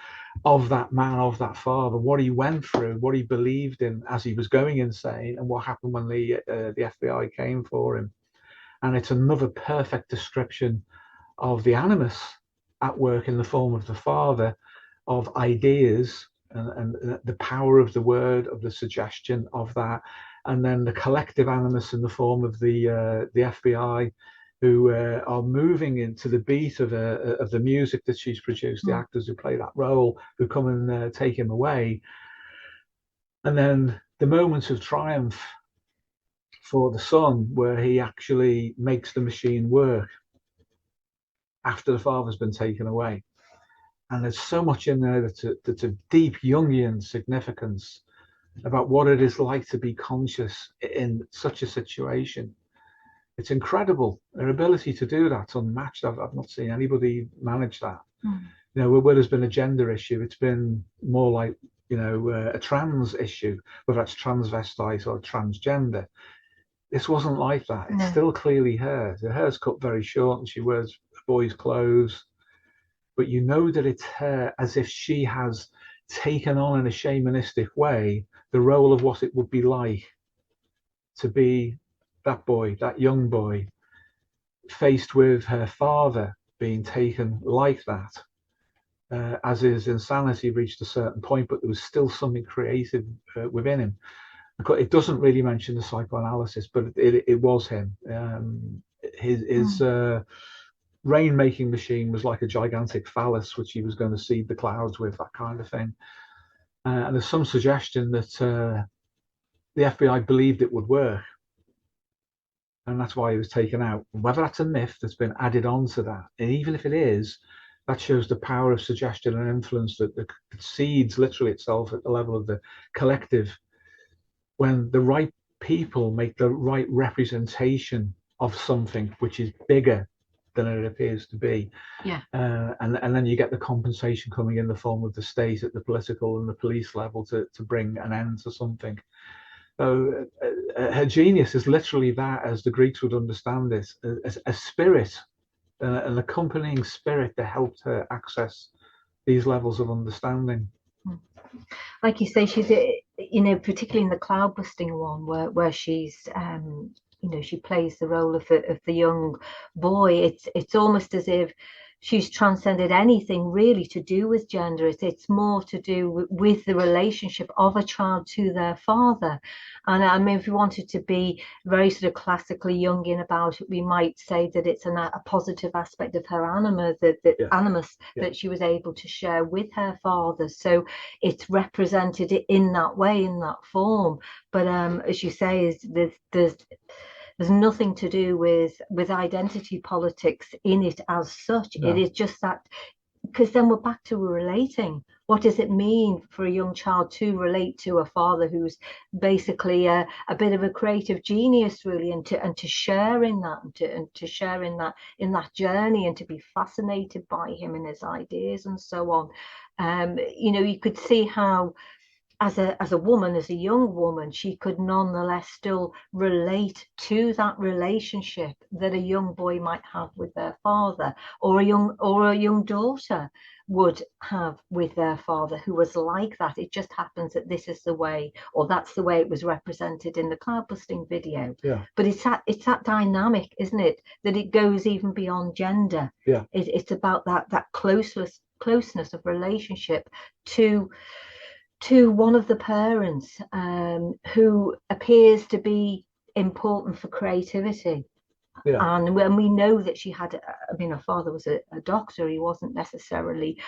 that man, of that father, what he went through, what he believed in as he was going insane, and what happened when the FBI came for him. And it's another perfect description of the animus at work in the form of the father, of ideas and the power of the word, of the suggestion of that, and then the collective animus in the form of the FBI, who are moving into the beat of the music that she's produced, the actors who play that role, who come and take him away. And then the moments of triumph for the son, where he actually makes the machine work after the father's been taken away. And there's so much in there that's a deep Jungian significance about what it is like to be conscious in such a situation. It's incredible. Their ability to do that's unmatched. I've not seen anybody manage that. Where there's been a gender issue, it's been more like a trans issue, whether that's transvestite or transgender. This wasn't like that. It's still clearly her. Her hair's cut very short and she wears boys' clothes, but you know that it's her, as if she has taken on in a shamanistic way the role of what it would be like to be that boy, that young boy, faced with her father being taken like that, as his insanity reached a certain point, but there was still something creative within him. It doesn't really mention the psychoanalysis, but it was him. His rain-making machine was like a gigantic phallus, which he was going to seed the clouds with, that kind of thing. And there's some suggestion that the FBI believed it would work, and that's why he was taken out. Whether that's a myth that's been added on to that, and even if it is, that shows the power of suggestion and influence that seeds literally itself at the level of the collective when the right people make the right representation of something which is bigger than it appears to be. Yeah. And then you get the compensation coming in the form of the state at the political and the police level to bring an end to something. So her genius is literally that, as the Greeks would understand this, a spirit, an accompanying spirit that helped her access these levels of understanding. Like you say, she's, you know, particularly in the cloud busting one, where she's, you know, she plays the role of the young boy. It's almost as if she's transcended anything really to do with gender. It's more to do with the relationship of a child to their father. And I mean, if we wanted to be very sort of classically Jungian about it, we might say that it's a positive aspect of her anima, animus, that she was able to share with her father. So it's represented in that way, in that form. But as you say, is there's nothing to do with identity politics in it as such. No. It is just that, because then we're back to relating. What does it mean for a young child to relate to a father who's basically a bit of a creative genius, really, and to share in that, and to share in that journey, and to be fascinated by him and his ideas and so on. You know, you could see how, as a woman, as a young woman, she could nonetheless still relate to that relationship that a young boy might have with their father, or a young daughter would have with their father, who was like that. It just happens that this is the way, or that's the way it was represented in the cloud busting video. Yeah. But it's that dynamic, isn't it? That it goes even beyond gender. Yeah. It's about that closeness of relationship to one of the parents, who appears to be important for creativity. Yeah. And when we know that she had, I mean, her father was a doctor, he wasn't necessarily,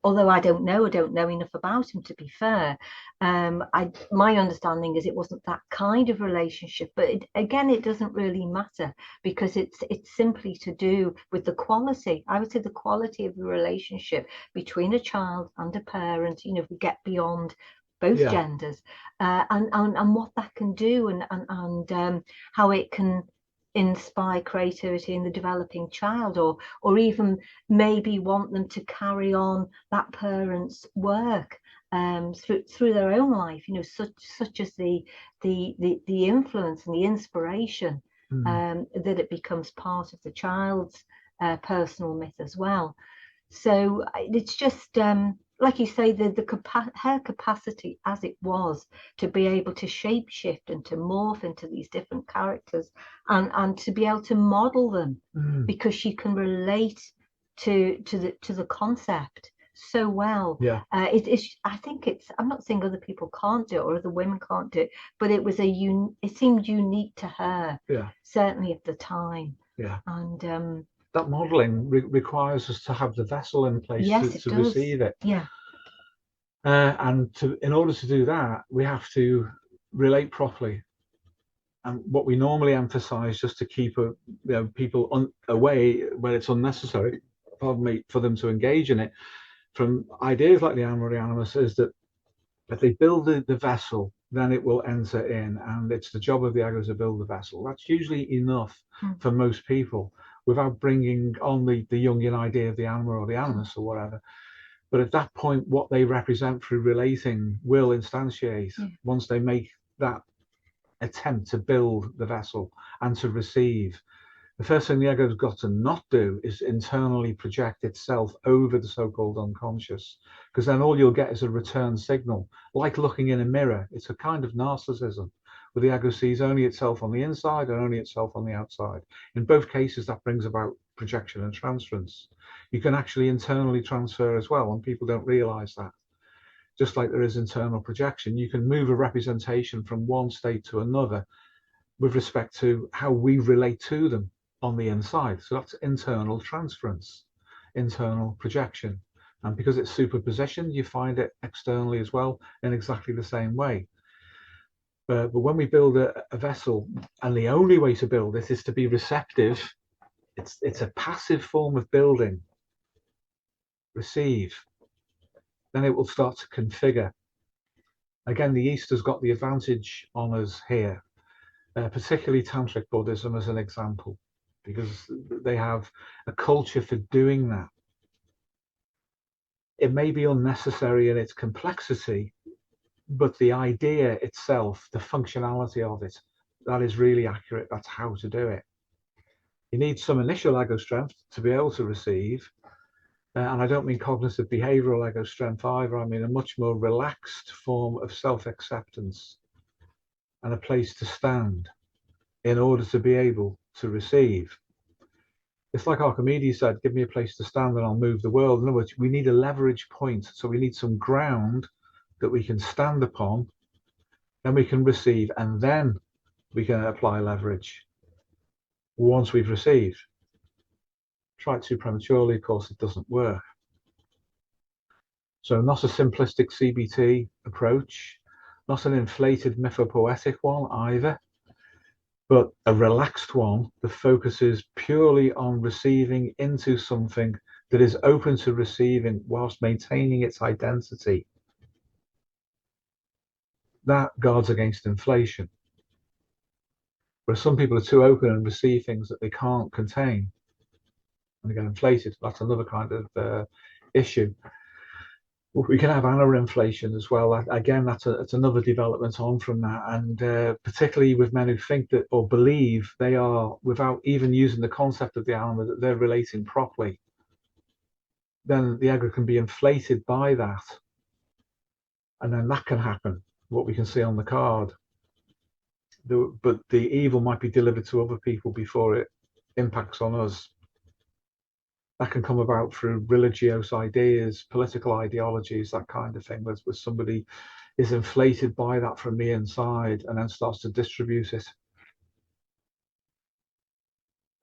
although I don't know enough about him, to be fair. My understanding is it wasn't that kind of relationship, but again, it doesn't really matter, because it's simply to do with the quality. I would say the quality of the relationship between a child and a parent, you know, if we get beyond both genders, and what that can do, and how it can inspire creativity in the developing child, or even maybe want them to carry on that parent's work through their own life, you know, such as the influence and the inspiration, that it becomes part of the child's personal myth as well. So it's just like you say, her capacity as it was to be able to shape shift and to morph into these different characters, and to be able to model them, because she can relate to the concept so well. Yeah. I think I'm not saying other people can't do it, or other women can't do it, but it was it seemed unique to her. Yeah. Certainly at the time. Yeah. And that modeling requires us to have the vessel in place to receive it. Yeah. And in order to do that, we have to relate properly. And what we normally emphasize, just to keep people away where it's unnecessary, pardon me, for them to engage in it, from ideas like the Anima Animus, is that if they build the vessel, then it will enter in, and it's the job of the ego to build the vessel. That's usually enough for most people, without bringing on the Jungian idea of the anima or the animus or whatever. But at that point, what they represent through relating will instantiate once they make that attempt to build the vessel and to receive. The first thing the ego's got to not do is internally project itself over the so-called unconscious, because then all you'll get is a return signal, like looking in a mirror. It's a kind of narcissism, where the ego sees only itself on the inside and only itself on the outside. In both cases, that brings about projection and transference. You can actually internally transfer as well, and people don't realize that. Just like there is internal projection, you can move a representation from one state to another with respect to how we relate to them on the inside. So that's internal transference, internal projection. And because it's superposition, you find it externally as well in exactly the same way. But when we build a vessel, and the only way to build it is to be receptive, it's a passive form of building. Receive. Then it will start to configure. Again, the East has got the advantage on us here, particularly Tantric Buddhism as an example, because they have a culture for doing that. It may be unnecessary in its complexity, but the idea itself, the functionality of it, that is really accurate. That's how to do it. You need some initial ego strength to be able to receive. And I don't mean cognitive behavioral ego strength either. I mean a much more relaxed form of self-acceptance and a place to stand in order to be able to receive. It's like Archimedes said, give me a place to stand and I'll move the world. In other words, we need a leverage point. So we need some ground that we can stand upon, then we can receive, and then we can apply leverage once we've received. Try it too prematurely, of course, it doesn't work. So not a simplistic CBT approach, not an inflated mythopoetic one either, but a relaxed one that focuses purely on receiving into something that is open to receiving whilst maintaining its identity. That guards against inflation. Whereas some people are too open and receive things that they can't contain and they get inflated. That's another kind of issue. We can have inflation as well. Again, that's another development on from that. And particularly with men who think that or believe they are, without even using the concept of the anima, that they're relating properly, then the ego can be inflated by that. And then that can happen, what we can see on the card. But the evil might be delivered to other people before it impacts on us. That can come about through religious ideas, political ideologies, that kind of thing, where somebody is inflated by that from the inside and then starts to distribute it.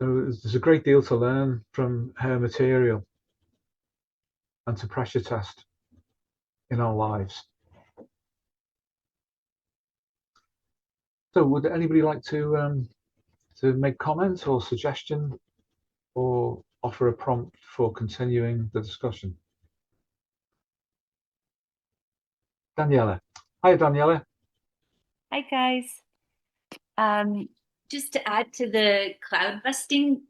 So there's a great deal to learn from her material and to pressure test in our lives. So would anybody like to make comments or suggestion or offer a prompt for continuing the discussion? Daniela. Hi, Daniela. Hi, guys. Just to add to the cloud busting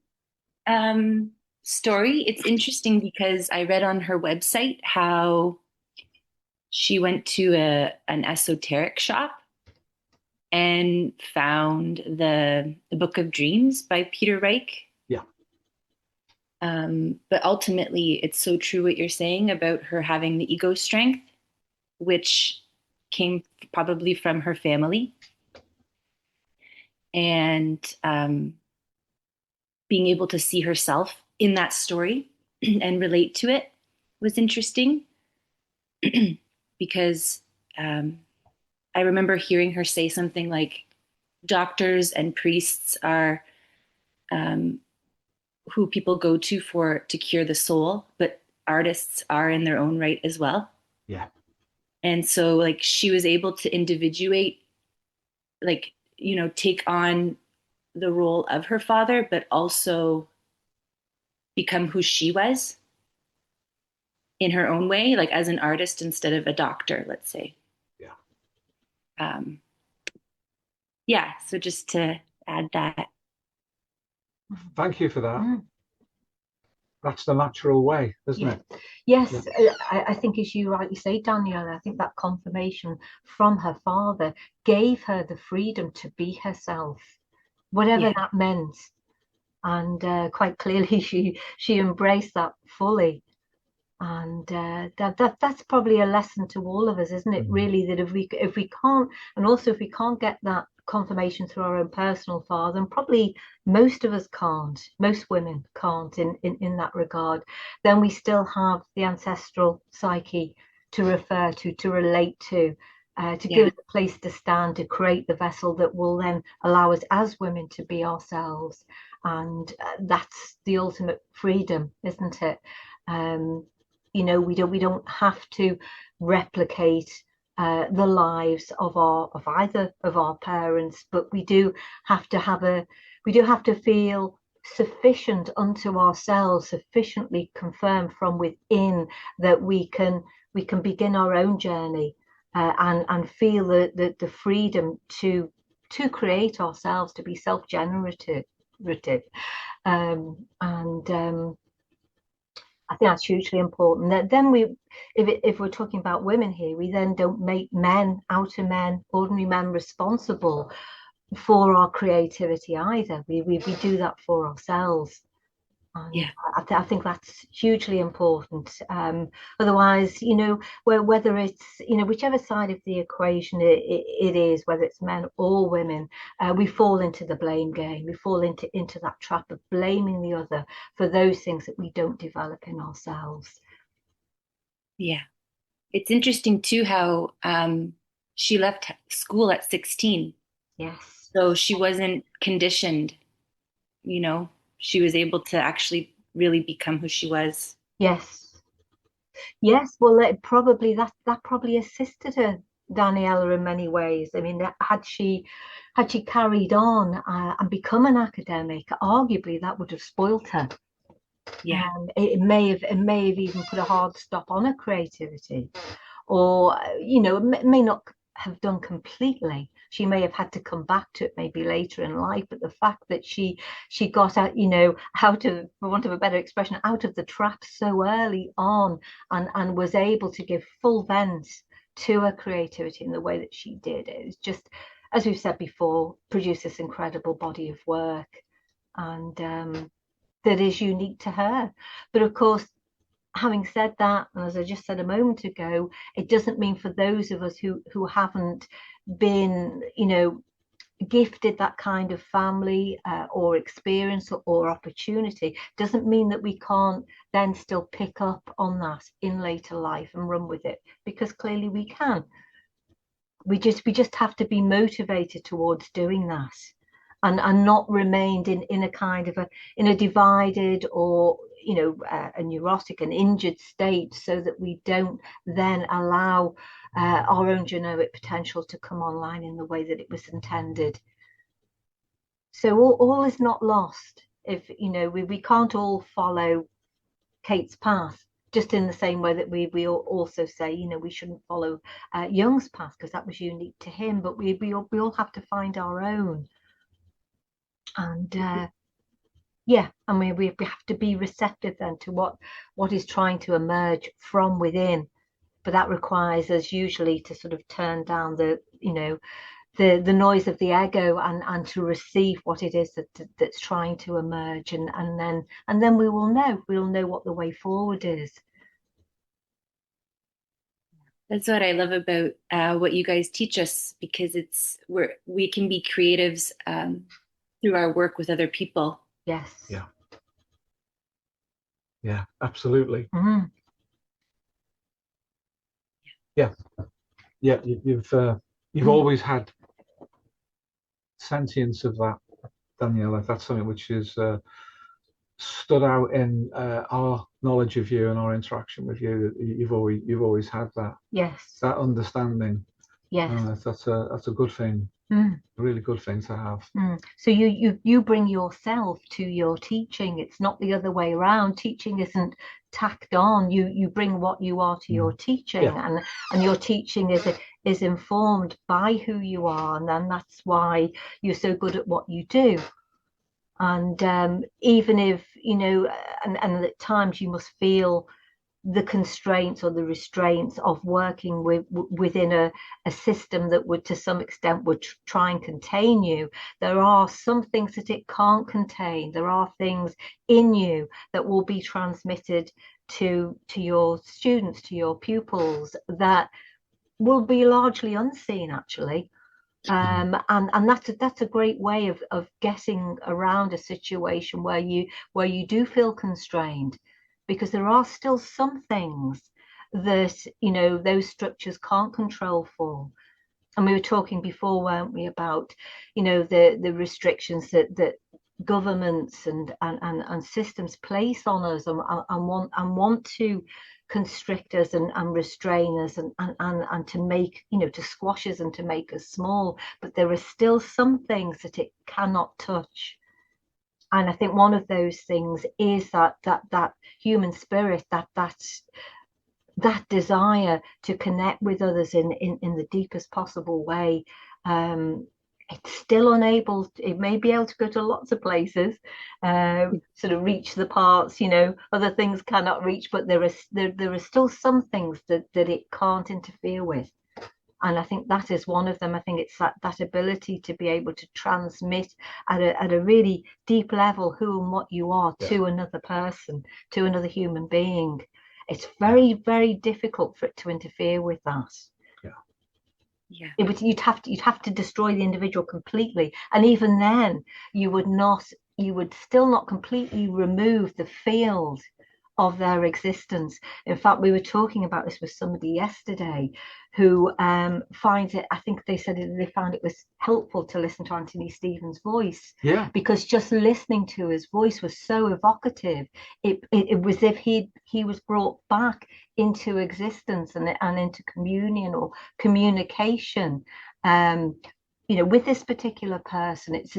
story, it's interesting because I read on her website how she went to an esoteric shop and found the Book of Dreams by Peter Reich. Yeah. But ultimately, it's so true what you're saying about her having the ego strength, which came probably from her family. And being able to see herself in that story and relate to it was interesting because I remember hearing her say something like, doctors and priests are who people go to cure the soul, but artists are in their own right as well. Yeah. And so like she was able to individuate, like, you know, take on the role of her father, but also become who she was in her own way, like as an artist instead of a doctor, let's say. Yeah. Yeah. So just to add that. Thank you for that. That's the natural way, isn't it? Yes, I think as you rightly say, Danielle, I think that confirmation from her father gave her the freedom to be herself, whatever that meant. And quite clearly she embraced that fully. And that's probably a lesson to all of us, isn't it? Really, that if we can't, and also if we can't get that confirmation through our own personal father, and probably most of us can't, most women can't in that regard, then we still have the ancestral psyche to refer to relate to give us a place to stand, to create the vessel that will then allow us as women to be ourselves. And that's the ultimate freedom, isn't it? You know, we don't have to replicate the lives of either of our parents, but we do have to feel sufficient unto ourselves, sufficiently confirmed from within that we can begin our own journey and feel the freedom to create ourselves, to be self-generative. I think that's hugely important. Then if we're talking about women here, we then don't make outer men, ordinary men, responsible for our creativity either. We do that for ourselves. And Yeah. I think that's hugely important. Otherwise, whether it's, whichever side of the equation it is, whether it's men or women, we fall into the blame game. We fall into that trap of blaming the other for those things that we don't develop in ourselves. Yeah. It's interesting too how she left school at 16. Yes. So she wasn't conditioned, she was able to actually really become who she was. Yes. Well, that probably assisted her, Daniela, in many ways. I mean, had she carried on and become an academic, arguably that would have spoilt her. Yeah. It may have even put a hard stop on her creativity, or it may not have done completely. She may have had to come back to it maybe later in life, but the fact that she got out, out of, for want of a better expression, out of the trap so early on, and was able to give full vent to her creativity in the way that she did, it was just, as we've said before, produced this incredible body of work, and that is unique to her. But of course, having said that, and as I just said a moment ago, it doesn't mean for those of us who haven't been, gifted that kind of family or experience or opportunity, doesn't mean that we can't then still pick up on that in later life and run with it, because clearly we can. We just have to be motivated towards doing that, and not remained in a kind of a divided or a neurotic and injured state, so that we don't then allow our own genomic potential to come online in the way that it was intended. So all is not lost. If we can't all follow Kate's path, just in the same way that we also say we shouldn't follow Jung's path, because that was unique to him, but we all have to find our own. And and we have to be receptive then to what is trying to emerge from within. But that requires us usually to sort of turn down the noise of the ego, and to receive what it is that's trying to emerge, and then we'll know what the way forward is. That's what I love about what you guys teach us, because we can be creatives through our work with other people. Yes. Yeah, absolutely. Mm-hmm. Yeah, you've always had sentience of that, Daniela. That's something which is stood out in our knowledge of you and our interaction with you. You've always had that. Yes. That understanding. Yes. That's a good thing. Mm. A really good thing to have. So you bring yourself to your teaching. It's not the other way around. Teaching isn't tacked on. You bring what you are to your teaching, and your teaching is informed by who you are, and then that's why you're so good at what you do. And even if and at times you must feel the constraints or the restraints of working within a system that would, to some extent, would try and contain you. There are some things that it can't contain. There are things in you that will be transmitted to your students, to your pupils, that will be largely unseen, actually. And that's a great way of getting around a situation where you do feel constrained, because there are still some things that those structures can't control for. And we were talking before, weren't we, about the restrictions that governments and systems place on us, and want to constrict us and restrain us, and to make to squash us and to make us small. But there are still some things that it cannot touch. And I think one of those things is that human spirit, that that desire to connect with others in the deepest possible way, it's still unable. It may be able to go to lots of places, sort of reach the parts, you know, other things cannot reach, but there are still some things that it can't interfere with. And I think that is one of them. I think it's that ability to be able to transmit at a really deep level who and what you are to another person, to another human being. It's very, very difficult for it to interfere with that. Yeah. You'd have to destroy the individual completely, and even then, you would still not completely remove the field of their existence. In fact, we were talking about this with somebody yesterday who finds it, I think they said they found it was helpful to listen to Anthony Stevens' voice, because just listening to his voice was so evocative. It was as if he was brought back into existence and into communion or communication, you know, with this particular person. It's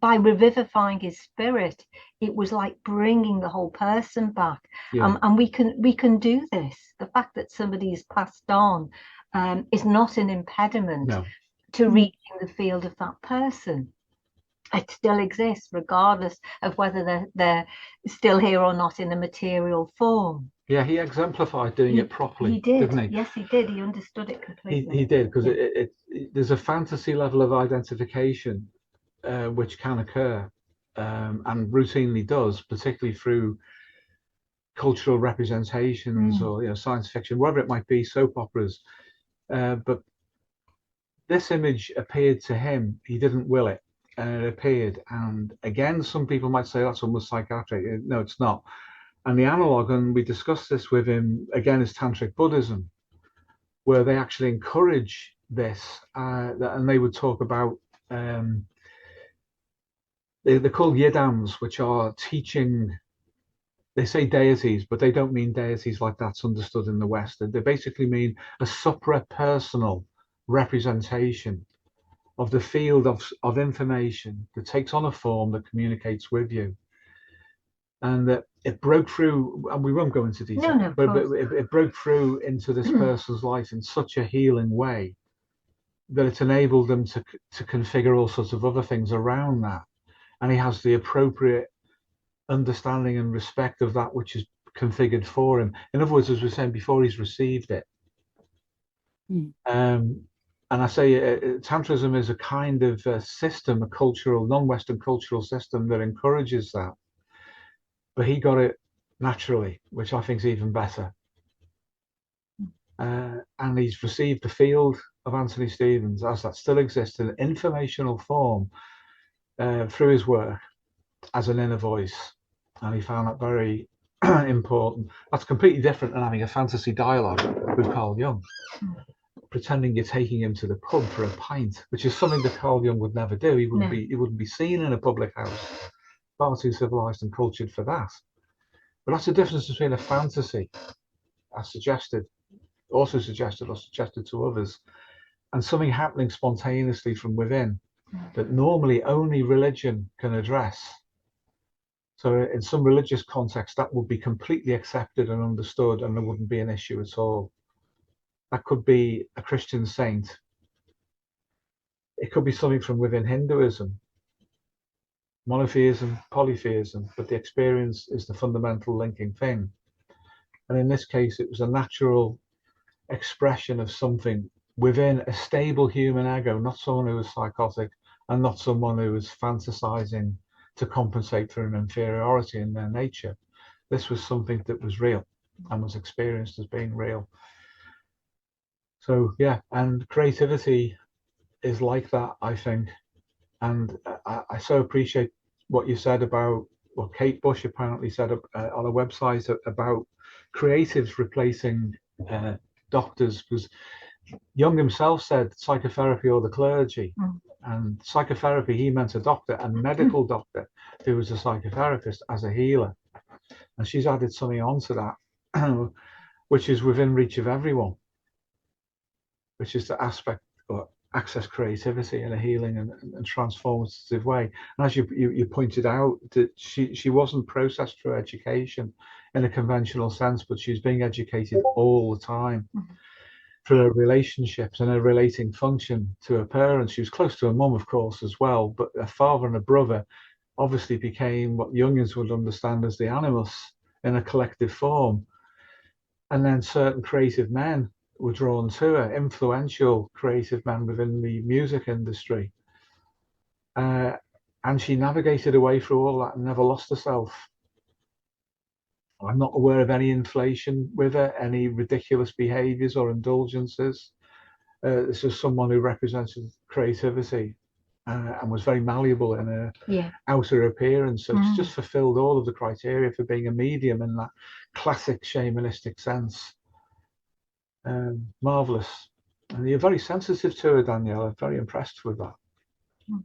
by revivifying his spirit, it was like bringing the whole person back. And we can do this. The fact that somebody is passed on is not an impediment to reaching the field of that person. It still exists regardless of whether they're still here or not in a material form. Yeah, he exemplified doing it properly. He did. Didn't he? Yes, he did. He understood it completely. He did, because there's a fantasy level of identification which can occur, and routinely does, particularly through cultural representations or, you know, science fiction, whatever it might be, soap operas. But this image appeared to him. He didn't will it, and it appeared. And again, some people might say that's almost psychiatric. No, it's not. And the analog, and we discussed this with him again, is Tantric Buddhism, where they actually encourage this, and they would talk about, they're called yidams, which are teaching. They say deities, but they don't mean deities like that's understood in the West. They basically mean a supra-personal representation of the field of information that takes on a form that communicates with you. And that it broke through, and we won't go into detail, but it broke through into this person's life in such a healing way that it enabled them to configure all sorts of other things around that. And he has the appropriate understanding and respect of that which is configured for him. In other words, as we were saying before, he's received it. And I say Tantrism is a kind of system, a cultural, non-Western cultural system that encourages that. But he got it naturally, which I think is even better. And he's received the field of Anthony Stevens, as that still exists in an informational form, through his work as an inner voice. And he found that very important. That's completely different than having a fantasy dialogue with Carl Jung, pretending you're taking him to the pub for a pint, which is something that Carl Jung would never do. He wouldn't be seen in a public house. Far too civilized and cultured for that. But that's the difference between a fantasy, as suggested or suggested to others, and something happening spontaneously from within that normally only religion can address. So in some religious context, that would be completely accepted and understood, and there wouldn't be an issue at all. That could be a Christian saint. It could be something from within Hinduism, monotheism, polytheism, but the experience is the fundamental linking thing. And in this case, it was a natural expression of something within a stable human ego, not someone who was psychotic and not someone who was fantasizing to compensate for an inferiority in their nature. This was something that was real and was experienced as being real. So yeah, and creativity is like that, I think. And I so appreciate what you said about what Kate Bush apparently said on a website about creatives replacing doctors, because Jung himself said psychotherapy or the clergy. And psychotherapy, he meant a doctor, a medical doctor who was a psychotherapist as a healer. And she's added something onto that, which is within reach of everyone, which is the aspect or access creativity in a healing and transformative way. And as you pointed out, that she wasn't processed through education in a conventional sense, but she's being educated all the time through her relationships and her relating function to her parents. She was close to her mum, of course, as well, but her father and her brother obviously became what Jungians would understand as the animus in a collective form. And then certain creative men were drawn to her, influential creative men within the music industry. And she navigated her way through all that and never lost herself. I'm not aware of any inflation with her, any ridiculous behaviors or indulgences. This is someone who represented creativity and was very malleable in her outer appearance. So it's just fulfilled all of the criteria for being a medium in that classic shamanistic sense. Marvelous. And you're very sensitive to her, Danielle. I'm very impressed with that.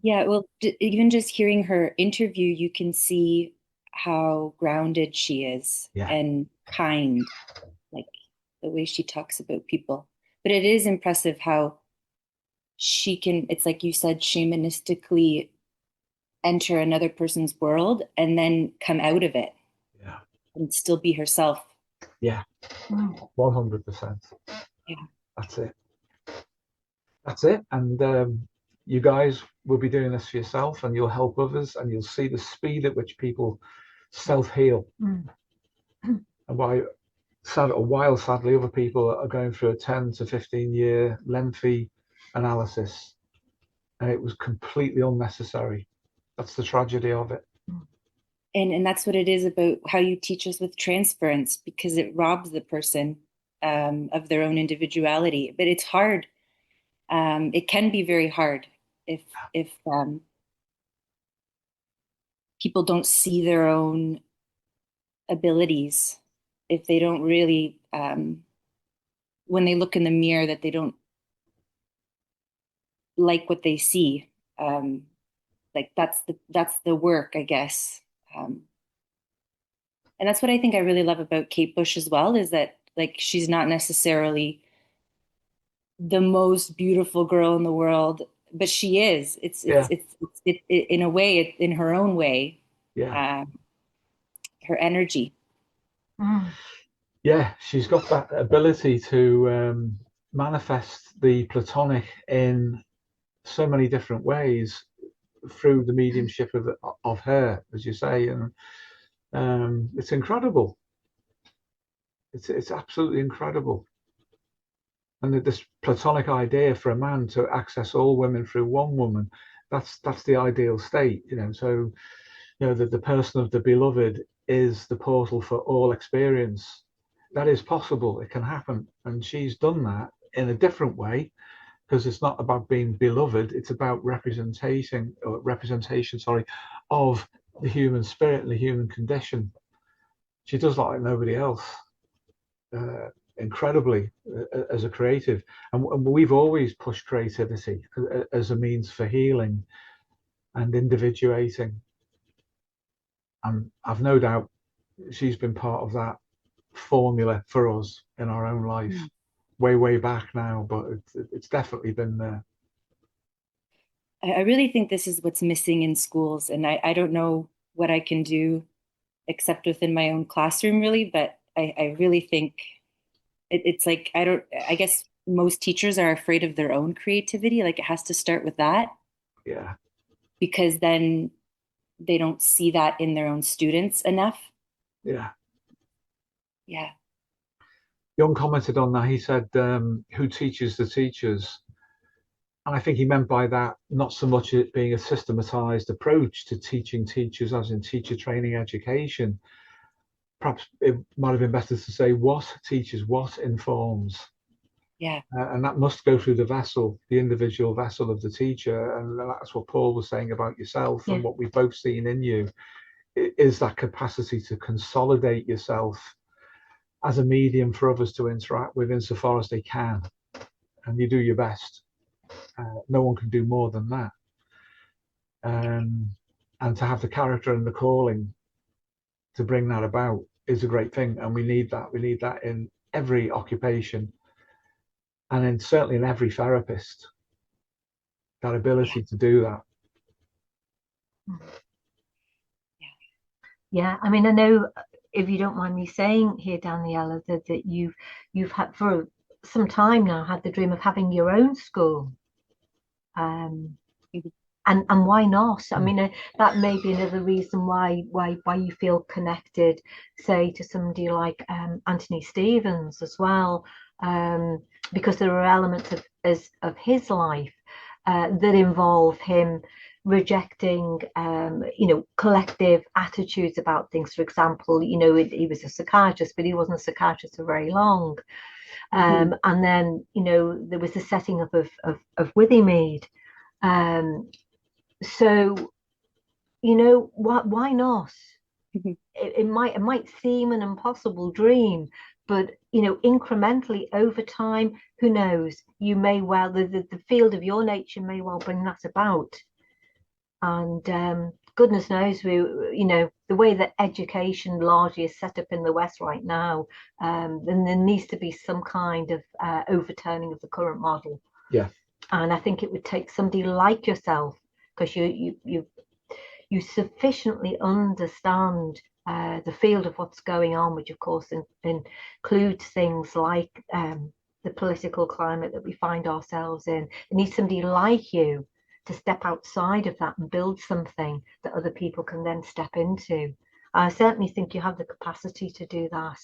Yeah, well, even just hearing her interview, you can see how grounded she is and kind, like the way she talks about people. But it is impressive how she can, it's like you said, shamanistically enter another person's world and then come out of it and still be herself. Yeah, 100%. Yeah, that's it. And you guys will be doing this for yourself, and you'll help others, and you'll see the speed at which people self-heal. And while sadly other people are going through a 10 to 15 year lengthy analysis, and it was completely unnecessary. That's the tragedy of it. and that's what it is about how you teach us with transference, because it robs the person of their own individuality. But it's hard. It can be very hard if people don't see their own abilities, if they don't really, when they look in the mirror, that they don't like what they see. Like that's the work, I guess. And that's what I think I really love about Kate Bush as well, is that like she's not necessarily the most beautiful girl in the world, but she is. It's in a way, in her own way. Yeah. Her energy. Yeah, she's got that ability to manifest the platonic in so many different ways through the mediumship of her, as you say, and it's incredible. It's absolutely incredible. And this platonic idea for a man to access all women through one woman, that's the ideal state, you know. So, you know, that the person of the beloved is the portal for all experience. That is possible. It can happen, and she's done that in a different way, because it's not about being beloved. It's about representation, of the human spirit and the human condition. She does that like nobody else. Incredibly, as a creative, and we've always pushed creativity as a means for healing and individuating, and I've no doubt she's been part of that formula for us in our own life way back now, but it's definitely been there. I really think this is what's missing in schools, and I don't know what I can do except within my own classroom, really, but I really think it's like, I guess most teachers are afraid of their own creativity. Like it has to start with that. Yeah. Because then they don't see that in their own students enough. Yeah. Yeah. Jung commented on that. He said, who teaches the teachers? And I think he meant by that not so much it being a systematized approach to teaching teachers, as in teacher training education. Perhaps it might have been better to say what teaches, what informs. Yeah. And that must go through the vessel, the individual vessel of the teacher. And that's what Paul was saying about yourself, and what we've both seen in you is that capacity to consolidate yourself as a medium for others to interact with insofar as they can. And you do your best. No one can do more than that. And to have the character and the calling to bring that about is a great thing. And we need that. We need that in every occupation, and certainly in every therapist, that ability to do that. Yeah, I mean, I know if you don't mind me saying here, Daniela, that you've had for some time now had the dream of having your own school. And why not? I mean, that may be another reason why you feel connected, say, to somebody like Anthony Stevens as well, because there are elements of his life that involve him rejecting, collective attitudes about things. For example, he was a psychiatrist, but he wasn't a psychiatrist for very long. And then, there was the setting up of Withymead. So, why not? It might seem an impossible dream, but incrementally over time, who knows? You may well, the field of your nature may well bring that about. And goodness knows, the way that education largely is set up in the West right now, then there needs to be some kind of overturning of the current model. Yeah. And I think it would take somebody like yourself, because you sufficiently understand the field of what's going on, which of course includes things like the political climate that we find ourselves in. It needs somebody like you to step outside of that and build something that other people can then step into. I certainly think you have the capacity to do that.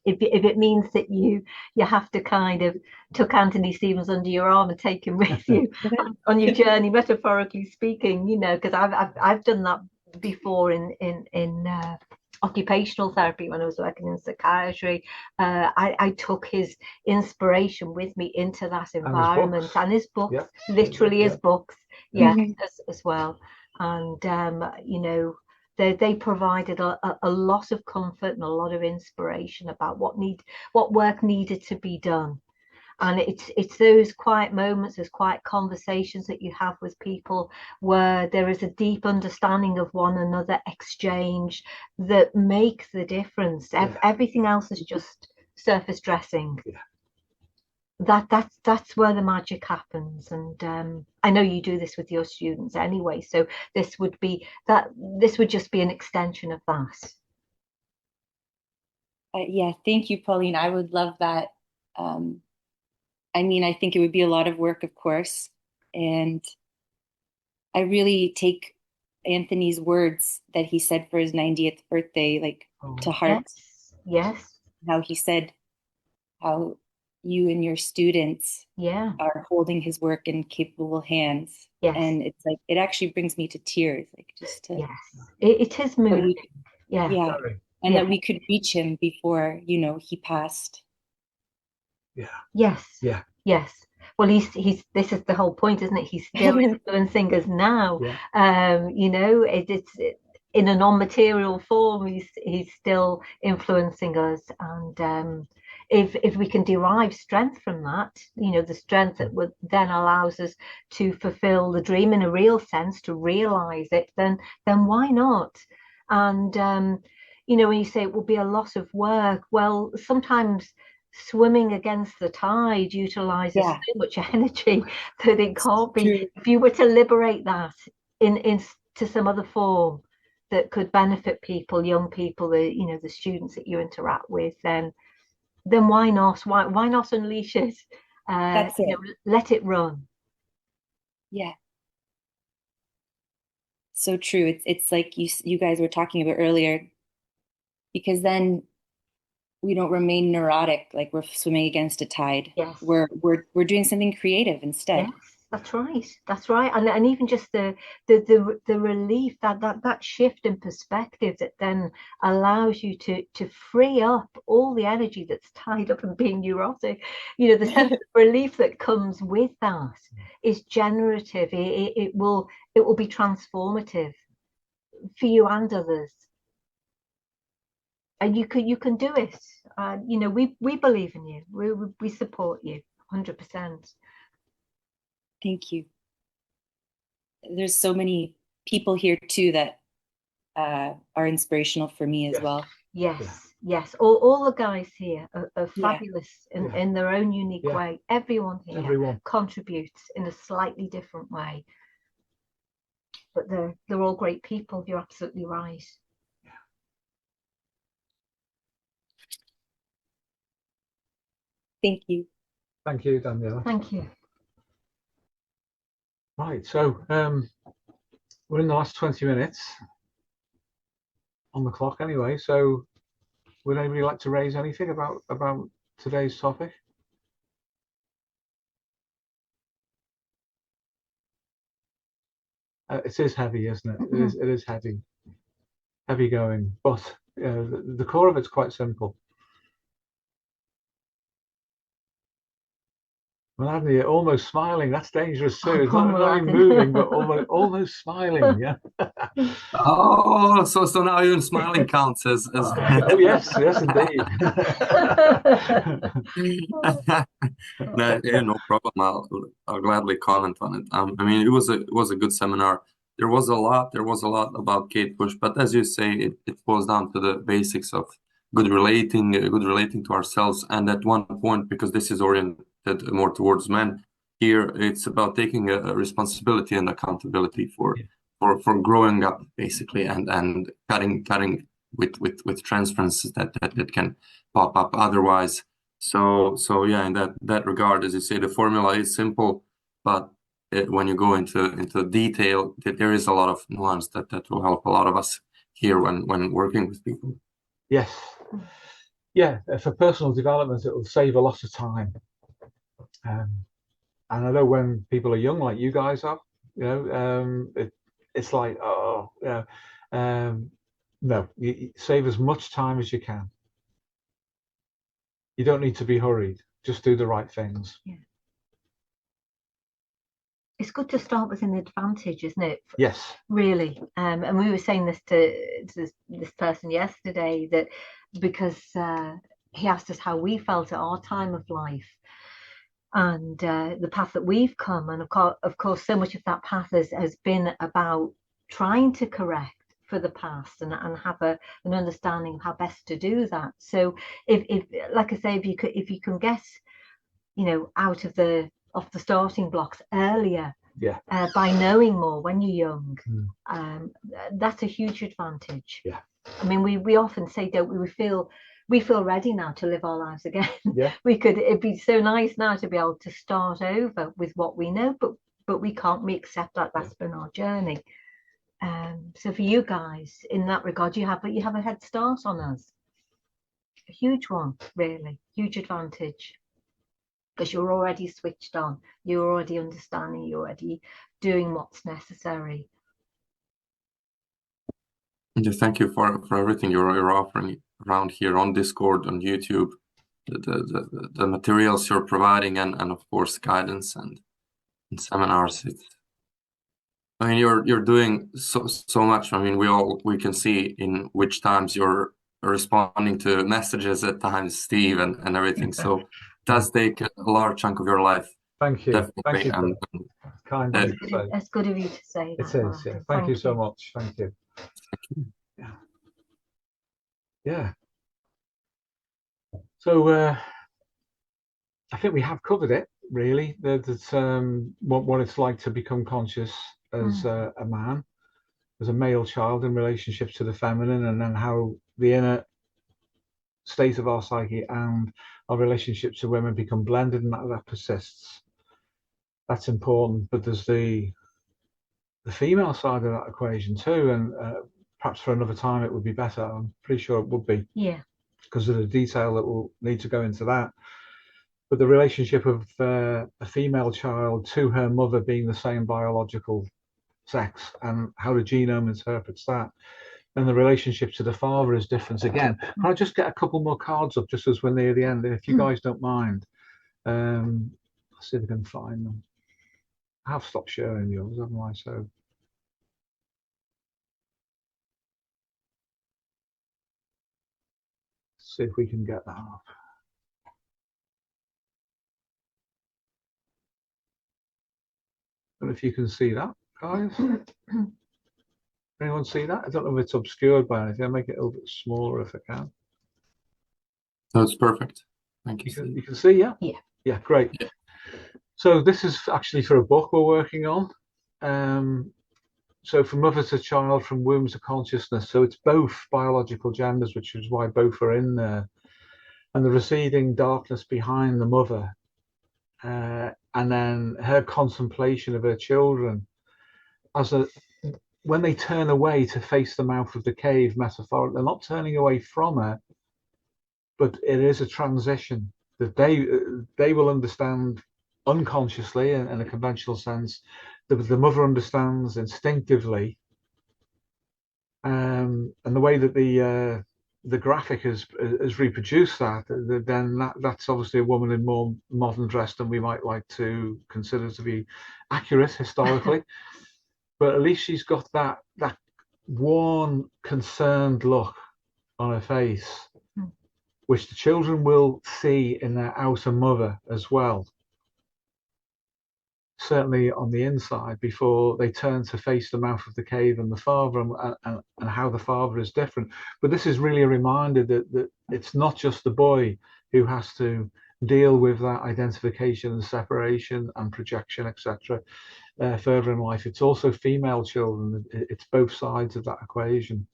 If it means that you have to kind of tuck Anthony Stevens under your arm and take him with you on your journey, metaphorically speaking, because I've done that before in occupational therapy when I was working in psychiatry. I took his inspiration with me into that environment, and his books, literally his books, as well. And they provided a lot of comfort and a lot of inspiration about what work needed to be done. And it's those quiet moments, those quiet conversations that you have with people where there is a deep understanding of one another, exchange, that make the difference. Everything else is just surface dressing. That's where the magic happens. And I know you do this with your students anyway, so this would just be an extension of that. Thank you, Pauline. I would love that. I think it would be a lot of work, of course, and I really take Anthony's words that he said for his 90th birthday to heart. Yes. How he said how you and your students are holding his work in capable hands. And it's it actually brings me to tears, it is moving. And that we could reach him before he passed. Yes. Well, he's this is the whole point, isn't it? He's still influencing us now. It's in a non-material form. He's still influencing us, and if we can derive strength from that, the strength that would then allows us to fulfill the dream in a real sense, to realize it, then why not? And when you say it will be a lot of work, well, sometimes swimming against the tide utilizes so much energy that it can't be. If you were to liberate that into some other form that could benefit people, young people, the students that you interact with, then why not? Why not unleash it? That's it. Let it run. So true. It's like you guys were talking about earlier, because then we don't remain neurotic, like we're swimming against a tide. We're doing something creative instead. That's right. And even just the relief, that shift in perspective that then allows you to free up all the energy that's tied up in being neurotic. The sense of relief that comes with that is generative. It will be transformative for you and others. And you can do it. We believe in you. We support you 100%. Thank you. There's so many people here too that are inspirational for me as well. Yes. All the guys here are fabulous in their own unique way. Everyone here contributes in a slightly different way. but they're all great people. You're absolutely right. Thank you. Thank you, Daniela. Thank you. Right, so we're in the last 20 minutes on the clock anyway, so would anybody like to raise anything about today's topic? It is heavy, isn't it? It is heavy going, but the core of it's quite simple. Melania, almost smiling. That's dangerous too. It's not only moving, but almost smiling. Yeah. Oh, so now even smiling counts as. Oh yes, indeed. No, yeah, no problem. I'll gladly comment on it. I mean, it was a good seminar. There was a lot about Kate Bush, but as you say, it boils down to the basics of good relating to ourselves. And at one point, because this is oriented more towards men, here it's about taking a responsibility and accountability for growing up, basically, and cutting with transferences that can pop up otherwise. So yeah, in that regard, as you say, the formula is simple, but when you go into detail, there is a lot of nuance that will help a lot of us here when working with people. Yes. Yeah, for personal development, it will save a lot of time. And I know when people are young, like you guys are, it's like, oh, yeah. No, you save as much time as you can. You don't need to be hurried. Just do the right things. Yeah. It's good to start with an advantage, isn't it? Yes. Really. And we were saying this to this person yesterday, that because he asked us how we felt at our time of life and the path that we've come. And of course, so much of that path has been about trying to correct for the past and have an understanding of how best to do that. So if like I say, if you can get, out of the starting blocks earlier, yeah, by knowing more when you're young, that's a huge advantage. Yeah. I mean, we often say, don't we feel ready now to live our lives again. Yeah. It'd be so nice now to be able to start over with what we know, but we can't. We accept that that's been our journey. So for you guys, in that regard, you have a head start on us. A huge one, really, huge advantage. Because you're already switched on, you're already understanding, you're already doing what's necessary. And just thank you for everything you're offering around here on Discord, on YouTube, the materials you're providing, and of course guidance and seminars. I mean, you're doing so much. I mean, we can see in which times you're responding to messages at times, Steve, and everything. So it does take a large chunk of your life. Thank you. Definitely. Thank you. Kind of That's good of you to say. It is. Yeah. Thank you so much. Thank you. Yeah. Yeah. So I think we have covered it really. That's what it's like to become conscious as a man, as a male child in relationship to the feminine, and then how the inner state of our psyche and our relationship to women become blended, and that persists. That's important. But there's the female side of that equation too, and perhaps for another time it would be better. I'm pretty sure it would be. Yeah. Because of the detail that will need to go into that. But the relationship of a female child to her mother being the same biological sex, and how the genome interprets that, and the relationship to the father is different again. Can I just get a couple more cards up just as we're near the end, if you guys don't mind? Let's see if I can find them. I have stopped sharing yours, haven't I? So let's see if we can get that up. I don't know if you can see that, guys. Anyone see that? I don't know if it's obscured by anything. I'll make it a little bit smaller if I can. That's perfect. Thank you. You can see, yeah? Yeah. Yeah, great. Yeah. So this is actually for a book we're working on. So from mother to child, from womb to consciousness. So it's both biological genders, which is why both are in there. And the receding darkness behind the mother, and then her contemplation of her children when they turn away to face the mouth of the cave, metaphorically, they're not turning away from her, but it is a transition that they will understand unconsciously in a conventional sense. The mother understands instinctively, and the way that the graphic has reproduced that, then that's obviously a woman in more modern dress than we might like to consider to be accurate historically. But at least she's got that worn, concerned look on her face, which the children will see in their outer mother as well. Certainly on the inside, before they turn to face the mouth of the cave and the father, and how the father is different. But this is really a reminder that it's not just the boy who has to deal with that identification and separation and projection, etc. Further in life. It's also female children. It's both sides of that equation.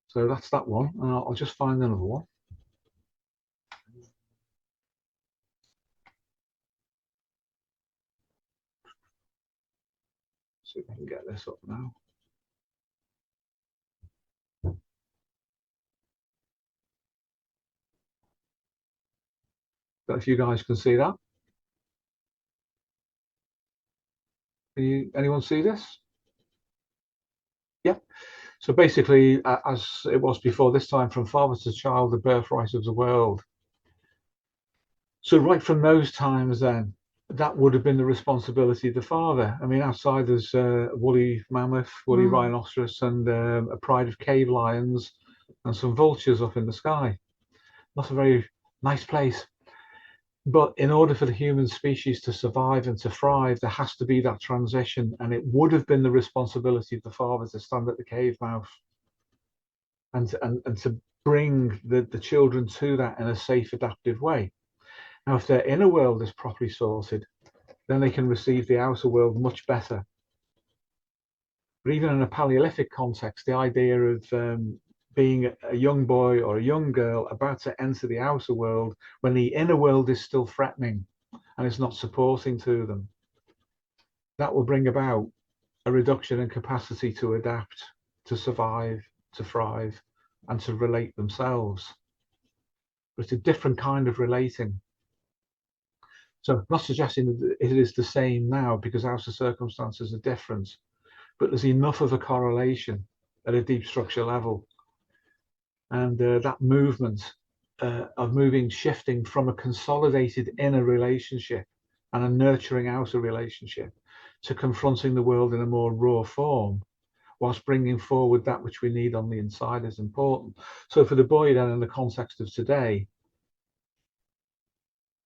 So that's that one, and I'll just find another one. See if I can get this up now. But if you guys can see that. Anyone see this? Yeah. So basically, as it was before, this time from father to child, the birthright of the world. So right from those times then, that would have been the responsibility of the father. I mean, outside there's a woolly mammoth, woolly rhinoceros, and a pride of cave lions, and some vultures up in the sky. Not a very nice place. But in order for the human species to survive and to thrive, there has to be that transition. And it would have been the responsibility of the father to stand at the cave mouth and to bring the children to that in a safe, adaptive way. Now, if their inner world is properly sorted, then they can receive the outer world much better. But even in a Paleolithic context, the idea of being a young boy or a young girl about to enter the outer world when the inner world is still threatening and is not supporting to them, that will bring about a reduction in capacity to adapt, to survive, to thrive, and to relate themselves. But it's a different kind of relating. So I'm not suggesting that it is the same now, because outer circumstances are different, but there's enough of a correlation at a deep structure level. And that movement of shifting from a consolidated inner relationship and a nurturing outer relationship to confronting the world in a more raw form, whilst bringing forward that which we need on the inside, is important. So for the boy then, in the context of today,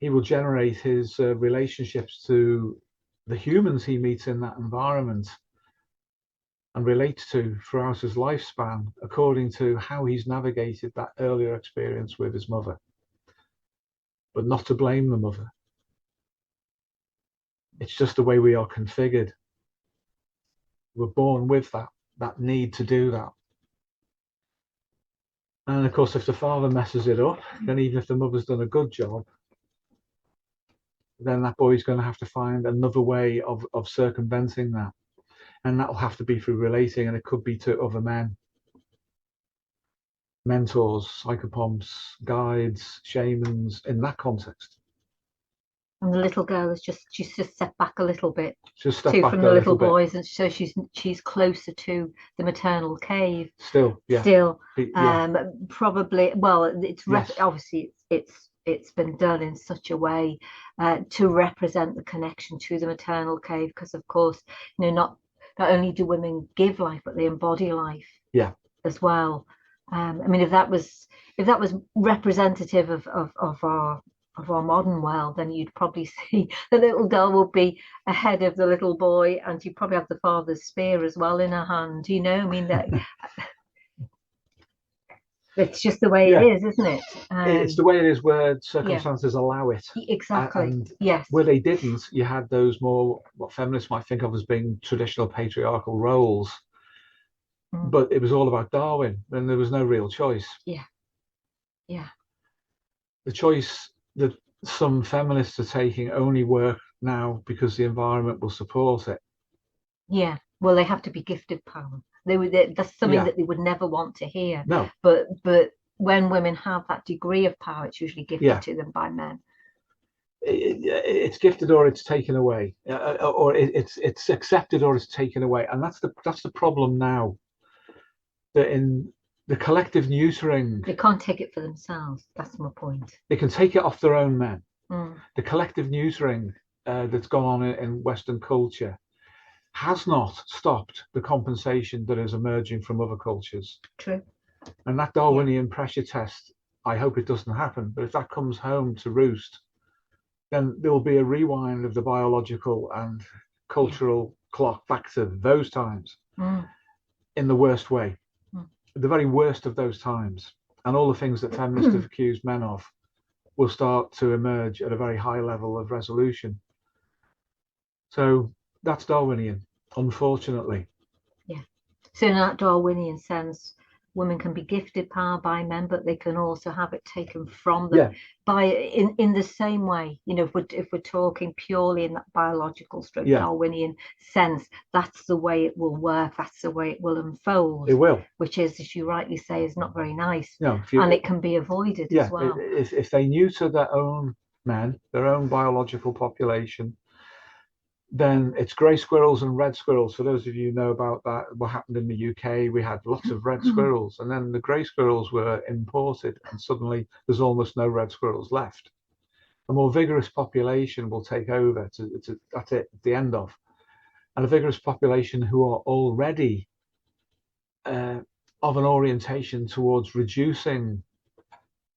he will generate his relationships to the humans he meets in that environment and relates to throughout his lifespan according to how he's navigated that earlier experience with his mother. But not to blame the mother. It's just the way we are configured. We're born with that need to do that. And of course, if the father messes it up, then even if the mother's done a good job, then that boy's going to have to find another way of circumventing that. And that will have to be through relating, and it could be to other men, mentors, psychopomps, guides, shamans, in that context. And the little girl is she's just stepped back a little bit Just step back from a the little bit. boys, and so she's closer to the maternal cave. Still, yeah. Probably. Well, it's Yes. obviously it's been done in such a way to represent the connection to the maternal cave, because of course, not only do women give life, but they embody life. Yeah. As well. I mean, if that was representative of our modern world, then you'd probably see the little girl will be ahead of the little boy, and you probably have the father's spear as well in her hand. I mean, that It's just the way Yeah. it is, isn't it? It's the way it is where circumstances allow it. Exactly. And Yes. where they didn't, you had those more, what feminists might think of as being traditional patriarchal roles. But it was all about Darwin, and there was no real choice. Yeah. Yeah. The choice that some feminists are taking only work now because the environment will support it. Yeah. Well, they have to be gifted power. That's something that they would never want to hear. No. But when women have that degree of power, it's usually gifted to them by men. It's gifted or it's taken away, or it's accepted or it's taken away, and that's the problem now. That in the collective neutering, they can't take it for themselves. That's my point. They can take it off their own men. The collective neutering that's gone on in Western culture has not stopped the compensation that is emerging from other cultures. True. And that Darwinian pressure test, I hope it doesn't happen, but if that comes home to roost, then there will be a rewind of the biological and cultural clock back to those times in the worst way. The very worst of those times, and all the things that feminists have accused men of will start to emerge at a very high level of resolution. So that's Darwinian, unfortunately. Yeah. So in that Darwinian sense, women can be gifted power by men, but they can also have it taken from them by in the same way. You know, if we're talking purely in that biological Darwinian sense, that's the way it will work. That's the way it will unfold. It will, which is, as you rightly say, is not very nice. No, and it can be avoided as well. If they neuter their own men, their own biological population, then it's grey squirrels and red squirrels. For those of you who know about that, what happened in the UK, we had lots of red squirrels, and then the grey squirrels were imported, and suddenly there's almost no red squirrels left. A more vigorous population will take over. That's it, the end of. And a vigorous population who are already of an orientation towards reducing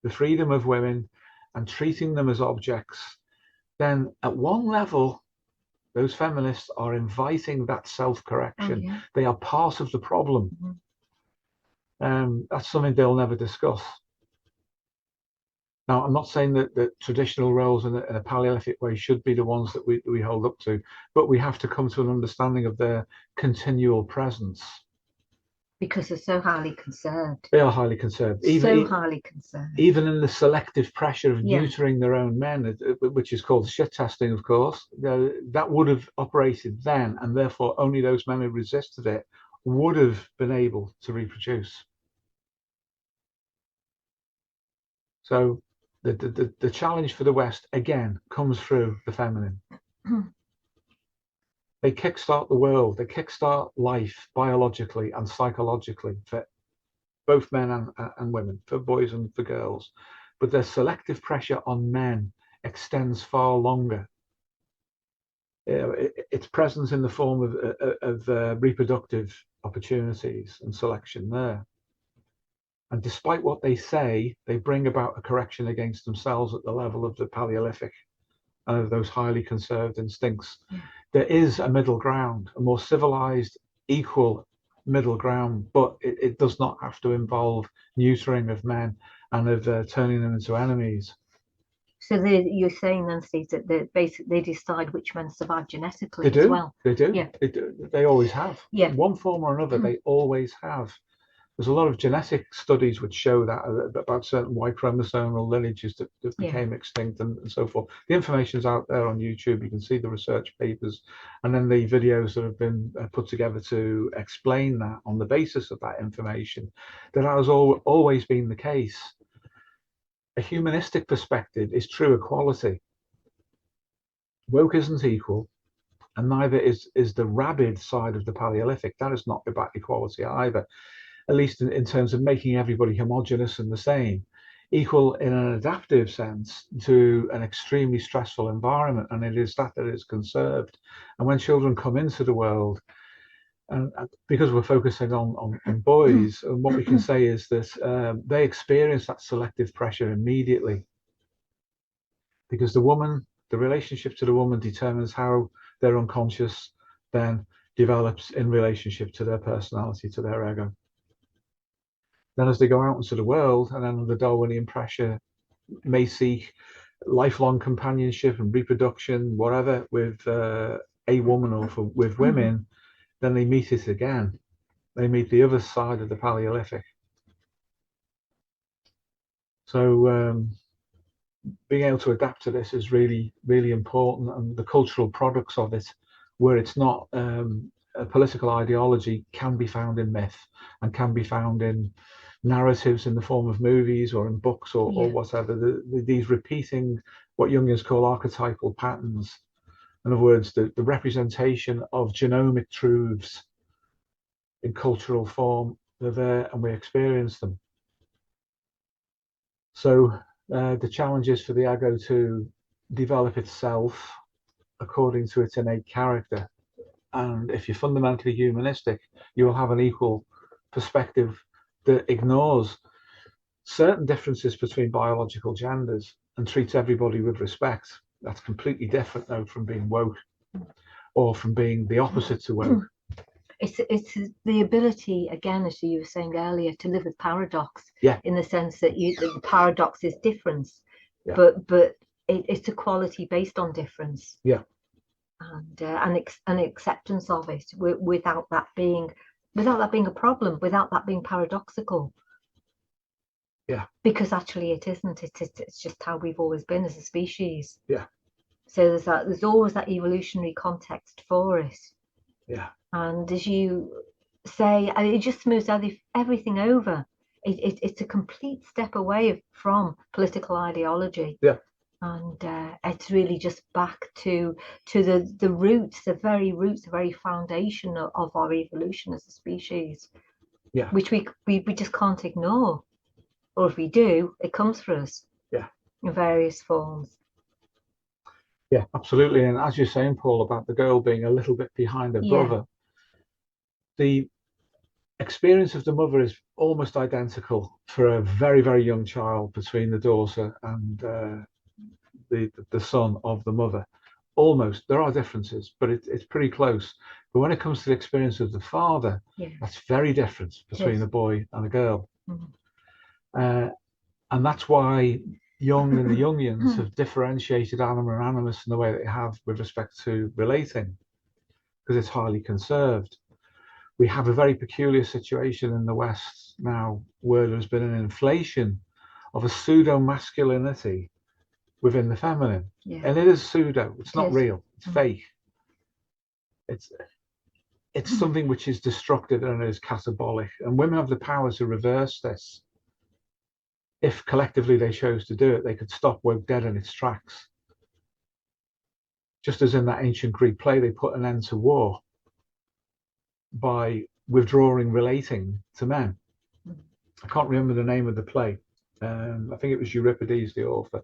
the freedom of women and treating them as objects, then at one level, those feminists are inviting that self-correction. They are part of the problem. That's something they'll never discuss. Now, I'm not saying that traditional roles in a Paleolithic way should be the ones that we hold up to, but we have to come to an understanding of their continual presence. Because they're so highly conserved. They are highly conserved. Highly conserved. Even in the selective pressure of neutering their own men, which is called shit testing, of course, that would have operated then, and therefore only those men who resisted it would have been able to reproduce. So the challenge for the West, again, comes through the feminine. They kickstart the world, they kickstart life biologically and psychologically for both men and women, for boys and for girls. But their selective pressure on men extends far longer. Its presence in the form of reproductive opportunities and selection there. And despite what they say, they bring about a correction against themselves at the level of the Paleolithic and of those highly conserved instincts. There is a middle ground, a more civilized, equal middle ground, but it does not have to involve neutering of men and of turning them into enemies. So you're saying then, Steve, that they decide which men survive genetically as well? They do. Yeah. They always have. Yeah. In one form or another, they always have. There's a lot of genetic studies which show that about certain Y chromosomal lineages that became extinct and so forth. The information's out there on YouTube. You can see the research papers and then the videos that have been put together to explain that on the basis of that information. That has always been the case. A humanistic perspective is true equality. Woke isn't equal, and neither is the rabid side of the Paleolithic. That is not about equality either. At least in terms of making everybody homogenous and the same, equal in an adaptive sense to an extremely stressful environment, and it is that is conserved. And when children come into the world, and because we're focusing on boys, and what we can say is that they experience that selective pressure immediately, because the relationship to the woman determines how their unconscious then develops in relationship to their personality, to their ego. Then as they go out into the world and then under Darwinian pressure may seek lifelong companionship and reproduction, whatever, with a woman or with women, then they meet it again. They meet the other side of the Paleolithic. So being able to adapt to this is really, really important, and the cultural products of it, where it's not a political ideology, can be found in myth and can be found in narratives in the form of movies or in books or whatever. These repeating what Jungians call archetypal patterns. In other words, the representation of genomic truths in cultural form, they're there and we experience them. So the challenge is for the ego to develop itself according to its innate character. And if you're fundamentally humanistic, you will have an equal perspective that ignores certain differences between biological genders and treats everybody with respect. That's completely different, though, from being woke or from being the opposite to woke. It's the ability, again, as you were saying earlier, to live with paradox. Yeah. In the sense that the paradox is difference, yeah. but it's a quality based on difference. Yeah. And an acceptance of it without that being a problem, without that being paradoxical. Yeah. Because actually it isn't. It's just how we've always been as a species. Yeah. So there's always that evolutionary context for it. Yeah. And as you say, it just smooths everything over. It's a complete step away from political ideology. Yeah. And it's really just back to the roots, the very foundation of our evolution as a species. Yeah. Which we just can't ignore. Or if we do, it comes for us. Yeah. In various forms. Yeah, absolutely. And as you're saying, Paul, about the girl being a little bit behind her brother, the experience of the mother is almost identical for a very, very young child between the daughter and the son of the mother. Almost. There are differences, but it's pretty close. But when it comes to the experience of the father, that's very different between a boy and a girl. And that's why Jung and the Jungians have differentiated Anima Animus in the way that they have with respect to relating, because it's highly conserved. We have a very peculiar situation in the West now where there's been an inflation of a pseudo-masculinity within the feminine. And it is pseudo, it's not real, it's fake. It's something which is destructive and is catabolic. And women have the power to reverse this. If collectively they chose to do it, they could stop woke dead in its tracks. Just as in that ancient Greek play, they put an end to war by withdrawing relating to men. I can't remember the name of the play. I think it was Euripides, the author.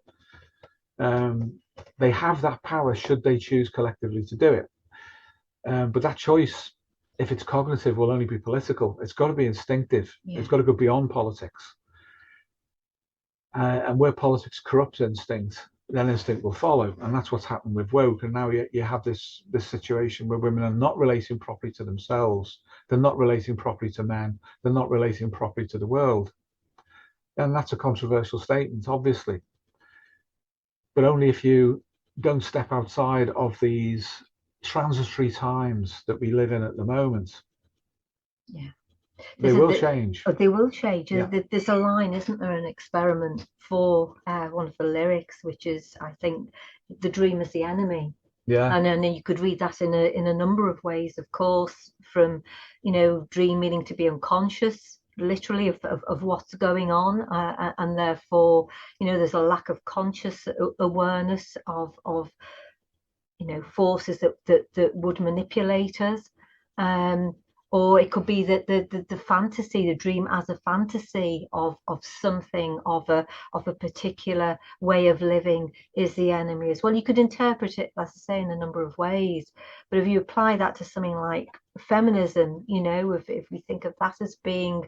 They have that power should they choose collectively to do it. But that choice, if it's cognitive, will only be political. It's got to be instinctive. It's got to go beyond politics. And where politics corrupts instinct, then instinct will follow. And that's what's happened with woke. And now you have this situation where women are not relating properly to themselves. They're not relating properly to men. They're not relating properly to the world. And that's a controversial statement, obviously. But only if you don't step outside of these transitory times that we live in at the moment. Yeah. They will change. They will change. There's a line, isn't there, an experiment for one of the lyrics, which is, I think, the dream is the enemy. Yeah. And then you could read that in a number of ways, of course, from, dream meaning to be unconscious, literally, of what's going on. And therefore, there's a lack of conscious awareness of forces that would manipulate us. Or it could be that the fantasy, the dream as a fantasy of something, of a particular way of living is the enemy as well. You could interpret it, as I say, in a number of ways. But if you apply that to something like feminism, if we think of that as being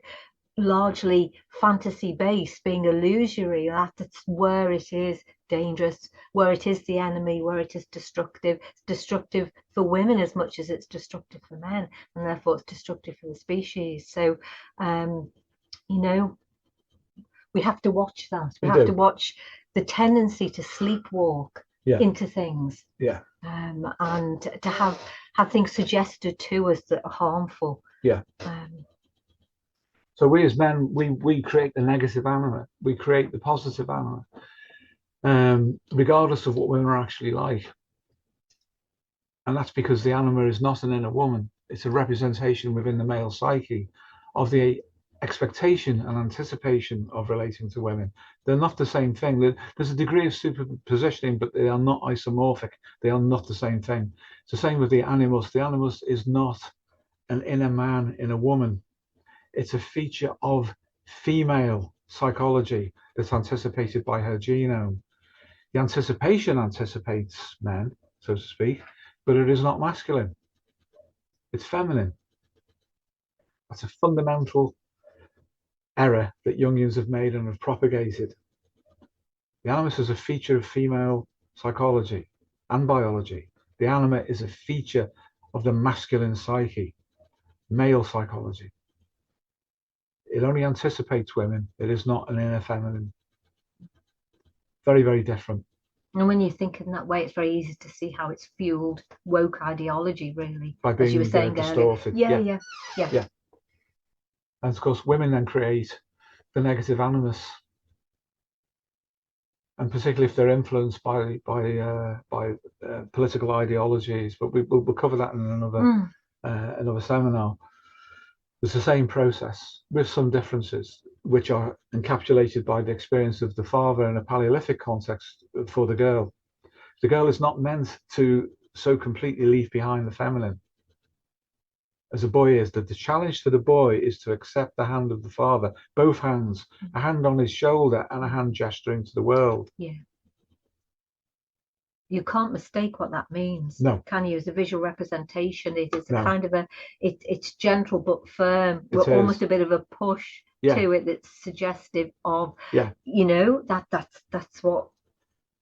largely fantasy based, being illusory, that's where it is dangerous, where it is the enemy, where it is destructive. It's destructive for women as much as it's destructive for men, and therefore it's destructive for the species. So you know, we have to watch that. We We have do. to watch the tendency to sleepwalk Yeah. into things, Yeah. and to have things suggested to us that are harmful. Yeah. So we as men, we create the negative anima, we create the positive anima, regardless of what women are actually like. And that's because the anima is not an inner woman. It's a representation within the male psyche of the expectation and anticipation of relating to women. They're not the same thing. There's a degree of superpositioning, but they are not isomorphic. They are not the same thing. It's the same with the animus. The animus is not an inner man in a woman. It's a feature of female psychology that's anticipated by her genome. The anticipation anticipates men, so to speak, but it is not masculine. It's feminine. That's a fundamental error that Jungians have made and have propagated. The animus is a feature of female psychology and biology. The anima is a feature of the masculine psyche, male psychology. It only anticipates women. It is not an inner feminine. Very, very different. And when you think in that way, it's very easy to see how it's fueled woke ideology, really, By being as you were saying distorted. earlier. Yeah. And of course, women then create the negative animus, and particularly if they're influenced by political ideologies. But we'll cover that in another seminar. It's the same process with some differences, which are encapsulated by the experience of the father in a Paleolithic context for the girl. The girl is not meant to so completely leave behind the feminine as a boy is. That the challenge for the boy is to accept the hand of the father, both hands, a hand on his shoulder and a hand gesturing to the world. Yeah. You can't mistake what that means. No. Can you? As a visual representation, it is a No. kind of it's gentle but firm. It With is. almost a bit of a push to it that's suggestive of, you know, that's what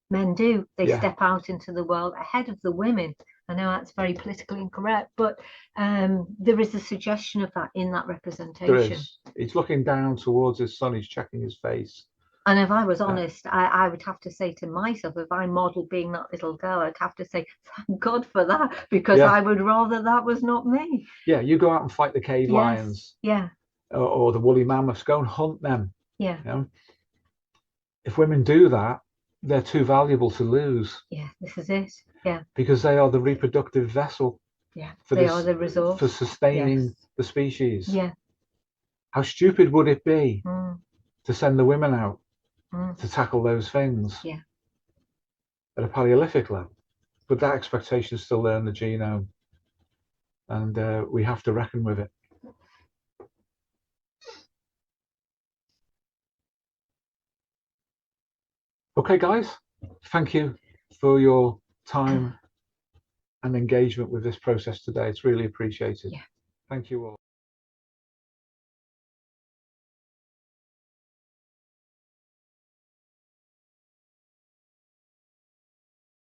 men do. They step out into the world ahead of the women. I know that's very politically incorrect, but there is a suggestion of that in that representation. There is. He's looking down towards his son. He's checking his face. And if I was honest, I would have to say to myself, if I modeled being that little girl, I'd have to say, thank God for that, because I would rather that was not me. Yeah, you go out and fight the cave lions. Yeah. Or the woolly mammoths. Go and hunt them. Yeah. You know? If women do that, they're too valuable to lose. Yeah, this is it. Yeah. Because they are the reproductive vessel. Yeah. They are the resource for sustaining the species. Yeah. How stupid would it be to send the women out to tackle those things at a Paleolithic level? But that expectation is still there in the genome, and we have to reckon with it. Okay, guys, thank you for your time and engagement with this process today. It's really appreciated. Yeah. Thank you all.